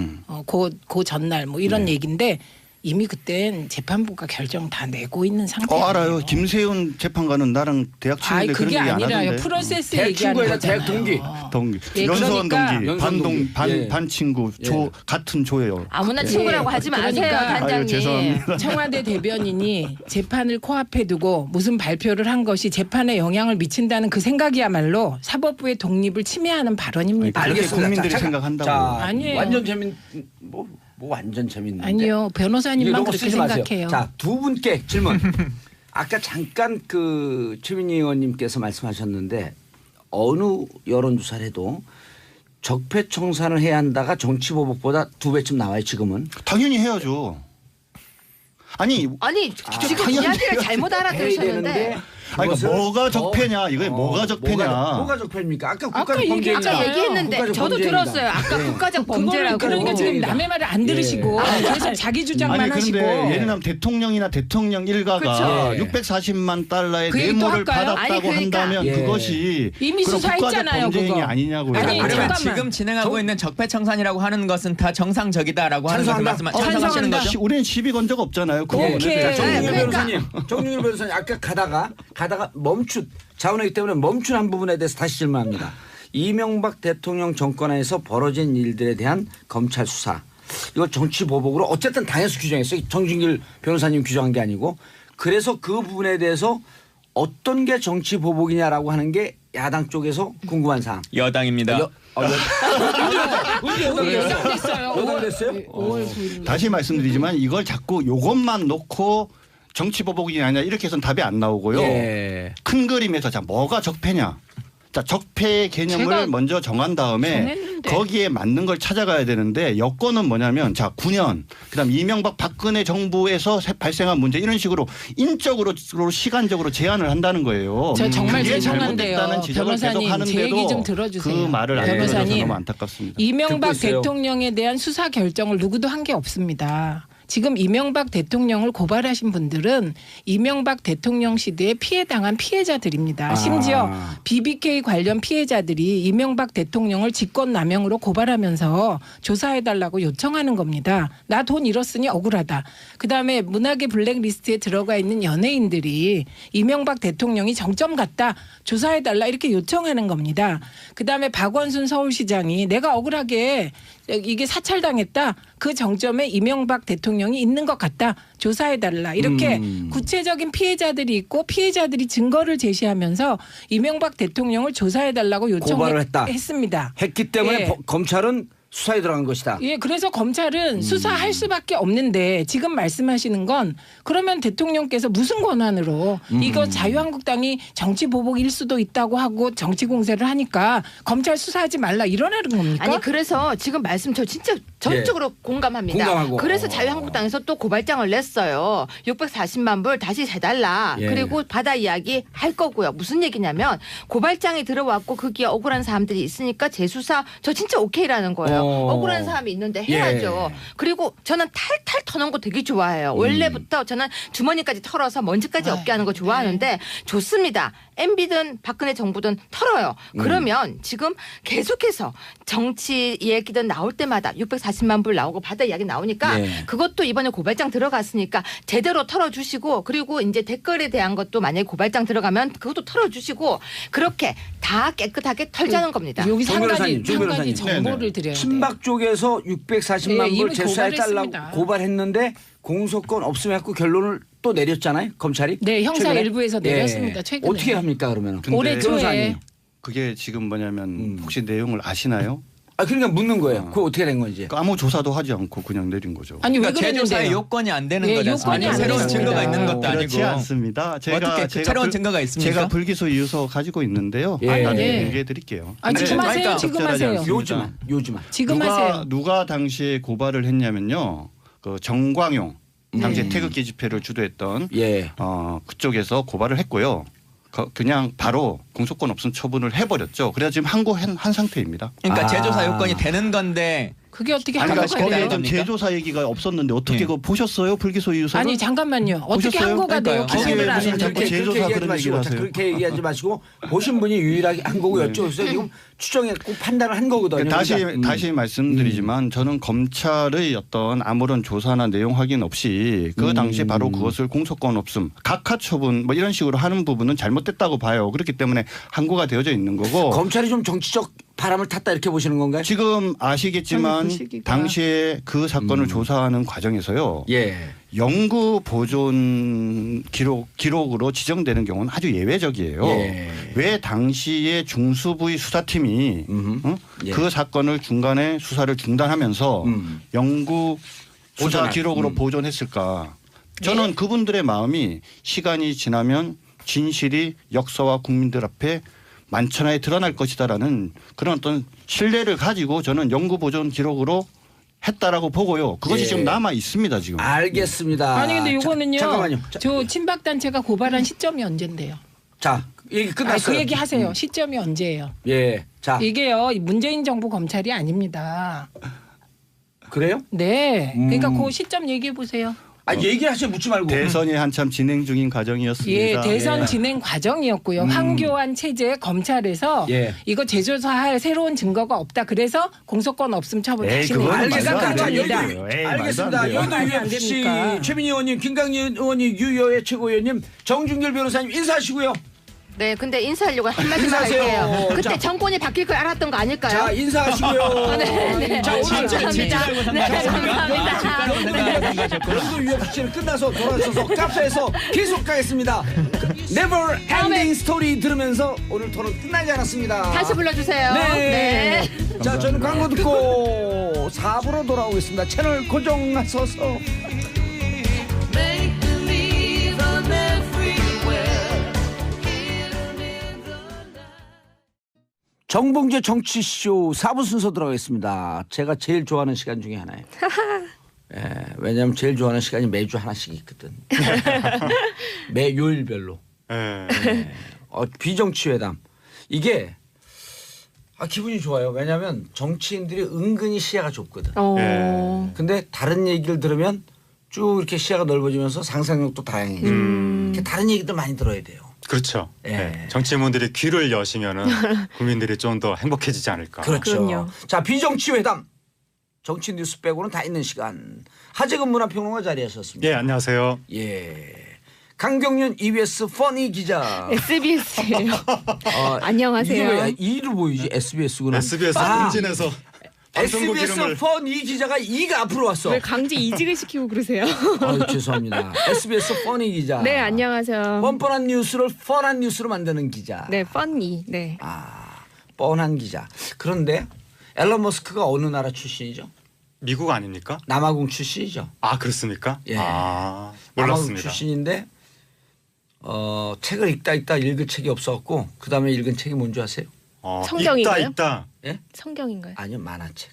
그 전날 뭐 이런 얘기인데 이미 그땐 재판부가 결정 다 내고 있는 상태예요. 알아요. 김세훈 재판관은 나랑 대학 친구인데 그런 그게 얘기 안 아니라요. 하던데. 프로세스 대학 얘기하는 친구에다 거잖아요. 대학 동기. 동기. 예, 연수원 그러니까 동기. 연수원 동기. 예. 반 친구. 예. 같은 조예요. 아무나 친구라고 하지 마세요, 그러니까 단장님. 아유, 죄송합니다. 청와대 대변인이 재판을 코앞에 두고 무슨 발표를 한 것이 재판에 영향을 미친다는 그 생각이야말로 사법부의 독립을 침해하는 발언입니다. 그렇게 알겠습니다. 국민들이 자, 생각한다고. 자, 아니에요. 완전 뭐 완전 재밌는데. 아니요. 이게 변호사님만 너무 그렇게 쓰지 마세요. 생각해요. 자, 두 분께 질문. 아까 잠깐 그 최민희 의원님께서 말씀하셨는데 어느 여론조사를 해도 적폐청산을 해야 한다가 정치보복보다 2배쯤 나와요 지금은. 당연히 해야죠. 아니 지금 당연히 이야기를 잘못 해야 알아들으셨는데 되는데 아니, 그것을 뭐가 적폐냐? 이게 뭐가 적폐냐? 뭐가 적폐입니까? 아까 아까 국가적 범죄입니다. 얘기했잖아요. 얘기했는데 국가적 저도 범죄입니다. 들었어요. 아까 예. 국가적 범죄라고. 그러니까 지금 범죄입니다. 남의 말을 안 들으시고 계속 자기 주장만 아니 하시고. 그런데 예를 들면 대통령이나 대통령 일가가 그쵸. 640만 달러의 그 얘기 또 뇌물을 할까요? 받았다고 아니, 그러니까. 한다면 예. 그것이 이미 그런 수사했잖아요, 국가적 범죄행위 그거. 아니냐고요. 아니, 그러면 잠깐만. 지금 진행하고 있는 적폐청산이라고 하는 것은 다 정상적이다라고 하는 것을 찬성한다. 찬성하시는 거죠? 우리는 시비 건 적 없잖아요. 그 부분에 오케이. 대해서. 정윤일 그러니까. 변호사님, 정윤일 변호사님 아까 가다가 멈춘 자원이기 때문에 멈춘 한 부분에 대해서 다시 질문합니다. 이명박 대통령 정권에서 벌어진 일들에 대한 검찰 수사 이거 정치 보복으로 어쨌든 당에서 규정했어요. 정진길 변호사님 규정한 게 아니고 그래서 그 부분에 대해서 어떤 게 정치 보복이냐라고 하는 게 야당 쪽에서 궁금한 사항. 여당입니다. 언제 예정됐어요. 여당됐어요? 5월 9일. 다시 말씀드리지만 이걸 자꾸 요것만 놓고 정치 보복이 아니냐 이렇게 해서는 답이 안 나오고요. 예. 큰 그림에서 자 뭐가 적폐냐. 자 적폐의 개념을 제가 먼저 정한 다음에 정했는데. 거기에 맞는 걸 찾아가야 되는데 여건은 뭐냐면 자 9년 그다음 이명박 박근혜 정부에서 발생한 문제 이런 식으로 인적으로 시간적으로 제한을 한다는 거예요. 저 정말 그게 죄송한데요. 잘못됐다는 지적을 계속 변호사님, 제 하는데도 얘기 좀 들어주세요. 그 말을 안 들어줘서 변호사님. 너무 안타깝습니다. 이명박 듣고 있어요. 대통령에 대한 수사 결정을 누구도 한 게 없습니다. 지금 이명박 대통령을 고발하신 분들은 이명박 대통령 시대에 피해당한 피해자들입니다. 심지어 BBK 관련 피해자들이 이명박 대통령을 직권남용으로 고발하면서 조사해달라고 요청하는 겁니다. 나 돈 잃었으니 억울하다. 그다음에 문학의 블랙리스트에 들어가 있는 연예인들이 이명박 대통령이 정점 같다. 조사해달라 이렇게 요청하는 겁니다. 그다음에 박원순 서울시장이 내가 억울하게 이게 사찰당했다. 그 정점에 이명박 대통령이 있는 것 같다. 조사해달라. 이렇게 구체적인 피해자들이 있고 피해자들이 증거를 제시하면서 이명박 대통령을 조사해달라고 요청했습니다. 했기 때문에 예. 검찰은 수사에 들어간 것이다. 예, 그래서 검찰은 수사할 수밖에 없는데 지금 말씀하시는 건 그러면 대통령께서 무슨 권한으로 이거 자유한국당이 정치 보복일 수도 있다고 하고 정치 공세를 하니까 검찰 수사하지 말라 이러라는 겁니까? 아니 그래서 지금 말씀 저 진짜 전적으로 공감합니다. 공감하고. 그래서 자유한국당에서 또 고발장을 냈어요. 640만 불 다시 해달라. 예. 그리고 바다 이야기 할 거고요. 무슨 얘기냐면 고발장이 들어왔고 거기에 억울한 사람들이 있으니까 재수사 저 진짜 오케이라는 거예요. 억울한 사람이 있는데 해야죠. 예. 그리고 저는 탈탈 터는 거 되게 좋아해요. 원래부터 저는 주머니까지 털어서 먼지까지 없게 하는 거 좋아하는데 좋습니다. MB든 박근혜 정부든 털어요. 그러면 지금 계속해서 정치 얘기든 나올 때마다 640만 불 나오고 바다 이야기 나오니까 예. 그것도 이번에 고발장 들어갔으니까 제대로 털어주시고 그리고 이제 댓글에 대한 것도 만약에 고발장 들어가면 그것도 털어주시고 그렇게 다 깨끗하게 털자는 겁니다. 여기 정 변호사님, 정 한 변호사님. 가지 정보를 드려야 돼요. 친박 쪽에서 640만 예, 불 이미 재수해달라고 고발했습니다. 고발했는데 공소권 없으면 갖고 결론을 또 내렸잖아요. 검찰이. 네, 형사 최근에? 일부에서 내렸습니다. 최근에. 어떻게 합니까 그러면? 근데 올해 초에 변호사님. 그게 지금 뭐냐면 혹시 내용을 아시나요? 그러니까 묻는 거예요. 그거 어떻게 된 건지. 아무 조사도 하지 않고 그냥 내린 거죠. 아니 왜 그러니까 제조사의 그랬는데요? 요건이 안 되는 예, 거지 요건이 않습니까? 안 새로운 됐습니다. 증거가 있는 것도 그렇지 아니고. 않습니다. 어떻게 새로운 증거가 있습니까? 제가 불기소 유서 가지고 있는데요. 예. 나중에 예. 얘기해 드릴게요. 아, 지금 하세요. 그러니까 지금 적절하지 하세요. 않습니다. 요즘만. 지금 하세요. 누가 당시에 고발을 했냐면요. 그 정광용 당시 태극기 집회를 주도했던 예. 그쪽에서 고발을 했고요. 그냥 바로 공소권 없음 처분을 해버렸죠. 그래서 지금 항고한 상태입니다. 그러니까 아. 제조사 요건이 되는 건데 그게 어떻게 아니, 항고가 거기에 돼요? 좀 제조사 얘기가 없었는데 어떻게 예. 그거 보셨어요? 불기소 유서를? 아니 잠깐만요. 어떻게 보셨어요? 항고가 돼요? 그러니까요. 기소를 거기에 안 무슨 했는데. 자꾸 제조사 얘기하지 그런 마시고, 얘기를 자, 하세요. 그렇게 얘기하지 마시고 보신 분이 유일하게 한 거고 여쭤보세요. 지금 추정했고 판단을 한 거거든요. 그러니까, 다시 말씀드리지만 저는 검찰의 어떤 아무런 조사나 내용 확인 없이 그 당시에 바로 그것을 공소권 없음, 각하 처분 뭐 이런 식으로 하는 부분은 잘못됐다고 봐요. 그렇기 때문에 항고가 되어져 있는 거고. 검찰이 좀 정치적 바람을 탔다 이렇게 보시는 건가요? 지금 아시겠지만 아니, 그 시기가. 당시에 그 사건을 조사하는 과정에서요. 예. 영구 보존 기록으로 지정되는 경우는 아주 예외적이에요. 예. 왜 당시에 중수부의 수사팀이 예. 그 사건을 중간에 수사를 중단하면서 영구 수사 보존할. 기록으로 보존했을까? 저는 그분들의 마음이 시간이 지나면 진실이 역사와 국민들 앞에 만천하에 드러날 것이다라는 그런 어떤 신뢰를 가지고 저는 영구 보존 기록으로 했다라고 보고요. 그것이 예. 지금 남아 있습니다 지금. 알겠습니다. 아니 근데 요거는요. 잠깐만요. 저 친박 단체가 고발한 시점이 언젠데요? 자, 얘기 아니, 끝났어요. 그 얘기 하세요. 시점이 언제예요? 예. 자, 이게요. 문재인 정부 검찰이 아닙니다. 그래요? 네. 그러니까 그 시점 얘기해 보세요. 얘기하세요. 묻지 말고. 대선이 한참 진행 중인 과정이었습니다. 예, 대선 진행 과정이었고요. 황교안 체제 검찰에서 예. 이거 재조사할 새로운 증거가 없다. 그래서 공소권 없음 처분 다시 내는 그거는 거가 말도 안 그겁니다. 되는 얘기예요. 에이, 알겠습니다. 말도 안 돼요. 여의도 말도 안 UFC 됩니까? 최민희 의원님, 김강희 의원님, 유여의 최고위원님, 정준결 변호사님 인사하시고요. 네, 근데 인사하려고 한마디만 인사하세요. 할게요. 그때 자. 정권이 바뀔 걸 알았던 거 아닐까요? 자, 인사하시고요. 네. 자, 오늘 감사합니다. 네, 감사합니다. 여의도 UFC는 끝나서 돌아서서 카페에서 계속 가겠습니다. Never Ending Story 들으면서 오늘 토론 끝나지 않았습니다. 다시 불러주세요. 네. 자, 저는 광고 듣고 4부로 돌아오겠습니다. 채널 고정하셔서. 정봉재 정치쇼 4부 순서 들어가겠습니다. 제가 제일 좋아하는 시간 중에 하나예요. 예, 왜냐하면 제일 좋아하는 시간이 매주 하나씩 있거든. 매 요일별로. 예. 비정치회담. 이게 기분이 좋아요. 왜냐하면 정치인들이 은근히 시야가 좁거든. 어. 근데 다른 얘기를 들으면 쭉 이렇게 시야가 넓어지면서 상상력도 다양해지고 이렇게 다른 얘기도 많이 들어야 돼요. 그렇죠. 예. 네. 정치인분들이 귀를 여시면은 국민들이 좀 더 행복해지지 않을까. 그렇죠. 그럼요. 자, 비정치 회담. 정치 뉴스 빼고는 다 있는 시간. 하재근 문화평론가 자리하셨습니다. 예, 안녕하세요. 예. 강경윤 EBS 퍼니 기자. SBS예요. 이게 안녕하세요. 왜 E로 보이지? SBS구나. SBS 흥진에서 방송국 SBS 이름을 퍼니 기자가 E가 앞으로 왔어. 왜 강제 이직을 시키고 그러세요? 죄송합니다. SBS 퍼니 기자. 네, 안녕하세요. 뻔뻔한 뉴스를 펀한 뉴스로 만드는 기자. 네, 펀니. 네. 뻔한 기자. 그런데 앨런 머스크가 어느 나라 출신이죠? 미국 아닙니까? 남아공 출신이죠. 아, 그렇습니까? 예. 아, 남아공 몰랐습니다. 출신인데 책을 읽다 읽을 책이 없었고 그다음에 읽은 책이 뭔지 아세요? 성경인가요? 읽다. 예? 성경인가요? 아니요, 만화책.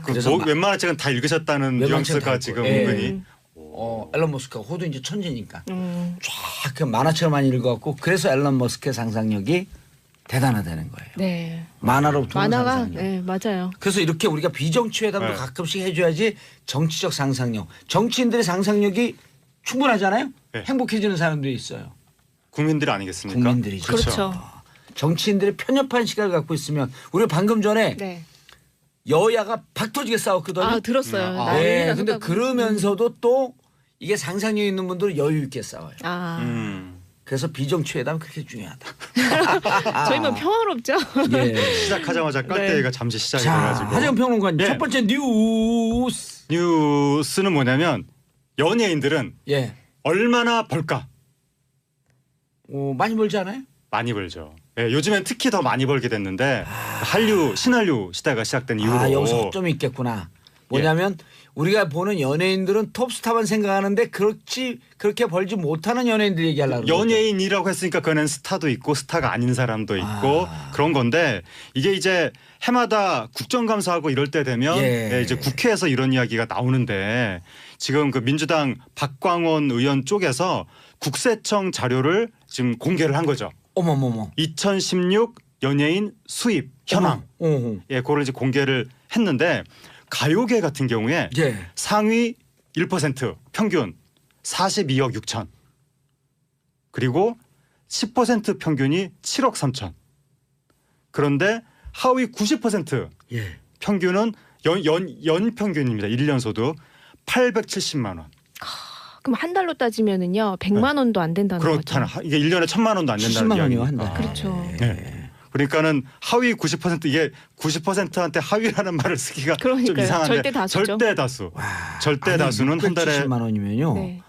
그래서 뭐 웬만한 책은 다 읽으셨다는 웬만한 책은 다 뉘앙스가 읽고. 지금 예. 은근히. 앨런 머스크가 호도 이제 천재니까 쫙 그 만화책을 많이 읽어갖고 그래서 앨런 머스크의 상상력이 대단하다는 거예요. 네. 만화로 도는 만화가 상상력. 네, 맞아요. 그래서 이렇게 우리가 비정치 회담도 네. 가끔씩 해줘야지 정치적 상상력. 정치인들의 상상력이 충분하잖아요. 네. 행복해지는 사람들이 있어요. 국민들 아니겠습니까? 국민들이죠. 그렇죠. 정치인들의 편협한 시각을 갖고 있으면 우리가 방금 전에 네. 여야가 박터지게 싸웠거든요. 들었어요. 네. 근데 그러면서도 또 이게 상상력 있는 분들은 여유 있게 싸워요. 그래서 비정치 회담 그렇게 중요하다. 저희는 평화롭죠. 예. 시작하자마자 깔때기가 잠시 시작이 자, 돼가지고. 하재근 평론가님 예. 첫 번째 뉴스. 뉴스는 뭐냐면 연예인들은 예. 얼마나 벌까? 많이 벌지 않아요? 많이 벌죠. 예, 요즘엔 특히 더 많이 벌게 됐는데 신한류 시대가 시작된 이후로 여기서 허점이 있겠구나. 뭐냐면 우리가 보는 연예인들은 톱스타만 생각하는데 그렇게 벌지 못하는 연예인들 얘기하려고 연예인이라고 했으니까 그는 스타도 있고 스타가 아닌 사람도 있고 그런 건데 이게 이제 해마다 국정감사하고 이럴 때 되면 예. 이제 국회에서 이런 이야기가 나오는데 지금 그 민주당 박광원 의원 쪽에서 국세청 자료를 지금 공개를 한 거죠. 어머머머. 2016 연예인 수입 현황. 예, 그걸 이제 공개를 했는데 가요계 같은 경우에 예. 상위 1% 평균 42억 6천. 그리고 10% 평균이 7억 3천. 그런데 하위 90% 예. 평균은 연 평균입니다. 1년 소득 870만 원. 그럼 한 달로 따지면은요 100만 원도 안 된다는 그렇다는 거죠. 이게 1년에 1,000만 원도 안 된다는 70만 원이요, 이야기입니다. 한 달. 그렇죠. 네. 그러니까는 하위 90% 이게 90%한테 하위라는 말을 쓰기가 좀 그러니까요. 이상한데 절대 다수죠. 절대 다수. 절대 다수는 한 달에 670만 원이면요. 네.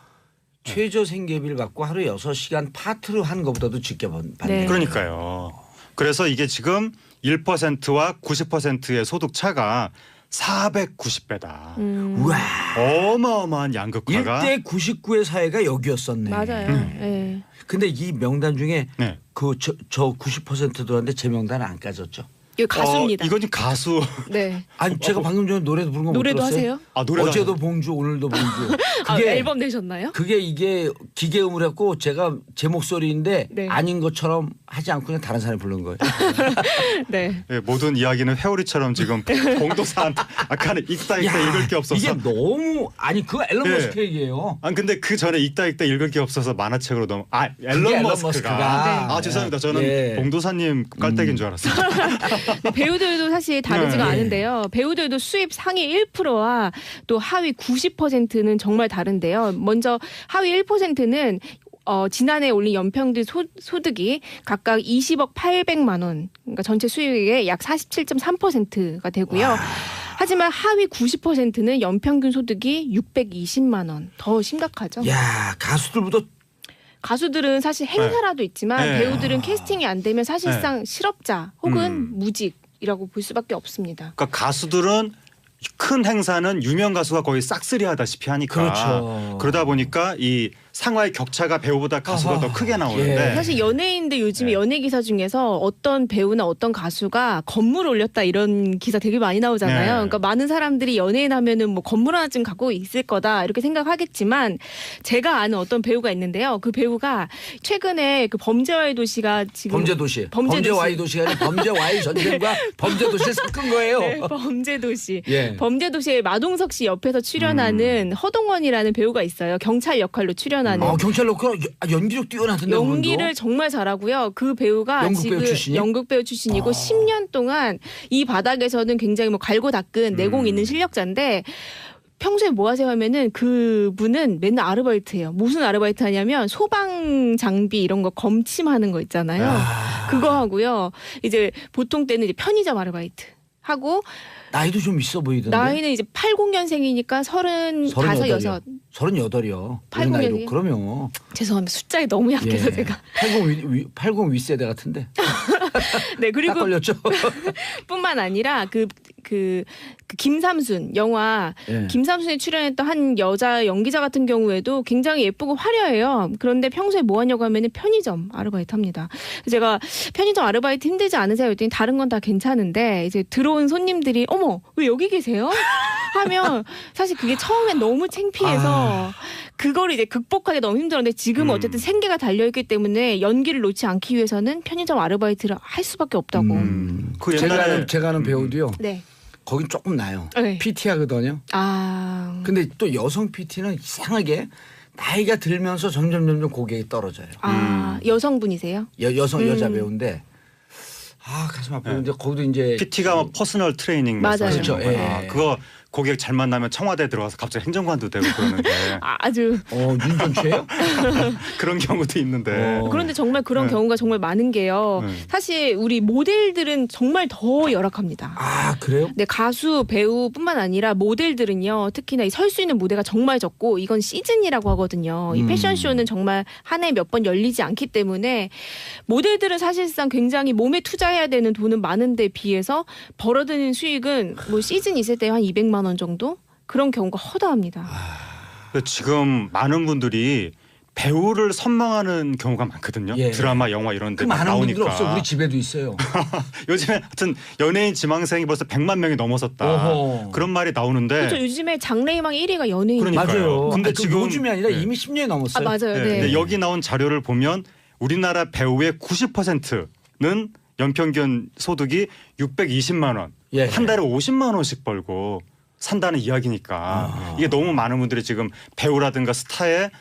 최저 생계비를 받고 하루에 6시간 파트를 한 것보다도 적게 받네. 네. 그러니까요. 그래서 이게 지금 1%와 90%의 소득 차가 490배다. 우와. 어마어마한 양극화가 1대 99의 사회가 여기였었네. 맞아요. 네. 근데 이 명단 중에 네. 저 90%들었는데 제 명단은 안 까졌죠. 이거 가수입니다. 이건 가수. 네. 아니 제가 방금 전에 노래도 부른 거 못 노래도 들었어요? 하세요? 아, 노래도 어제도 하세요? 봉주 오늘도 봉주. 아, 앨범 내셨나요? 그게 이게 기계음을 했고 제가 제 목소리인데 네. 아닌 것처럼 하지 않고 그냥 다른 사람이 부른 거예요. 네. 네, 모든 이야기는 회오리처럼 지금 봉도사한테 아까는 읽다 읽을 게 없어서. 이게 너무 아니 그거 앨런 네. 머스크 얘기예요. 아 근데 그 전에 읽다 읽을 게 없어서 만화책으로 넘어. 앨런 머스크가. 아 죄송합니다. 저는 예. 봉도사님 깔때기인 줄 알았어요. 네, 배우들도 사실 다르지가 네. 않은데요. 배우들도 수입 상위 1%와 또 하위 90%는 정말 다른데요. 먼저 하위 1%는 지난해 올린 연평균 소득이 각각 20억 800만 원, 그러니까 전체 수익의 약 47.3%가 되고요. 하지만 하위 90%는 연평균 소득이 620만 원, 더 심각하죠. 야 가수들보다 가수들은 사실 행사라도 있지만 네. 배우들은 캐스팅이 안 되면 사실상 실업자 혹은 무직이라고 볼 수밖에 없습니다. 그러니까 가수들은 큰 행사는 유명 가수가 거의 싹쓸이하다시피 하니까 그렇죠. 그러다 보니까 이 상하의 격차가 배우보다 가수가 더 크게 나오는데 사실 연예인들 요즘에 연예 기사 중에서 어떤 배우나 어떤 가수가 건물 올렸다 이런 기사 되게 많이 나오잖아요. 그러니까 많은 사람들이 연예인 하면은 뭐 건물 하나쯤 갖고 있을 거다 이렇게 생각하겠지만 제가 아는 어떤 배우가 있는데요. 그 배우가 최근에 그 범죄와의 도시가 지금 범죄도시. 범죄와의 도시가 아니라 범죄와의 전쟁과 범죄도시를 섞은 거예요. 네, 범죄도시. 예. 범죄도시에 마동석 씨 옆에서 출연하는 허동원이라는 배우가 있어요. 경찰 역할로 출연하는. 경찰 역할 연기력 뛰어나던데. 연기를 그분도? 정말 잘하고요. 그 배우가 연극 지금 배우 출신이요? 연극 배우 출신이고 10년 동안 이 바닥에서는 굉장히 뭐 갈고 닦은 내공 있는 실력자인데 평소에 뭐 하세요 하면은 그분은 맨날 아르바이트예요. 무슨 아르바이트 하냐면 소방 장비 이런 거 검침하는 거 있잖아요. 그거 하고요. 이제 보통 때는 이제 편의점 아르바이트 하고 나이도 좀 있어 보이던데. 나이는 이제 80년생이니까 35, 6. 38이요. 80년생이요? 그러면 죄송합니다. 숫자에 너무 약해서 제가. 80 윗세대 같은데. 네, 그리고 딱 걸렸죠. 뿐만 아니라 그 김삼순 영화 예. 김삼순이 출연했던 한 여자 연기자 같은 경우에도 굉장히 예쁘고 화려해요. 그런데 평소에 뭐 하냐고 하면은 편의점 아르바이트 합니다. 제가 편의점 아르바이트 힘들지 않으세요? 했더니 다른 건 다 괜찮은데 이제 들어온 손님들이 어머 왜 여기 계세요? 하면 사실 그게 처음엔 너무 창피해서 그거를 이제 극복하기 너무 힘들었는데 지금은 어쨌든 생계가 달려있기 때문에 연기를 놓지 않기 위해서는 편의점 아르바이트를 할 수밖에 없다고. 그 옛날에 제가 아는 배우도요. 네. 거긴 조금 나요. 네. PT 하거든요. 근데 또 여성 PT는 이상하게 나이가 들면서 점점 고객이 떨어져요. 여성분이세요? 여자 배우인데 가슴 아프는데 거기도 이제 PT가 뭐 퍼스널 트레이닝 맞아요. 말씀하시는 그렇죠. 거구나. 예. 그거 고객 잘 만나면 청와대 들어가서 갑자기 행정관도 되고 그러는데 아주 윤전추예요? 그런 경우도 있는데 그런데 정말 그런 경우가 정말 많은 게요. 사실 우리 모델들은 정말 더 열악합니다. 그래요? 네, 가수, 배우뿐만 아니라 모델들은요. 특히나 설 수 있는 무대가 정말 적고 이건 시즌이라고 하거든요. 이 패션쇼는 정말 한 해에 몇 번 열리지 않기 때문에 모델들은 사실상 굉장히 몸에 투자해야 되는 돈은 많은데 비해서 벌어드는 수익은 뭐 시즌 있을 때 한 200만 원 정도? 그런 경우가 허다합니다. 지금 많은 분들이 배우를 선망하는 경우가 많거든요. 예. 드라마, 영화 이런 데 많은 분들 나오니까. 없어. 우리 집에도 있어요. 요즘에 하여튼 연예인 지망생이 벌써 100만 명이 넘어섰다. 어허. 그런 말이 나오는데 그렇죠. 요즘에 장래희망 1위가 연예인. 그러니까요. 맞아요. 근데 지금 지금 요즘이 아니라 네. 이미 10년이 넘었어요. 맞아요. 네. 근데 여기 나온 자료를 보면 우리나라 배우의 90%는 연평균 소득이 620만 원. 예. 한 달에 50만 원씩 벌고 산다는 이야기니까 이게 너무 많은 분들이 지금 배우라든가 스타의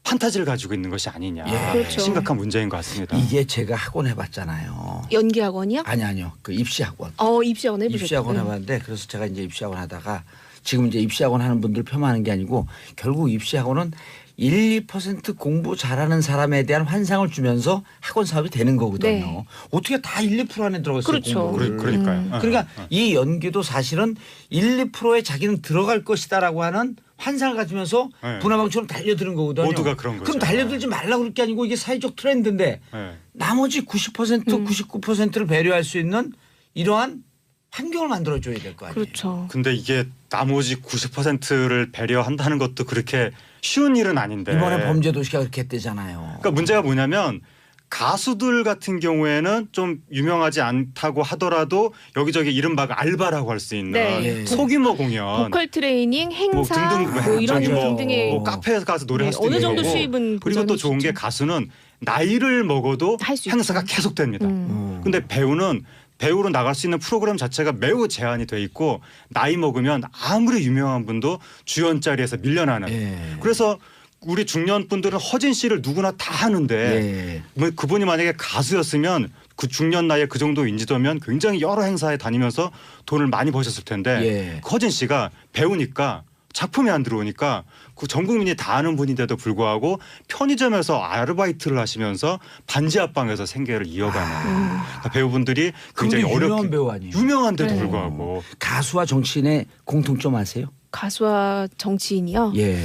판타지를 가지고 있는 것이 아니냐. 그렇죠. 심각한 문제인 것 같습니다. 이게 제가 학원 해봤잖아요. 연기학원이요? 아니요. 그 입시학원. 입시학원 해보셨죠? 입시학원 해봤는데 그래서 제가 이제 입시학원 하다가 지금 이제 입시학원 하는 분들 폄하하는 게 아니고 결국 입시학원은 1, 2% 공부 잘하는 사람에 대한 환상을 주면서 학원 사업이 되는 거거든요. 네. 어떻게 다 1, 2% 안에 들어가 있어요. 그렇죠. 공부를. 그러니까요. 그러니까 이 연기도 사실은 1, 2%에 자기는 들어갈 것이다라고 하는 환상을 가지면서 네. 분화방처럼 달려드는 거거든요. 모두가 그런 거죠. 그럼 달려들지 말라고 그럴 게 아니고 이게 사회적 트렌드인데 네. 나머지 90%, 99%를 배려할 수 있는 이러한 환경을 만들어줘야 될 거 아니에요. 그렇죠. 근데 이게 나머지 90%를 배려한다는 것도 그렇게 쉬운 일은 아닌데. 이번에 범죄도시가 그렇게 했대잖아요. 그러니까 문제가 뭐냐면 가수들 같은 경우에는 좀 유명하지 않다고 하더라도 여기저기 이른바 알바라고 할 수 있는 네. 소규모 공연 보컬 트레이닝, 행사, 등등 뭐 이런 저기 등등의 뭐 카페에 가서 노래할 수도 어느 있는 정도 거고. 수입은 그리고 또 좋은 게 가수는 나이를 먹어도 할수 행사가 있죠. 계속됩니다. 근데 배우로 나갈 수 있는 프로그램 자체가 매우 제한이 돼 있고 나이 먹으면 아무리 유명한 분도 주연 자리에서 밀려나는. 예. 그래서 우리 중년 분들은 허진 씨를 누구나 다 하는데 예. 뭐 그분이 만약에 가수였으면 그 중년 나이에 그 정도 인지도면 굉장히 여러 행사에 다니면서 돈을 많이 버셨을 텐데 예. 허진 씨가 배우니까 작품이 안 들어오니까 그 전 국민이 다 아는 분인데도 불구하고 편의점에서 아르바이트를 하시면서 반지 합방에서 생계를 이어가는 그러니까 배우분들이 굉장히 그분이 유명한 어렵게 배우 아니에요. 유명한데도 네. 불구하고 가수와 정치인의 공통점 아세요? 가수와 정치인이요? 예.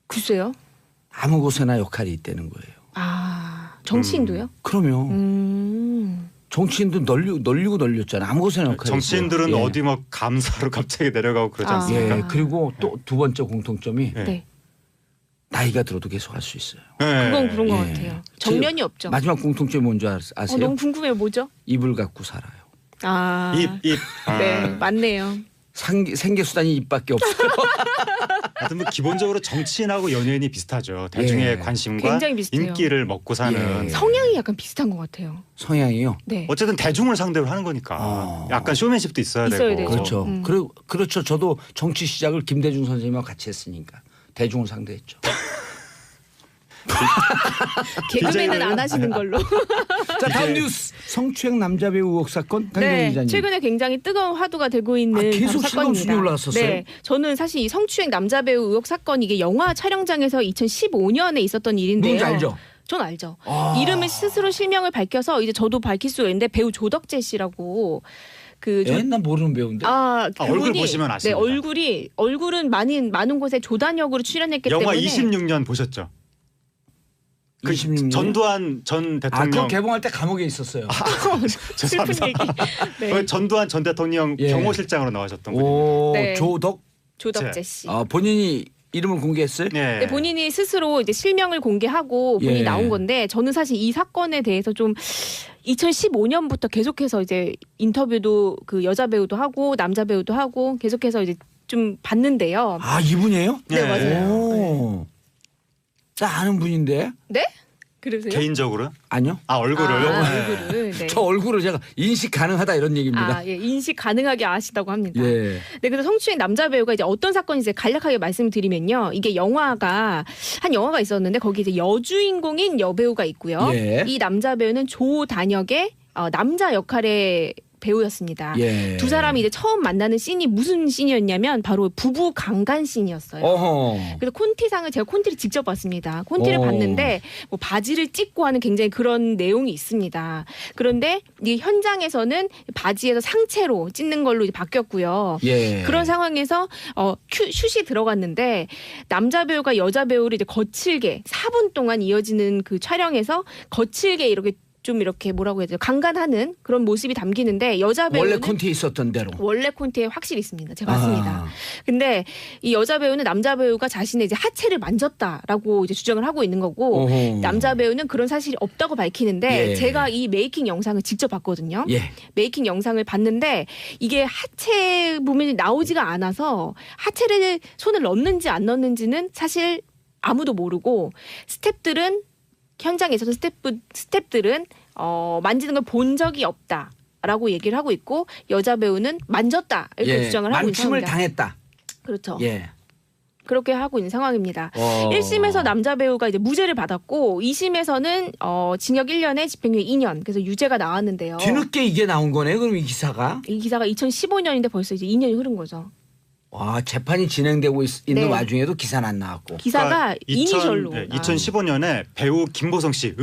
글쎄요. 아무 곳에나 역할이 있다는 거예요. 정치인도요? 그러면 정치인도 널리고 널렸잖아요. 아무 곳에나 역할이 정치인들은 있어요. 예. 어디 뭐 감사로 갑자기 내려가고 그러지 않습니까? 예. 그리고 또 두 번째 공통점이 예. 네. 나이가 들어도 계속 할 수 있어요. 네. 그건 그런 것 예. 같아요. 정년이 없죠. 마지막 공통점이 뭔지 아세요? 너무 궁금해요. 뭐죠? 입을 갖고 살아요. 아, 입. 네, 맞네요. 생계 수단이 입밖에 없어요. 하여튼 뭐 기본적으로 정치인하고 연예인이 비슷하죠. 대중의 예. 관심과 굉장히 비슷해요. 인기를 먹고 사는. 예. 성향이 약간 비슷한 것 같아요. 성향이요. 네. 어쨌든 대중을 상대로 하는 거니까 약간 쇼맨십도 있어야 있어야 되고. 되죠. 그렇죠. 그렇죠. 저도 정치 시작을 김대중 선생님하고 같이 했으니까 대중을 상대했죠. 개그맨은 안 하시는 걸로. 자, 다음 뉴스. 성추행 남자 배우 의혹 사건. 강경 네, 기자님. 최근에 굉장히 뜨거운 화두가 되고 있는 계속 바로 실검 순위 사건입니다. 올라왔었어요? 네, 저는 사실 이 성추행 남자 배우 의혹 사건 이게 영화 촬영장에서 2015년에 있었던 일인데요. 누군지 알죠? 전 알죠. 아. 이름을 스스로 실명을 밝혀서 이제 저도 밝힐 수가 있는데 배우 조덕재 씨라고 난 모르는 배우인데. 얼굴 보시면 아십니다. 네, 얼굴은 많은 곳에 조단역으로 출연했기 영화 때문에 26년 보셨죠? 26년? 전두환 전 대통령. 그거 개봉할 때 감옥에 있었어요. 슬픈 얘기. 네. 전두환 전 대통령 예. 경호실장으로 나오셨던 분이에요. 오, 네. 조덕재 씨. 본인이 이름을 공개했어요? 네. 네, 본인이 스스로 이제 실명을 공개하고 본인이 예. 나온 건데 저는 사실 이 사건에 대해서 좀 2015년부터 계속해서 이제 인터뷰도 그 여자 배우도 하고 남자 배우도 하고 계속해서 이제 좀 봤는데요. 아, 이분이에요? 네, 맞아요. 오. 나 아는 분인데. 네? 그러세요? 개인적으로? 아니요. 얼굴을. 얼굴을. 네. 저 얼굴을 제가 인식 가능하다 이런 얘기입니다. 예, 인식 가능하게 아시다고 합니다. 예. 네, 그래서 성추행 남자 배우가 이제 어떤 사건인지 간략하게 말씀드리면요. 이게 영화가 있었는데 거기 이제 여주인공인 여배우가 있고요. 예. 이 남자 배우는 조단역의 남자 역할의 배우였습니다. 예. 두 사람이 이제 처음 만나는 씬이 무슨 씬이었냐면 바로 부부 강간 씬이었어요. 어허. 그래서 콘티상을 제가 콘티를 직접 봤습니다. 콘티를 오. 봤는데 뭐 바지를 찢고 하는 굉장히 그런 내용이 있습니다. 그런데 이 현장에서는 바지에서 상체로 찢는 걸로 이제 바뀌었고요. 예. 그런 상황에서 슛이 들어갔는데 남자 배우가 여자 배우를 이제 거칠게 4분 동안 이어지는 그 촬영에서 거칠게 이렇게 뭐라고 해야 되죠? 강간하는 그런 모습이 담기는데 여자 배우는 원래 콘티에 있었던 대로. 원래 콘티에 확실히 있습니다. 제가 봤습니다. 근데 이 여자 배우는 남자 배우가 자신의 이제 하체를 만졌다라고 이제 주장을 하고 있는 거고 어허. 남자 배우는 그런 사실이 없다고 밝히는데 예. 제가 이 메이킹 영상을 직접 봤거든요. 예. 메이킹 영상을 봤는데 이게 하체 부분이 나오지가 않아서 하체를 손을 넣는지 안 넣는지는 사실 아무도 모르고 현장에 있어서 스태프들은 만지는 걸 본 적이 없다라고 얘기를 하고 있고 여자 배우는 만졌다 이렇게 주장을 하고 있는 만침을 상황입니다. 당했다. 그렇죠. 예. 그렇게 하고 있는 상황입니다. 1심에서 남자 배우가 이제 무죄를 받았고 2심에서는 징역 1년에 집행유예 2년 그래서 유죄가 나왔는데요. 뒤늦게 이게 나온 거네. 그럼 이 기사가. 이 기사가 2015년인데 벌써 이제 2년이 흐른 거죠. 와, 재판이 진행되고 있는 네. 와중에도 기사는 안 나왔고. 기사가 이니셜로. 2015년에 배우 김보성 씨,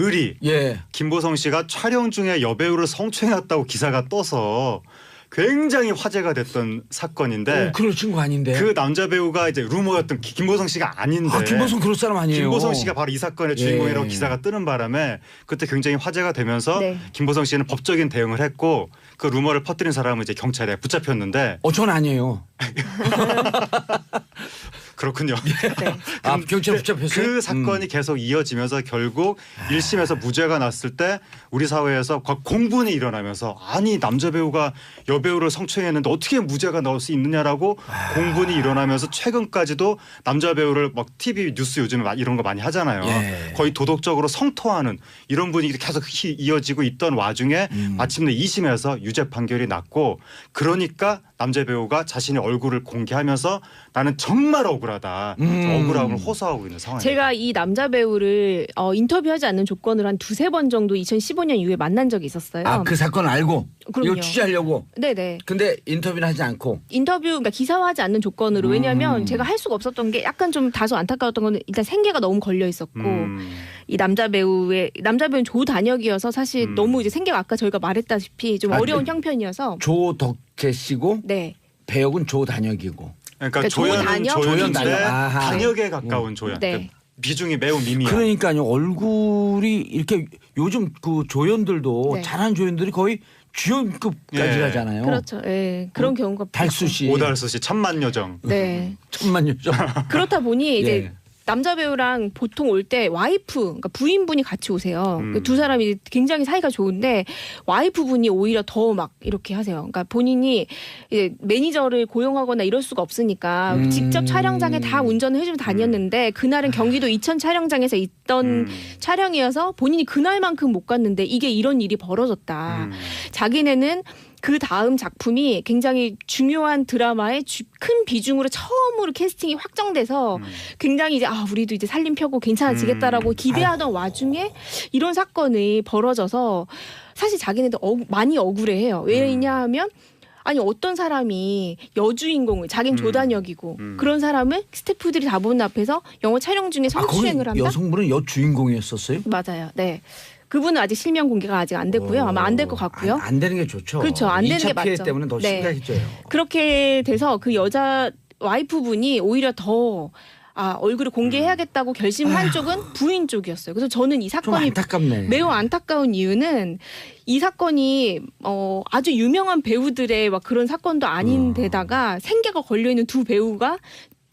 예. 김보성 씨가 촬영 중에 여배우를 성추행했다고 기사가 떠서 굉장히 화제가 됐던 사건인데 그럴 친구 아닌데. 그 남자 배우가 이제 루머였던 김보성 씨가 아닌데 김보성 그럴 사람 아니에요. 김보성 씨가 바로 이 사건의 주인공이라고 예. 기사가 뜨는 바람에 그때 굉장히 화제가 되면서 네. 김보성 씨는 법적인 대응을 했고 그 루머를 퍼뜨린 사람은 이제 경찰에 붙잡혔는데 전 아니에요. 그렇군요. 네. 경찰 붙잡혔어요? 그 사건이 계속 이어지면서 결국 1심에서 무죄가 났을 때 우리 사회에서 공분이 일어나면서 아니 남자 배우가 여배우를 성추행했는데 어떻게 무죄가 나올 수 있느냐라고 공분이 일어나면서 최근까지도 남자 배우를 막 TV 뉴스 요즘에 이런 거 많이 하잖아요. 예. 거의 도덕적으로 성토하는 이런 분위기 계속 이어지고 있던 와중에 마침내 2심에서 유죄 판결이 났고 그러니까 남자 배우가 자신의 얼굴을 공개하면서 나는 정말 억울하다. 억울함을 호소하고 있는 상황입니다. 제가 이 남자 배우를 인터뷰하지 않는 조건으로 한 2-3번 정도 2015년 이후에 만난 적이 있었어요. 그 사건을 알고 그럼요. 이거 취재하려고. 네네. 근데 인터뷰는 하지 않고. 그러니까 기사화하지 않는 조건으로 왜냐하면 제가 할 수가 없었던 게 약간 좀 다소 안타까웠던 거는 일단 생계가 너무 걸려 있었고 이 남자 배우는 조단역이어서 사실 너무 이제 생계가 아까 저희가 말했다시피 좀 어려운 형편이어서 조덕재 씨고 네. 배역은 조단역이고. 그러니까 조연은 조연인데 단역에 가까운 조연. 네. 그러니까 비중이 매우 미미한. 그러니까요. 얼굴이 이렇게 요즘 그 조연들도 네. 잘하는 조연들이 거의 주연급까지 예. 가잖아요. 그렇죠. 예. 그런 경우가 달수 씨. 오달수 씨 천만여정. 네. 천만여정. 그렇다 보니 이제 예. 남자 배우랑 보통 올 때 와이프, 그러니까 부인분이 같이 오세요. 두 사람이 굉장히 사이가 좋은데 와이프분이 오히려 더 막 이렇게 하세요. 그러니까 본인이 이제 매니저를 고용하거나 이럴 수가 없으니까 직접 촬영장에 다 운전을 해주고 다녔는데 그날은 경기도 이천 촬영장에서 있던 촬영이어서 본인이 그날만큼 못 갔는데 이게 이런 일이 벌어졌다. 자기네는 그 다음 작품이 굉장히 중요한 드라마의 큰 비중으로 처음으로 캐스팅이 확정돼서 굉장히 이제 우리도 이제 살림 펴고 괜찮아지겠다라고 기대하던 와중에 이런 사건이 벌어져서 사실 자기네도 많이 억울해해요. 왜냐하면 아니 어떤 사람이 여주인공을 자기는 조단역이고 그런 사람을 스태프들이 다 보는 앞에서 영화 촬영 중에 성추행을 한다? 여성분은 여주인공이었었어요? 맞아요. 네. 그분은 아직 실명 공개가 아직 안 됐고요. 아마 안 될 것 같고요. 안 되는 게 좋죠. 그렇죠. 안 되는 게 맞죠. 2차 피해 때문에 더 심각해져요. 그렇게 돼서 그 여자 와이프분이 오히려 더 얼굴을 공개해야겠다고 결심한 쪽은 부인 쪽이었어요. 그래서 저는 이 사건이 안타깝네. 매우 안타까운 이유는 이 사건이 아주 유명한 배우들의 막 그런 사건도 아닌데다가 생계가 걸려있는 두 배우가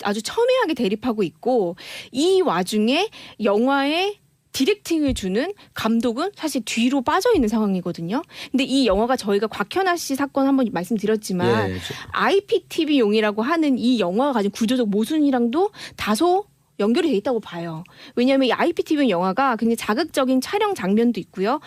아주 첨예하게 대립하고 있고 이 와중에 영화에 디렉팅을 주는 감독은 사실 뒤로 빠져 있는 상황이거든요. 근데 이 영화가 저희가 곽현아 씨 사건 한번 말씀드렸지만 IPTV용이라고 하는 이 영화가 가진 구조적 모순이랑도 다소 연결이 돼 있다고 봐요. 왜냐하면 이 IPTV 영화가 굉장히 자극적인 촬영 장면도 있고요.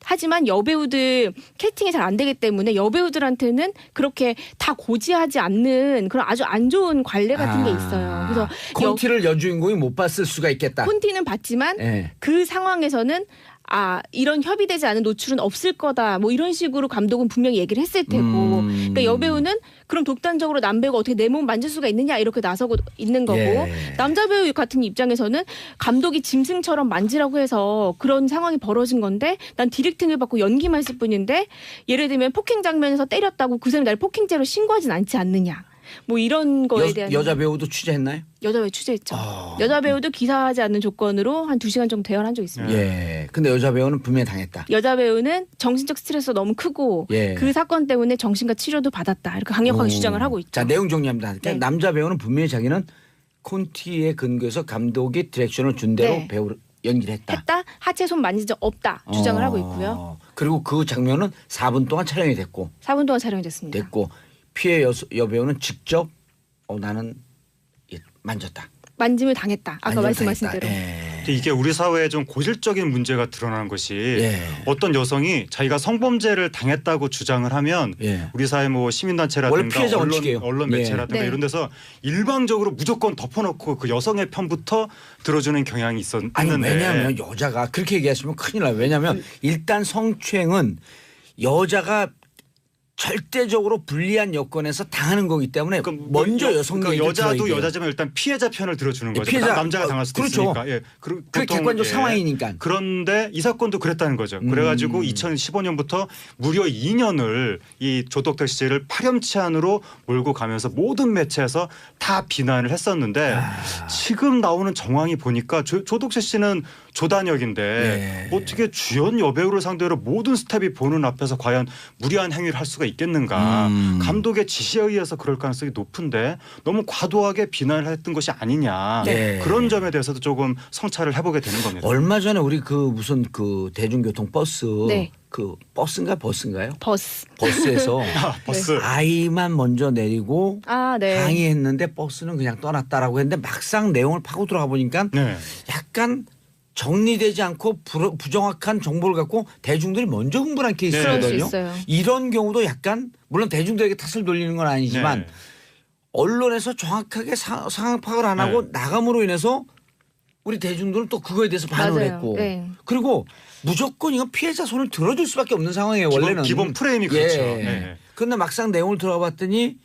하지만 여배우들 캐스팅이 잘 안 되기 때문에 여배우들한테는 그렇게 다 고지하지 않는 그런 아주 안 좋은 관례 같은 게 있어요. 그래서 콘티를 여주인공이 못 봤을 수가 있겠다. 콘티는 봤지만 그 상황에서는 이런 협의되지 않은 노출은 없을 거다. 뭐 이런 식으로 감독은 분명히 얘기를 했을 테고. 그러니까 여배우는 그럼 독단적으로 남배우가 어떻게 내 몸 만질 수가 있느냐 이렇게 나서고 있는 거고. 남자 배우 같은 입장에서는 감독이 짐승처럼 만지라고 해서 그런 상황이 벌어진 건데 난 디렉팅을 받고 연기만 했을 뿐인데 예를 들면 폭행 장면에서 때렸다고 그 사람이 나를 폭행죄로 신고하진 않지 않느냐. 뭐 이런 거에 대한 여자 배우도 취재했나요? 여자 배우 취재했죠. 여자 배우도 기사하지 않는 조건으로 한 2시간 정도 대화를 한 적이 있습니다. 예. 근데 여자 배우는 분명히 당했다. 여자 배우는 정신적 스트레스가 너무 크고 그 사건 때문에 정신과 치료도 받았다. 이렇게 강력하게 주장을 하고 있죠. 자, 내용 정리합니다. 남자 배우는 분명히 자기는 콘티에 근거해서 감독이 디렉션을 준 대로 배우를 연기를 했다. 하체 손 만진 적 없다. 주장을 하고 있고요. 그리고 그 장면은 4분 동안 촬영이 됐고. 4분 동안 촬영이 됐습니다. 됐고. 피해 여배우는 직접 나는 만졌다. 만짐을 당했다. 아까 말씀하신 대로. 이게 우리 사회에 좀 고질적인 문제가 드러나는 것이 어떤 여성이 자기가 성범죄를 당했다고 주장을 하면 우리 사회 뭐 시민단체라든가 언론 매체라든가 이런 데서 일방적으로 무조건 덮어놓고 그 여성의 편부터 들어주는 경향이 있었는데. 아니 왜냐하면 여자가 그렇게 얘기하시면 큰일 나요. 왜냐하면 일단 성추행은 여자가 절대적으로 불리한 여건에서 당하는 거기 때문에 먼저 여성 여자도 여자지만 일단 피해자 편을 들어주는 거죠. 남자가 당할 수도 있으니까. 그 객관적 상황이니까. 그런데 이 사건도 그랬다는 거죠. 그래가지고 2015년부터 무려 2년을 이 조덕택 씨를 파렴치한으로 몰고 가면서 모든 매체에서 다 비난을 했었는데 지금 나오는 정황이 보니까 조덕택 씨는 조단역인데 어떻게 주연 여배우를 상대로 모든 스텝이 보는 앞에서 과연 무리한 행위를 할 수가 있겠는가. 감독의 지시에 의해서 그럴 가능성이 높은데 너무 과도하게 비난을 했던 것이 아니냐. 그런 점에 대해서도 조금 성찰을 해보게 되는 겁니다. 얼마 전에 우리 무슨 대중교통 버스 버스인가 버스인가요? 버스에서 아이만 먼저 내리고 항의했는데 버스는 그냥 떠났다라고 했는데 막상 내용을 파고 들어가 보니까 약간 정리되지 않고 부정확한 정보를 갖고 대중들이 먼저 흥분한 케이스거든요. 이런 경우도 약간 물론 대중들에게 탓을 돌리는 건 아니지만 언론에서 정확하게 상황 파악을 안 하고 나감으로 인해서 우리 대중들은 또 그거에 대해서 반응을 했고 그리고 무조건 이건 피해자 손을 들어줄 수밖에 없는 상황이에요. 원래는. 기본 프레임이 그렇죠. 그런데 막상 내용을 들어가 봤더니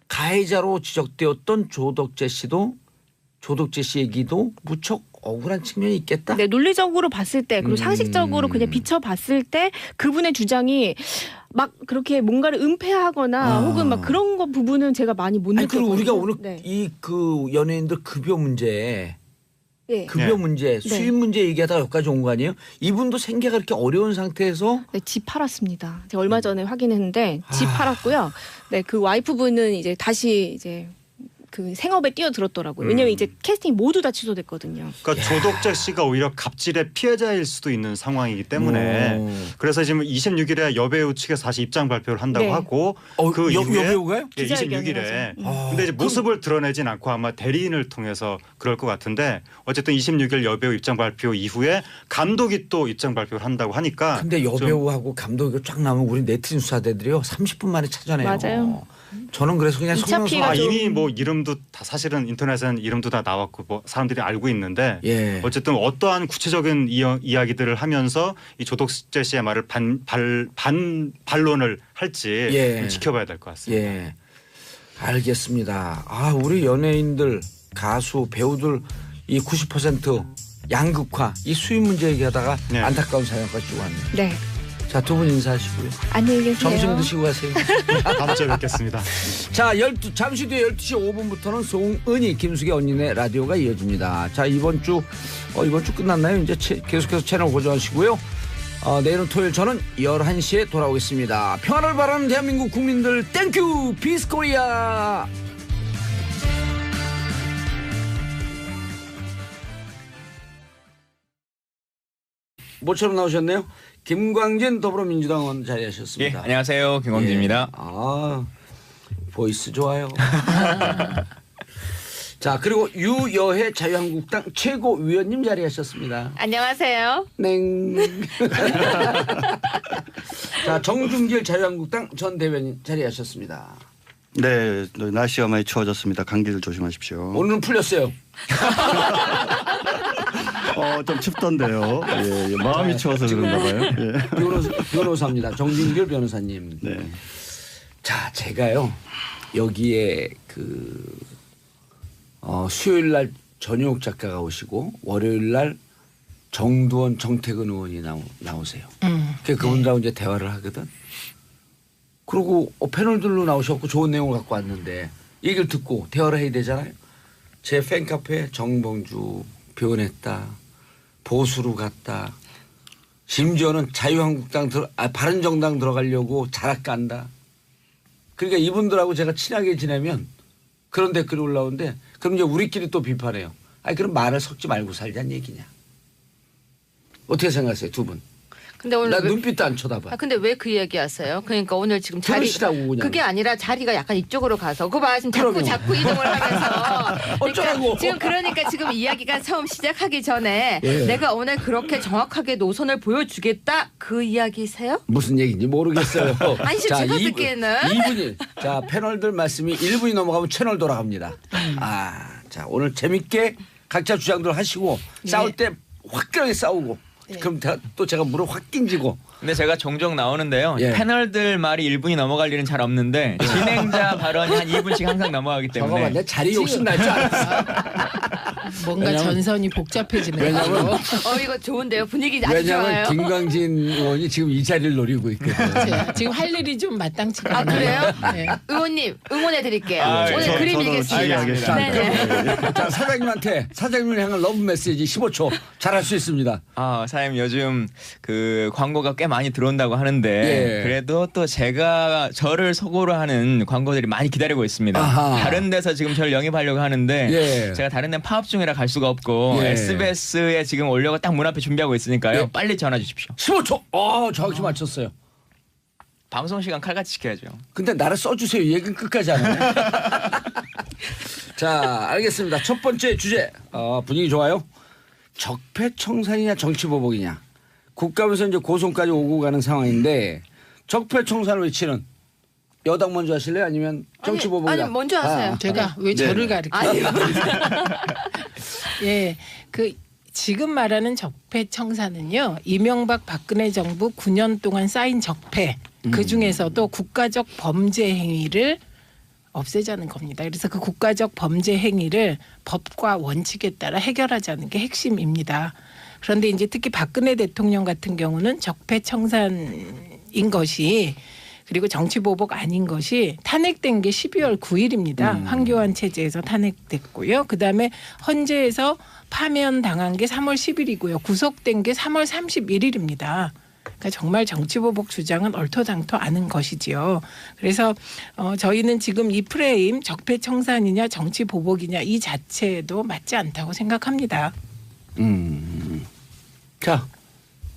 가해자로 지적되었던 조덕재 씨 얘기도 무척 억울한 측면이 있겠다. 논리적으로 봤을 때 그리고 상식적으로 그냥 비춰봤을 때 그분의 주장이 막 그렇게 뭔가를 은폐하거나 혹은 막 그런 거 부분은 제가 많이 못 느꼈거든요. 그리고 우리가 오늘 이 연예인들 급여 문제 수입 문제 얘기하다가 여기까지 온 거 아니에요? 이분도 생계가 그렇게 어려운 상태에서 집 팔았습니다. 제가 얼마 전에 확인했는데 집 팔았고요. 그 와이프분은 이제 다시 그 생업에 뛰어들었더라고요. 왜냐면 이제 캐스팅이 모두 다 취소됐거든요. 그러니까 조덕재 씨가 오히려 갑질의 피해자일 수도 있는 상황이기 때문에 그래서 지금 26일에 여배우 측에서 다시 입장 발표를 한다고 네. 하고 그 이후에 여배우가요? 예, 26일에 근데 이제 모습을 드러내진 않고 아마 대리인을 통해서 그럴 것 같은데 어쨌든 26일 여배우 입장 발표 이후에 감독이 또 입장 발표를 한다고 하니까 근데 여배우하고 감독이 쫙 나오면 우리 네티즌 수사대들이요 30분 만에 찾아내요. 맞아요. 저는 그래서 그냥 성명서 이미 뭐 이름도 다 사실은 인터넷에는 이름도 다 나왔고 뭐 사람들이 알고 있는데 예. 어쨌든 어떠한 구체적인 이야기들을 하면서 이 조덕재 씨의 말을 반론을 할지 예. 좀 지켜봐야 될 것 같습니다. 예. 알겠습니다. 아 우리 연예인들 가수 배우들 이 90% 양극화 이 수입 문제 얘기하다가 네. 안타까운 사연까지 주고 왔네요. 네. 자, 두 분 인사하시고요. 안녕히 계세요. 점심 드시고 가세요. 다음 주에 뵙겠습니다. 자, 잠시 뒤에 12시 5분부터는 송은이 김숙의 언니네 라디오가 이어집니다. 자, 이번 주 끝났나요? 이제 계속해서 채널 고정하시고요. 내일은 토요일 저는 11시에 돌아오겠습니다. 평화를 바라는 대한민국 국민들 땡큐 비스코리아. 모처럼 나오셨네요. 김광진 더불어민주당 의원 자리하셨습니다. 예, 안녕하세요. 김광진입니다. 보이스 좋아요. 자, 그리고 유여혜 자유한국당 최고위원님 자리하셨습니다. 안녕하세요. 냉. 자, 정준길 자유한국당 전 대변인 자리하셨습니다. 네, 날씨가 많이 추워졌습니다. 감기들 조심하십시오. 오늘은 풀렸어요. 좀 춥던데요. 예, 마음이 추워서 그런가 봐요. 예. 변호사입니다. 정준길 변호사님. 네. 자, 제가요 여기에 수요일 날 전효옥 작가가 오시고 월요일 날 정두원, 정태근 의원이 나오세요. 그분들하고 이제 대화를 하거든. 그리고 패널들로 나오셨고 좋은 내용을 갖고 왔는데 얘기를 듣고 대화를 해야 되잖아요. 제 팬카페에 정봉주 표현했다. 보수로 갔다. 심지어는 자유한국당 바른정당 들어가려고 자락 간다. 그러니까 이분들하고 제가 친하게 지내면 그런 댓글이 올라오는데 그럼 이제 우리끼리 또 비판해요. 아니 그럼 말을 섞지 말고 살자는 얘기냐. 어떻게 생각하세요 두 분? 근데 오늘 나 눈빛도 안 쳐다봐. 근데 왜 그 얘기 하세요? 그러니까 오늘 지금 그게 아니라 자리가 약간 이쪽으로 가서 그거 봐 지금 자꾸 이동을 하면서 어쩌라고. 그러니까 지금 이야기가 처음 시작하기 전에 내가 오늘 그렇게 정확하게 노선을 보여주겠다 그 이야기세요? 무슨 얘기인지 모르겠어요. 아니 제가 듣기에는 2분이 자 패널들 말씀이 1분이 넘어가면 채널 돌아갑니다. 자 오늘 재밌게 각자 주장들 하시고 싸울 때 화끈하게 싸우고 그럼 또 제가 물을 확 낑지고. 근데 제가 종종 나오는데요. 예. 패널들 말이 1분이 넘어갈 일은 잘 없는데 진행자 발언이 한 2분씩 항상 넘어가기 때문에. 잠깐만 내 자리 욕심 날 줄 알았어. 뭔가 전선이 복잡해지네요. 왜냐면 이거 좋은데요. 분위기 아주 왜냐면 좋아요. 김광진 의원이 지금 이 자리를 노리고 있거든요. 지금 할 일이 좀 마땅치가 그래요? 않아요. 네. 의원님 응원해 드릴게요. 네. 오늘 그림 읽겠습니다. 네네. 자 사장님을 향한 러브 메시지 15초 잘할 수 있습니다. 사장님 요즘 그 광고가 꽤 많이 들어온다고 하는데 그래도 또 제가 저를 속으로 하는 광고들이 많이 기다리고 있습니다. 다른 데서 지금 저를 영입하려고 하는데 제가 다른 데는 파업 중이라 갈 수가 없고 SBS에 지금 올려고 딱 문 앞에 준비하고 있으니까요. 빨리 전화 주십시오. 15초. 정확히 맞췄어요. 방송 시간 칼같이 지켜야죠. 근데 나를 써주세요. 이 얘기는 끝까지 안 해. 자, 알겠습니다. 첫 번째 주제 분위기 좋아요. 적폐청산이냐 정치보복이냐. 국감에서 이제 고성까지 오고 가는 상황인데 적폐청산을 외치는 여당 먼저 하실래요? 아니면 정치보복이다? 아니 먼저 하세요. 제가 왜 저를 가르쳐요? 지금 말하는 적폐청산은요. 이명박 박근혜 정부 9년 동안 쌓인 적폐 그중에서도 국가적 범죄 행위를 없애자는 겁니다. 그래서 그 국가적 범죄 행위를 법과 원칙에 따라 해결하자는 게 핵심입니다. 그런데 이제 특히 박근혜 대통령 같은 경우는 적폐청산인 것이 그리고 정치보복 아닌 것이 탄핵된 게 12월 9일입니다. 황교안 체제에서 탄핵됐고요. 그다음에 헌재에서 파면당한 게 3월 10일이고요. 구속된 게 3월 31일입니다. 그러니까 정말 정치보복 주장은 얼토당토 않은 것이지요. 그래서 저희는 지금 이 프레임 적폐청산이냐 정치보복이냐 이 자체도 맞지 않다고 생각합니다. 자.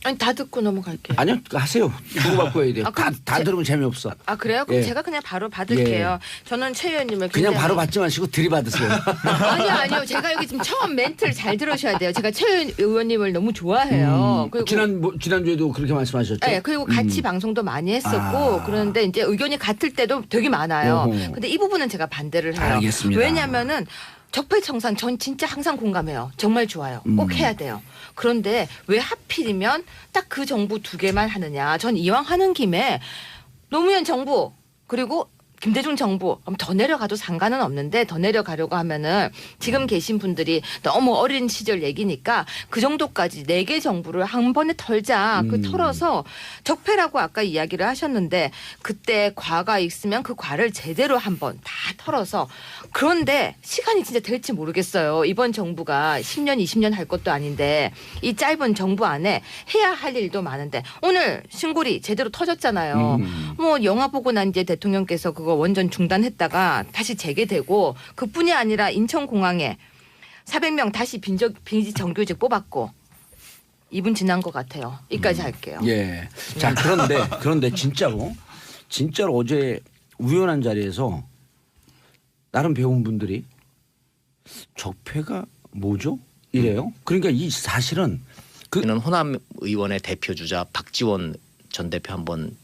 아니 다 듣고 넘어갈게요. 아니요, 하세요. 주고받고 해야 돼요. 아, 그럼 다 들으면 재미없어. 아 그래요? 그럼 예. 제가 그냥 바로 받을게요. 예. 저는 최 의원님을 그냥 굉장히- 바로 받지 마시고 들이받으세요. 아니요. 제가 여기 지금 처음 멘트를 잘 들으셔야 돼요. 제가 최 의원님을 너무 좋아해요. 그리고 지난주에도 그렇게 말씀하셨죠? 네, 그리고 같이 방송도 많이 했었고 그런데 이제 의견이 같을 때도 되게 많아요. 어허. 근데 이 부분은 제가 반대를 해요. 알겠습니다. 왜냐하면은 적폐청산 전 진짜 항상 공감해요. 정말 좋아요. 꼭 해야 돼요. 그런데 왜 하필이면 딱 그 정부 두 개만 하느냐. 전 이왕 하는 김에 노무현 정부 그리고 김대중 정부 더 내려가도 상관은 없는데 더 내려가려고 하면은 지금 계신 분들이 너무 어린 시절 얘기니까 그 정도까지 4개 정부를 한 번에 털자. 그 털어서 적폐라고 아까 이야기를 하셨는데 그때 과가 있으면 그 과를 제대로 한번 다 털어서 그런데 시간이 진짜 될지 모르겠어요. 이번 정부가 10년 20년 할 것도 아닌데 이 짧은 정부 안에 해야 할 일도 많은데 오늘 신고리 제대로 터졌잖아요. 뭐 영화 보고 난 이제 대통령께서 그거 원전 중단했다가 다시 재개되고 그뿐이 아니라 인천공항에 400명 다시 빈지 정규직 뽑았고 2분 지난 것 같아요. 이까지 할게요. 예. 자 그런데 진짜로 어제 우연한 자리에서 나름 배운 분들이 적폐가 뭐죠? 이래요. 그러니까 이 사실은 그는 호남 의원의 대표 주자 박지원 전 대표 한번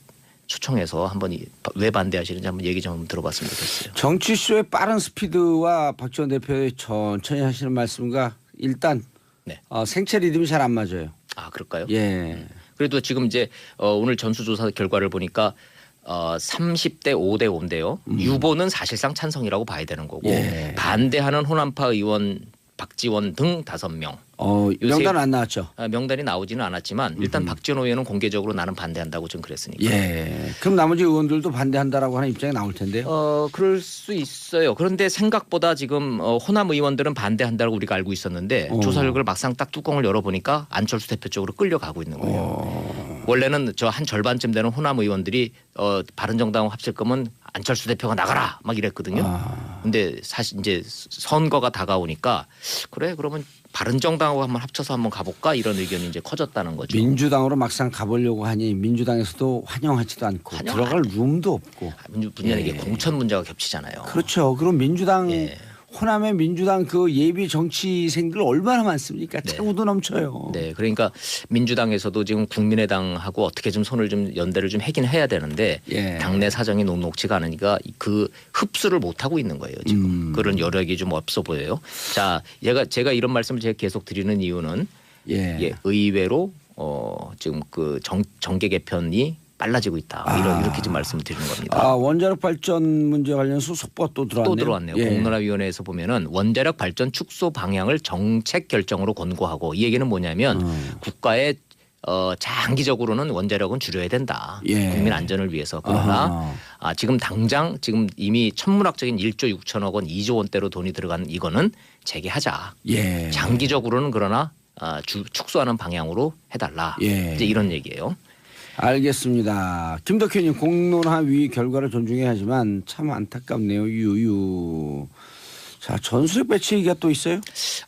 초청해서 한번 왜 반대하시는지 한번 얘기 좀 들어봤으면 좋겠어요. 정치쇼의 빠른 스피드와 박지원 대표의 천천히 하시는 말씀과 일단 네. 생체 리듬이 잘 안 맞아요. 아 그럴까요? 예. 그래도 지금 이제 오늘 전수조사 결과를 보니까 30대 5대 5인데요. 유보는 사실상 찬성이라고 봐야 되는 거고 예. 반대하는 호남파 의원 박지원 등 5명. 명단 안 나왔죠. 명단이 나오지는 않았지만 일단 박지원 의원은 공개적으로 나는 반대한다고 좀 그랬으니까. 예. 그럼 나머지 의원들도 반대한다라고 하는 입장이 나올 텐데요. 그럴 수 있어요. 그런데 생각보다 지금 호남 의원들은 반대한다고 우리가 알고 있었는데 조사 결과를 막상 딱 뚜껑을 열어보니까 안철수 대표 쪽으로 끌려가고 있는 거예요. 원래는 저 한 절반쯤 되는 호남 의원들이 바른정당 합칠 거면 안철수 대표가 나가라 막 이랬거든요. 근데 사실 이제 선거가 다가오니까 그래 그러면 바른정당하고 한번 합쳐서 한번 가볼까 이런 의견이 이제 커졌다는 거죠. 민주당으로 막상 가보려고 하니 민주당에서도 환영하지도 않고 들어갈 룸도 없고. 문제는 이게 공천 문제가 겹치잖아요. 그렇죠. 그럼 민주당 호남의 민주당 그 예비 정치생들 얼마나 많습니까? 차고도 넘쳐요. 네, 그러니까 민주당에서도 지금 국민의당하고 어떻게 좀 손을 좀 연대를 좀 하긴 해야 되는데 당내 사정이 녹록지가 않으니까 그 흡수를 못 하고 있는 거예요. 지금 그런 여력이 좀 없어 보여요. 자, 제가 이런 말씀을 제가 계속 드리는 이유는 의외로 지금 그 정계 개편이 빨라지고 있다. 이렇게 좀 말씀을 드리는 겁니다. 원자력 발전 문제 관련해서 속보가 또 들어왔네요. 또 들어왔네요. 공론화위원회에서 보면은 원자력 발전 축소 방향을 정책 결정으로 권고하고 이 얘기는 뭐냐면 국가의 장기적으로는 원자력은 줄여야 된다. 국민 안전을 위해서. 그러나 지금 당장 지금 이미 천문학적인 1조 6천억 원 2조 원대로 돈이 들어간 이거는 재개하자. 장기적으로는 그러나 축소하는 방향으로 해달라. 이제 이런 얘기예요. 알겠습니다. 김덕현님 공론화위 결과를 존중해야 하지만 참 안타깝네요. 유유. 자 전술핵 배치 얘기가 또 있어요?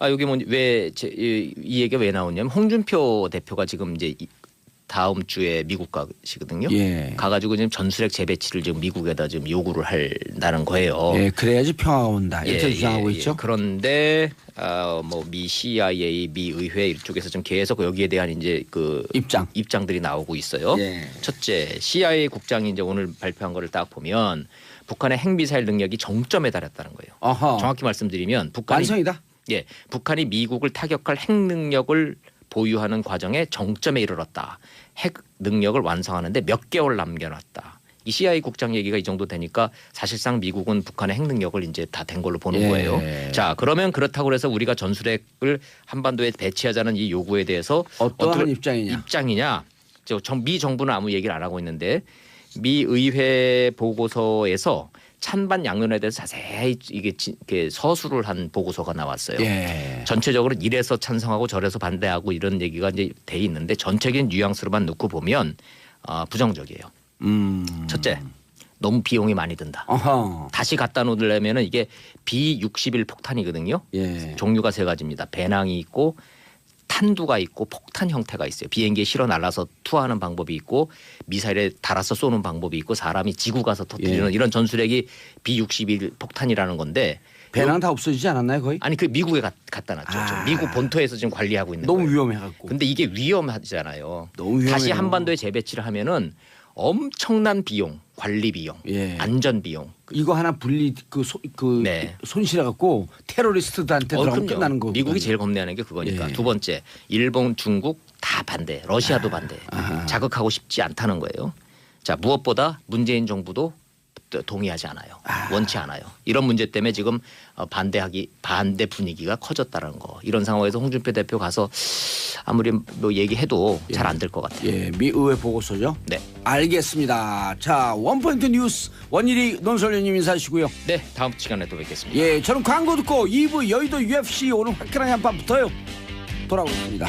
여기 이 얘기가 왜 나오냐면 홍준표 대표가 지금 이제 다음 주에 미국 가시거든요. 가가지고 지금 전술핵 재배치를 지금 미국에다 지금 요구를 한다는 거예요. 그래야지 평화가 온다. 이렇게 주장하고 있죠. 그런데 미 CIA, 미 의회 이쪽에서 좀 계속 여기에 대한 이제 그 입장들이 나오고 있어요. 첫째, CIA 국장이 이제 오늘 발표한 거를 딱 보면 북한의 핵미사일 능력이 정점에 달했다는 거예요. 정확히 말씀드리면 완성이다. 북한이 미국을 타격할 핵 능력을 보유하는 과정에 정점에 이르렀다. 핵 능력을 완성하는데 몇 개월 남겨놨다. 이 CIA 국장 얘기가 이 정도 되니까 사실상 미국은 북한의 핵 능력을 이제 다 된 걸로 보는 거예요. 자, 그러면 그렇다고 해서 우리가 전술핵을 한반도에 배치하자는 이 요구에 대해서 어떠한 입장이냐? 미 정부는 아무 얘기를 안 하고 있는데 미 의회 보고서에서 찬반 양론에 대해서 자세히 이게 서술을 한 보고서가 나왔어요. 예. 전체적으로 이래서 찬성하고 저래서 반대하고 이런 얘기가 이제 돼 있는데 전체적인 뉘앙스로만 놓고 보면 부정적이에요. 첫째, 너무 비용이 많이 든다. 어허. 다시 갖다 놓으려면은 이게 B-61 폭탄이거든요. 예. 종류가 세 가지입니다. 배낭이 있고 탄두가 있고 폭탄 형태가 있어요. 비행기에 실어 날라서 투하하는 방법이 있고 미사일에 달아서 쏘는 방법이 있고 사람이 지구 가서 터뜨리는 이런 전술핵이 B-61 폭탄이라는 건데 배낭 다 없어지지 않았나요 거의? 아니 그 미국에 갖다 놨죠. 미국 본토에서 지금 관리하고 있는 너무 거예요. 위험해갖고. 근데 이게 위험하잖아요. 너무 위험해요. 다시 한반도에 재배치를 하면은 엄청난 비용, 관리 비용, 예. 안전 비용. 이거 하나 네. 손실해갖고 테러리스트들한테 들어가면 그럼요. 끝나는 거. 미국이 제일 겁내는 게 그거니까. 예. 두 번째, 일본, 중국 다 반대, 러시아도 반대. 자극하고 싶지 않다는 거예요. 자, 무엇보다 문재인 정부도 동의하지 않아요. 원치 않아요. 이런 문제 때문에 지금 반대 분위기가 커졌다는 거. 이런 상황에서 홍준표 대표 가서 아무리 뭐 얘기해도 잘 안 될 것 같아요. 예, 미 의회 보고서죠. 네. 알겠습니다. 자, 원포인트 뉴스 원일이 논설위원님 인사하시고요. 네, 다음 시간에 또 뵙겠습니다. 예, 저는 광고 듣고 2부 여의도 UFC 오늘 화끈하게 한판 붙어요. 돌아오겠습니다.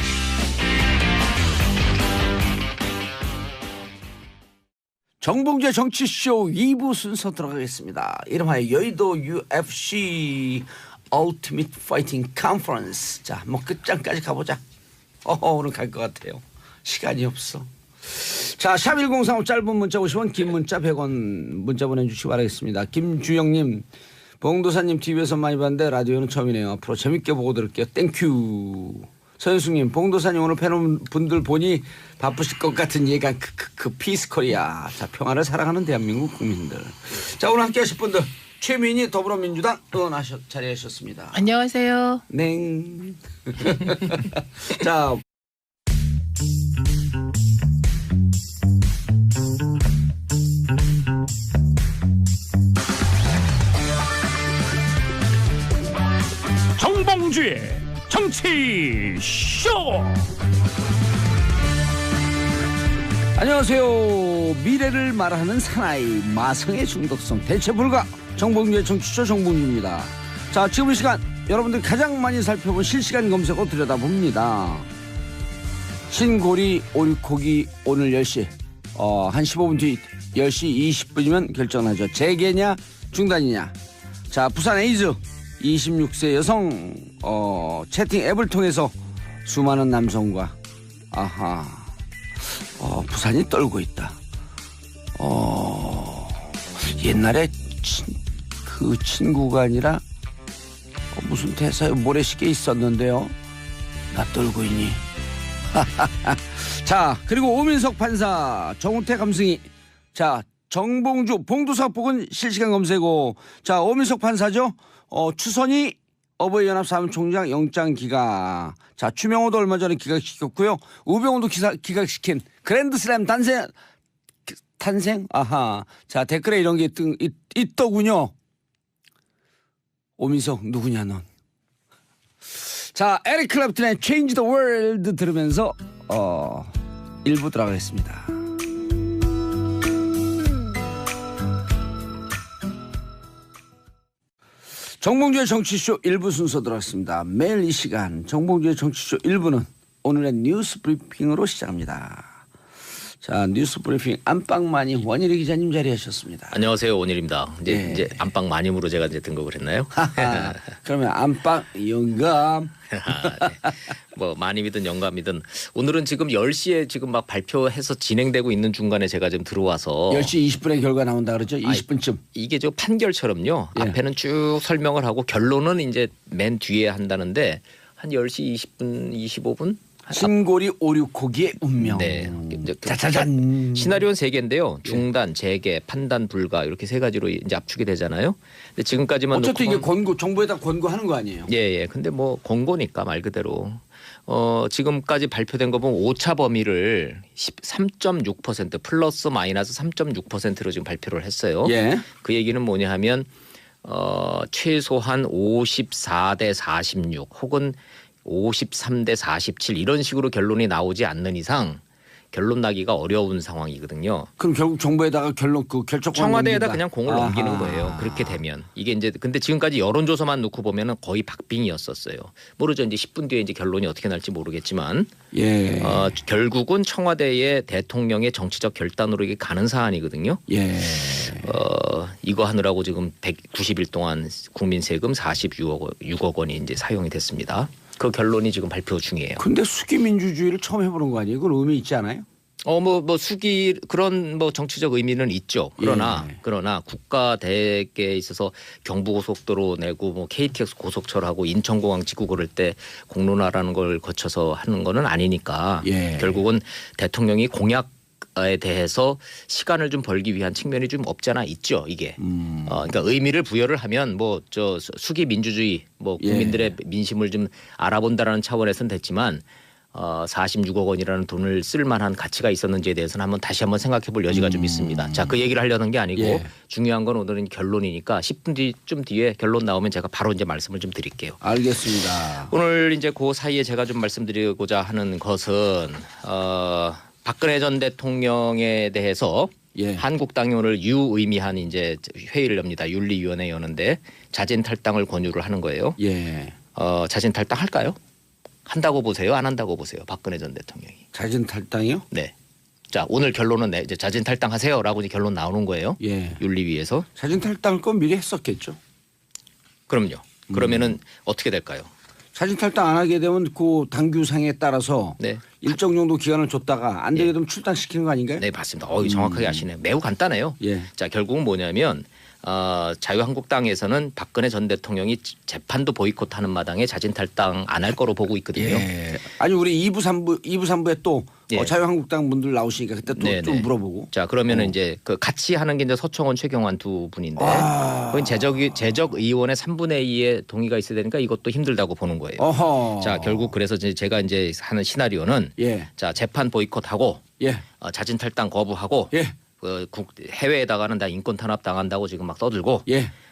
정봉재 정치쇼 2부 순서 들어가겠습니다. 이름하여 여의도 UFC Ultimate Fighting Conference. 자, 뭐 끝장까지 가보자. 오늘 갈 것 같아요. 시간이 없어. 자, 샵1035 짧은 문자 50원, 긴 문자 100원 문자 보내주시기 바라겠습니다. 김주영님, 봉도사님 TV에서 많이 봤는데 라디오는 처음이네요. 앞으로 재밌게 보고 들을게요. 땡큐. 서현숙님, 봉도사님 오늘 팬분들 보니 바쁘실 것 같은 예감. 피스코리아. 자, 평화를 사랑하는 대한민국 국민들. 자, 오늘 함께 하실 분들 최민희 더불어민주당 자리하셨습니다. 안녕하세요. 네. 자, 정봉주의 정치쇼. 안녕하세요. 미래를 말하는 사나이 마성의 중독성 대체 불가 정봉주의 정치쇼 정봉주입니다. 자, 지금 이 시간 여러분들이 가장 많이 살펴본 실시간 검색어 들여다봅니다. 신고리 오리코기 오늘 10시 한 15분 뒤 10시 20분이면 결정하죠. 재개냐 중단이냐. 자, 부산 에이즈 26세 여성 채팅 앱을 통해서 수많은 남성과 부산이 떨고 있다. 옛날에 그 친구가 아니라 무슨 대사에 모래시계 있었는데요. 나 떨고 있니? 자, 그리고 오민석 판사, 정우택 감승이. 자, 정봉주 봉도사 복은 실시간 검색어. 자, 오민석 판사죠. 추선이 어버이연합 사무총장 영장 기각. 자, 추명호도 얼마 전에 기각시켰고요. 우병우도 기각시킨 그랜드슬램 탄생. 아하. 자, 댓글에 이런 게 있더군요. 오민석 누구냐 넌. 자, 에릭 클랩튼의 Change the World 들으면서 1부 들어가겠습니다. 정봉주의 정치쇼 1부 순서 들어갔습니다. 매일 이 시간 정봉주의 정치쇼 1부는 오늘의 뉴스 브리핑으로 시작합니다. 자, 뉴스 브리핑 안방마님 원일이 기자님 자리하셨습니다. 안녕하세요, 원일입니다. 이제 안방 마님으로 제가 이제 등극을 했나요? 그러면 안방 영감. 네. 뭐 마님이든 영감이든 오늘은 지금 10시에 지금 막 발표해서 진행되고 있는 중간에 제가 지금 들어와서 10시 20분에 결과 나온다 그러죠? 20분쯤. 이게 저 판결처럼요. 예. 앞에는 쭉 설명을 하고 결론은 이제 맨 뒤에 한다는데 한 10시 20분, 25분? 신고리 오류코기의 운명. 네. 짜자잔. 시나리오는 3개인데요. 중단, 재개, 판단 불가 이렇게 3가지로 이제 압축이 되잖아요. 근데 지금까지만 어쨌든 이게 정부에다 권고하는 거 아니에요? 예. 근데 뭐 권고니까 말 그대로. 지금까지 발표된 거 보면 오차 범위를 3.6% 플러스 마이너스 3.6%로 지금 발표를 했어요. 예. 그 얘기는 뭐냐 하면 최소한 54대 46 혹은 53대 47 이런 식으로 결론이 나오지 않는 이상 결론 나기가 어려운 상황이거든요. 그럼 결국 정부에다가 결정권 청와대에다 넘긴다. 그냥 공을 아하. 넘기는 거예요. 그렇게 되면 이게 이제 근데 지금까지 여론조사만 놓고 보면은 거의 박빙이었었어요. 모르죠. 이제 10분 뒤에 이제 결론이 어떻게 날지 모르겠지만 예. 결국은 청와대의 대통령의 정치적 결단으로 이게 가는 사안이거든요. 예. 이거 하느라고 지금 190일 동안 국민 세금 46억 원이 이제 사용이 됐습니다. 그 결론이 지금 발표 중이에요. 근데 수기 민주주의를 처음 해보는 거 아니에요? 그건 의미 있지 않아요? 뭐 수기 그런 뭐 정치적 의미는 있죠. 그러나 국가 대계에 있어서 경부고속도로 내고 뭐 KTX 고속철하고 인천공항 짓고 그럴 때 공론화라는 걸 거쳐서 하는 거는 아니니까 결국은 대통령이 공약에 대해서 시간을 좀 벌기 위한 측면이 좀 없잖아 있죠. 이게 그러니까 의미를 부여를 하면 뭐 저 수기 민주주의 뭐 국민들의 민심을 좀 알아본다라는 차원에서는 됐지만 46억 원이라는 돈을 쓸 만한 가치가 있었는지에 대해서는 다시 한번 생각해 볼 여지가 좀 있습니다. 자, 그 얘기를 하려는 게 아니고 중요한 건 오늘은 결론이니까 10분 뒤에 결론 나오면 제가 바로 이제 말씀을 좀 드릴게요. 알겠습니다. 오늘 이제 그 사이에 제가 좀 말씀드리고자 하는 것은 박근혜 전 대통령에 대해서 한국당이 오늘 유의미한 이제 회의를 엽니다. 윤리위원회 여는데 자진 탈당을 권유를 하는 거예요. 자진 탈당 할까요? 한다고 보세요? 안 한다고 보세요? 박근혜 전 대통령이. 자진 탈당이요? 네. 자, 오늘 결론은 이제 자진 탈당하세요라고 이제 결론 나오는 거예요. 윤리위에서. 자진 탈당을 건 미리 했었겠죠. 그럼요. 그러면은 어떻게 될까요? 자진 탈당 안 하게 되면 그 당규상에 따라서 일정 정도 기간을 줬다가 안 되게 되면 출당시키는 거 아닌가요? 네, 맞습니다. 정확하게 아시네요. 매우 간단해요. 자, 결국은 뭐냐면 자유한국당에서는 박근혜 전 대통령이 재판도 보이콧하는 마당에 자진 탈당 안 할 거로 보고 있거든요. 아니 우리 2부 3부에 또 자유한국당 분들 나오시니까 그때 또 좀 물어보고. 자, 그러면은 이제 그 같이 하는 게 이제 서청원, 최경환 두 분인데 그건 재적 의원의 3분의 2의 동의가 있어야 되니까 이것도 힘들다고 보는 거예요. 자, 결국 그래서 제가 이제 하는 시나리오는 자, 재판 보이콧하고 자진 탈당 거부하고 해외에다가는 다 인권 탄압 당한다고 지금 막 떠들고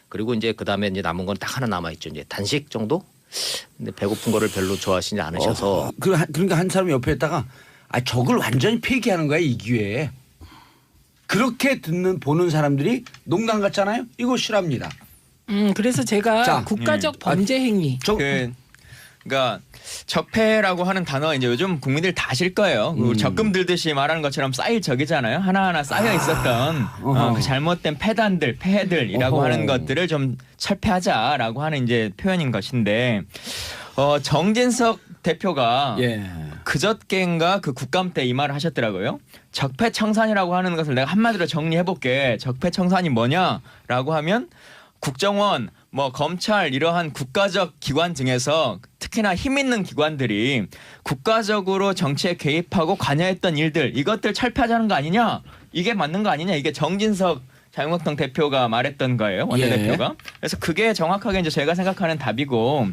그리고 이제 그다음에 이제 남은 건 딱 하나 남아 있죠. 이제 단식 정도? 근데 배고픈 거를 별로 좋아하시지 않으셔서 그러니까 한 사람 옆에다가 적을 완전히 폐기하는 거야 이 기회에. 그렇게 보는 사람들이 농담 같잖아요. 이거 싫어합니다. 그래서 제가 국가적 범죄 행위. 그러니까 적폐라고 하는 단어 이제 요즘 국민들 다 아실 거예요. 적금 들듯이 말하는 것처럼 쌓일 적이잖아요. 하나하나 쌓여 있었던 그 잘못된 폐해들이라고 하는 것들을 좀 철폐하자라고 하는 이제 표현인 것인데 정진석 대표가 그저께인가 그 국감 때 이 말을 하셨더라고요. 적폐청산이라고 하는 것을 내가 한마디로 정리해볼게. 적폐청산이 뭐냐라고 하면 국정원, 뭐 검찰 이러한 국가적 기관 중에서 특히나 힘 있는 기관들이 국가적으로 정치에 개입하고 관여했던 일들 이것들 철폐하자는 거 아니냐? 이게 맞는 거 아니냐? 이게 정진석 자유한국당 대표가 말했던 거예요. 원내대표가. 그래서 그게 정확하게 이제 제가 생각하는 답이고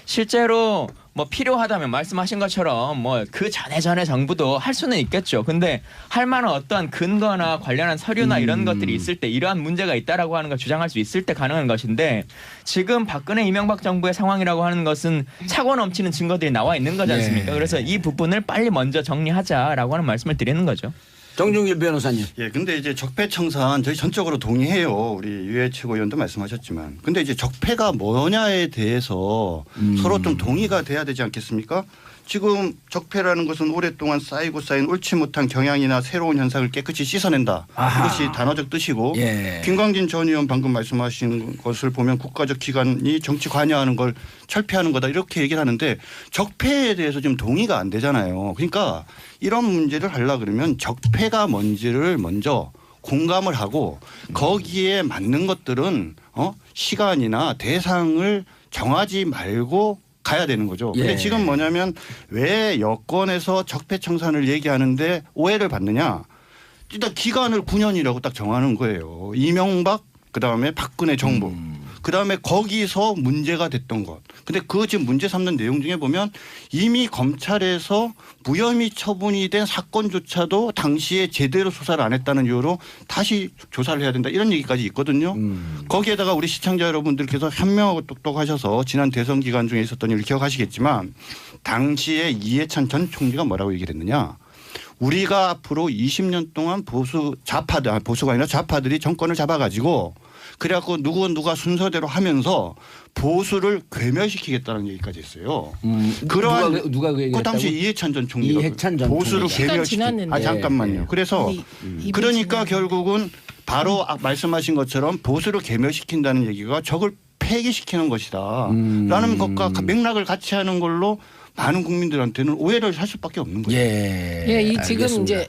실제로 뭐 필요하다면 말씀하신 것처럼 뭐 그 전에 정부도 할 수는 있겠죠. 근데 할 만한 어떤 근거나 관련한 서류나 이런 것들이 있을 때 이러한 문제가 있다라고 하는 걸 주장할 수 있을 때 가능한 것인데 지금 박근혜 이명박 정부의 상황이라고 하는 것은 차고 넘치는 증거들이 나와 있는 거지 않습니까? 그래서 이 부분을 빨리 먼저 정리하자라고 하는 말씀을 드리는 거죠. 정종길 변호사님. 근데 이제 적폐청산 저희 전적으로 동의해요. 우리 유해 최고위원도 말씀하셨지만. 근데 이제 적폐가 뭐냐에 대해서 서로 좀 동의가 돼야 되지 않겠습니까? 지금 적폐라는 것은 오랫동안 쌓이고 쌓인 옳지 못한 경향이나 새로운 현상을 깨끗이 씻어낸다. 이것이 단어적 뜻이고 김광진 전 의원 방금 말씀하신 것을 보면 국가적 기관이 정치 관여하는 걸 철폐하는 거다 이렇게 얘기를 하는데 적폐에 대해서 지금 동의가 안 되잖아요. 그러니까 이런 문제를 하려고 그러면 적폐가 뭔지를 먼저 공감을 하고 거기에 맞는 것들은 시간이나 대상을 정하지 말고 가야 되는 거죠. 근데 지금 뭐냐면 왜 여권에서 적폐청산을 얘기하는데 오해를 받느냐. 일단 기간을 9년이라고 딱 정하는 거예요. 이명박 그다음에 박근혜 정부. 그다음에 거기서 문제가 됐던 것. 근데 그 지금 문제 삼는 내용 중에 보면 이미 검찰에서 무혐의 처분이 된 사건조차도 당시에 제대로 수사를 안 했다는 이유로 다시 조사를 해야 된다. 이런 얘기까지 있거든요. 거기에다가 우리 시청자 여러분들께서 현명하고 똑똑하셔서 지난 대선 기간 중에 있었던 일을 기억하시겠지만 당시에 이해찬 전 총리가 뭐라고 얘기를 했느냐. 우리가 앞으로 20년 동안 보수가 아니라 좌파들이 정권을 잡아가지고 그래갖고 누가 순서대로 하면서 보수를 괴멸시키겠다는 얘기까지 했어요. 그러한 누가 그 얘기를 그 당시 했다고? 이해찬 전 총리가 이해찬 전 보수를 총리가. 괴멸시키. 지났는데. 잠깐만요. 그래서 그러니까 결국은 바로 말씀하신 것처럼 보수를 괴멸시킨다는 얘기가 적을 폐기시키는 것이다. 라는 것과 맥락을 같이 하는 걸로 많은 국민들한테는 오해를 살 수밖에 없는 거예요. 예, 이 지금 알겠습니다.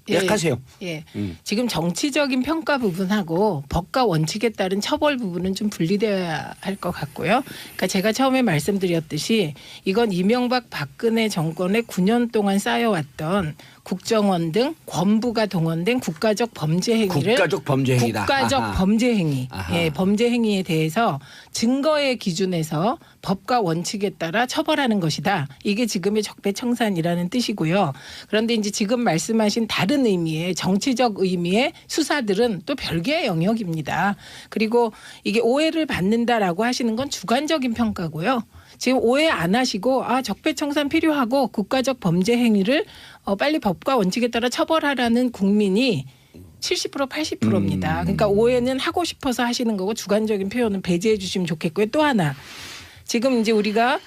이제 하세요. 예. 지금 정치적인 평가 부분하고 법과 원칙에 따른 처벌 부분은 좀 분리되어야 할 것 같고요. 그러니까 제가 처음에 말씀드렸듯이 이건 이명박 박근혜 정권의 9년 동안 쌓여왔던 국정원 등 권부가 동원된 국가적 범죄 행위를 국가적 범죄 행위다. 국가적 아하. 범죄 행위, 아하. 예, 범죄 행위에 대해서 증거의 기준에서 법과 원칙에 따라 처벌하는 것이다. 이게 지금의 적폐청산이라는 뜻이고요. 그런데 이제 지금 말씀하신 다른 의미의 정치적 의미의 수사들은 또 별개의 영역입니다. 그리고 이게 오해를 받는다라고 하시는 건 주관적인 평가고요. 지금 오해 안 하시고 적폐청산 필요하고 국가적 범죄 행위를 빨리 법과 원칙에 따라 처벌하라는 국민이 70% 80%입니다. 그러니까 오해는 하고 싶어서 하시는 거고 주관적인 표현은 배제해 주시면 좋겠고요. 또 하나 지금 이제 우리가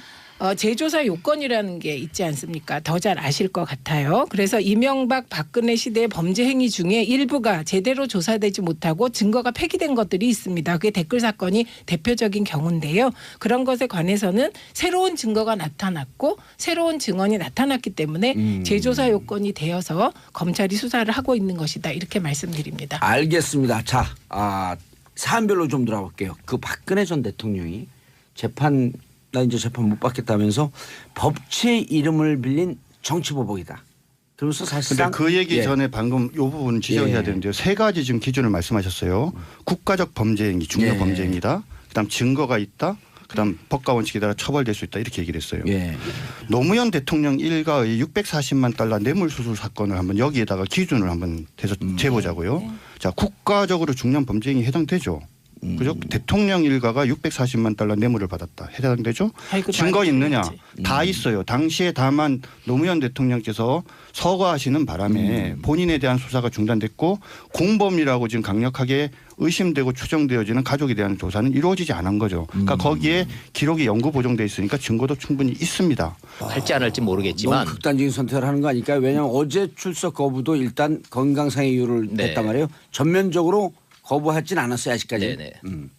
재조사 요건이라는 게 있지 않습니까? 더 잘 아실 것 같아요. 그래서 이명박 박근혜 시대의 범죄 행위 중에 일부가 제대로 조사되지 못하고 증거가 폐기된 것들이 있습니다. 그게 댓글 사건이 대표적인 경우인데요. 그런 것에 관해서는 새로운 증거가 나타났고 새로운 증언이 나타났기 때문에 재조사 요건이 되어서 검찰이 수사를 하고 있는 것이다. 이렇게 말씀드립니다. 알겠습니다. 자, 사안별로 좀 들어볼게요. 그 박근혜 전 대통령이 나 이제 재판 못 받겠다면서 법치의 이름을 빌린 정치보복이다. 그러면서 근데 사실상 그 얘기 전에 방금 이 부분 지적해야 되는데요. 세 가지 지금 기준을 말씀하셨어요. 국가적 범죄 행위, 중요 범죄 행위다. 그다음 증거가 있다. 그다음 법과 원칙에 따라 처벌될 수 있다. 이렇게 얘기를 했어요. 노무현 대통령 일가의 640만 달러 뇌물수수 사건을 한번 여기에다가 기준을 한번 재보자고요. 자, 국가적으로 중요한 범죄 행위에 해당되죠. 그죠? 대통령 일가가 640만 달러 뇌물을 받았다. 해당되죠? 증거 있느냐? 다 있어요. 당시에 다만 노무현 대통령께서 서거하시는 바람에 본인에 대한 수사가 중단됐고 공범이라고 지금 강력하게 의심되고 추정되어지는 가족에 대한 조사는 이루어지지 않은 거죠. 그러니까 거기에 기록이 영구 보존돼 있으니까 증거도 충분히 있습니다. 할지 안 할지 모르겠지만 너무 극단적인 선택을 하는 거 아닐까요? 왜냐하면 어제 출석 거부도 일단 건강상의 이유를 냈단 말이에요. 전면적으로 거부하진 않았어요 아직까지. 네네.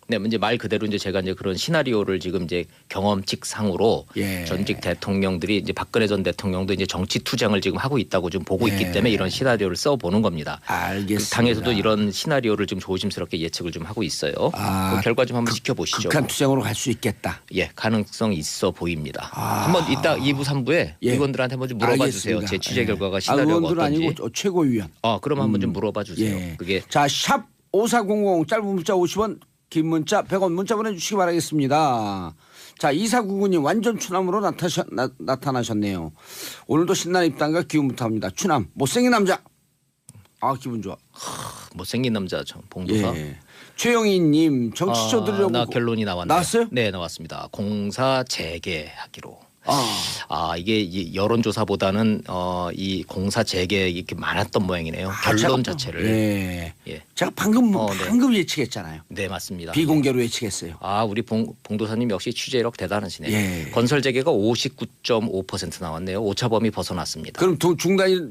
네, 이제 말 그대로 이제 제가 이제 그런 시나리오를 지금 이제 경험칙상으로 전직 대통령들이 이제 박근혜 전 대통령도 이제 정치 투쟁을 지금 하고 있다고 좀 보고 있기 때문에 이런 시나리오를 써 보는 겁니다. 알겠습니다. 당에서도 이런 시나리오를 좀 조심스럽게 예측을 좀 하고 있어요. 그 결과 좀 한번 지켜보시죠. 극한 투쟁으로 갈 수 있겠다. 예, 가능성 있어 보입니다. 한번 이따 2부 3부에 의원들한테 한번 좀 물어봐 주세요. 제 취재 결과가 시나리오가 의원들은 어떤지. 아니고 최고위원. 그럼 한번 좀 물어봐 주세요. 그게 자, 샵 5400 짧은 문자 50원 긴 문자 100원 문자 보내주시기 바라겠습니다. 자, 2499님 완전 추남으로 나타나셨네요. 오늘도 신나는 입담과 기운부터 합니다. 추남 못생긴 남자. 기분 좋아. 못생긴 남자 봉도사. 최영희님 정치쇼 들으려고. 나 결론이 나왔네요. 나왔어요? 네, 나왔습니다. 공사 재개하기로. 이게 여론조사보다는 이 공사 재개 이렇게 많았던 모양이네요. 결론 자체를. 제가 방금 예측했잖아요. 네, 맞습니다. 비공개로 예측했어요. 우리 봉도사님 역시 취재력 대단하시네요. 건설 재개가 59.5% 나왔네요. 오차범위 벗어났습니다. 그럼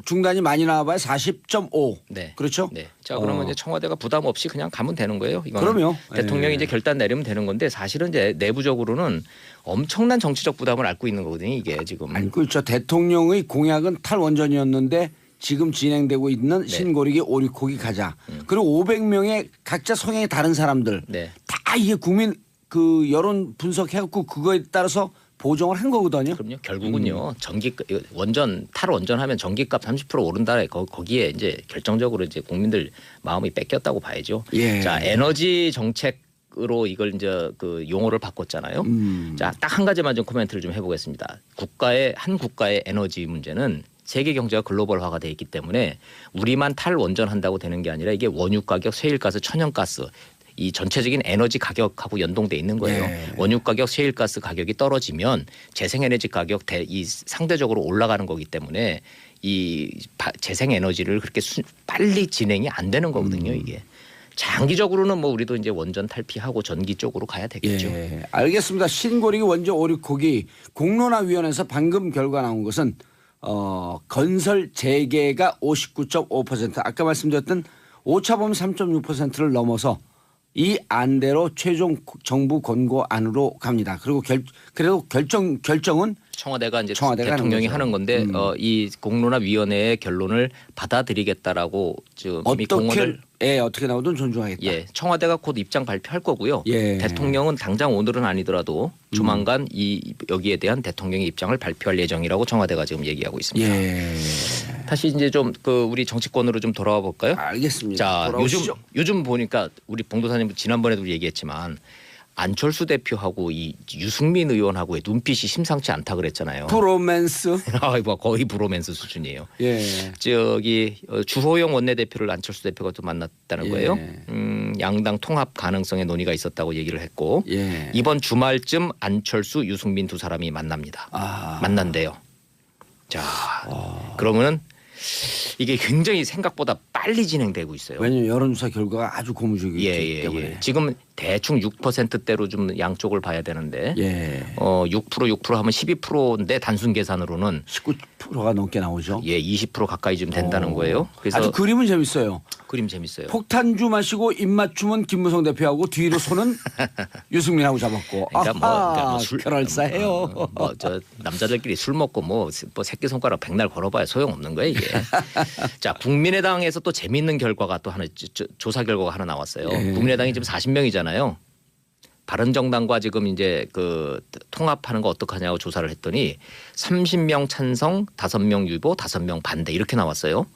중단이 많이 나와봐야 40.5. 네, 그렇죠? 네. 자, 그러면 이제 청와대가 부담 없이 그냥 가면 되는 거예요. 이거는 그럼요. 대통령이 이제 결단 내리면 되는 건데 사실은 이제 내부적으로는 엄청난 정치적 부담을 앓고 있는 거거든요. 이게 지금. 앓고 있죠. 대통령의 공약은 탈원전이었는데 지금 진행되고 있는 신고리기 오리코기 가자. 그리고 500명의 각자 성향이 다른 사람들 다 이게 국민 그 여론 분석해갖고 그거에 따라서 보정을 한 거거든요. 그럼요. 결국은요. 탈원전하면 전기값 30% 오른다. 거기에 이제 결정적으로 이제 국민들 마음이 뺏겼다고 봐야죠. 자, 에너지 정책. 으로 이걸 이제 그 용어를 바꿨잖아요. 자, 딱 한 가지만 좀 코멘트를 좀 해보겠습니다. 한 국가의 에너지 문제는 세계 경제가 글로벌화가 돼 있기 때문에 우리만 탈원전한다고 되는 게 아니라 이게 원유 가격, 셰일가스, 천연가스 이 전체적인 에너지 가격하고 연동돼 있는 거예요. 예. 원유 가격, 셰일가스 가격이 떨어지면 재생에너지 가격 이 상대적으로 올라가는 거기 때문에 이 재생에너지를 그렇게 빨리 진행이 안 되는 거거든요. 이게 장기적으로는 뭐 우리도 이제 원전 탈피하고 전기 쪽으로 가야 되겠죠. 예, 알겠습니다. 신고리기 원조 오륙호기 공론화위원회에서 방금 결과 나온 것은 건설 재개가 59.5% 아까 말씀드렸던 오차범위 3.6%를 넘어서 이 안대로 최종 정부 권고안으로 갑니다. 그리고 그래도 결정은 청와대가 이제 청와대가 대통령이 하는 건데 이 공론화위원회의 결론을 받아들이겠다라고 지금 이미 공언을 어떻게 나오든 존중하겠다. 예, 청와대가 곧 입장 발표할 거고요. 예. 대통령은 당장 오늘은 아니더라도 조만간 여기에 대한 대통령의 입장을 발표할 예정이라고 청와대가 지금 얘기하고 있습니다. 예. 다시 이제 좀 우리 정치권으로 좀 돌아와 볼까요? 알겠습니다. 자, 돌아오시죠. 요즘 보니까 우리 봉도사님 지난번에도 얘기했지만 안철수 대표하고 이 유승민 의원하고의 눈빛이 심상치 않다 그랬잖아요. 브로맨스. 거의 브로맨스 수준이에요. 예. 저기 주호영 원내대표를 안철수 대표가 또 만났다는 예. 거예요. 양당 통합 가능성의 논의가 있었다고 얘기를 했고 예. 이번 주말쯤 안철수, 유승민 두 사람이 만납니다. 만난대요. 자, 그러면은 이게 굉장히 생각보다 빨리 진행되고 있어요. 왜냐하면 여론조사 결과가 아주 고무적이기 때문에. 지금 대충 6%대로 좀 양쪽을 봐야 되는데 6% 하면 12%인데 단순 계산으로는 19%가 넘게 나오죠. 예, 20% 가까이 좀 된다는 거예요. 그래서 아주 그림은 재밌어요. 그림 재밌어요. 폭탄주 마시고 입맞춤은 김무성 대표하고 뒤로 손은 유승민하고 잡았고. 그러니까 그럴싸해요. 저 남자들끼리 술 먹고 뭐 새끼 손가락 백날 걸어봐야 소용없는 거예요 이게. 자, 국민의당에서 또 재미있는 결과가 또 하나 조사 결과가 하나 나왔어요. 예. 국민의당이 지금 40명이잖아요. 바른정당과 지금 이제 그 통합하는 거 어떡하냐고 조사를 했더니 30명 찬성, 5명 유보, 5명 반대 이렇게 나왔어요.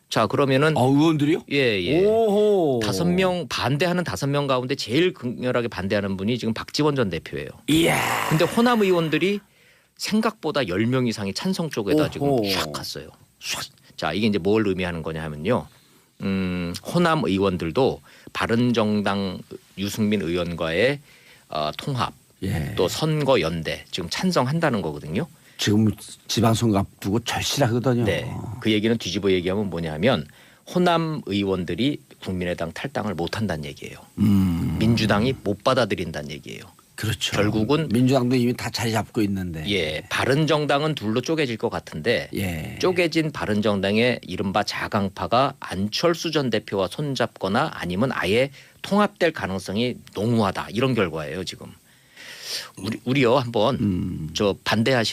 자, 그러면은 의원들이요? 예. 오호. 5명 반대하는 5명 가운데 제일 극렬하게 반대하는 분이 지금 박지원 전 대표예요. 이야. 근데 호남 의원들이 생각보다 10명 이상이 찬성 쪽에다 오호. 지금 샥 갔어요. 샥. 자, 이게 이제 뭘 의미하는 거냐 하면요. 호남 의원들도 바른정당 유승민 의원과의 통합 또 선거 연대 지금 찬성한다는 거거든요. 지금 지방선거 앞두고 절실하거든요. 네. 그 얘기는 뒤집어 얘기하면 뭐냐면 호남 의원들이 국민의당 탈당을 못한다는 얘기예요. 민주당이 못 받아들인다는 얘기예요. 그렇죠. 결국은 민주당도 이미 다 자리 잡고 있는데. 예, 바른정당은 둘로 쪼개질 것 같은데 쪼개진 바른정당의 이른바 자강파가 안철수 전 대표와 손잡거나 아니면 아예 통합될 가능성이 농후하다 이런 결과예요 지금. 우리요 한번 저 반대하시.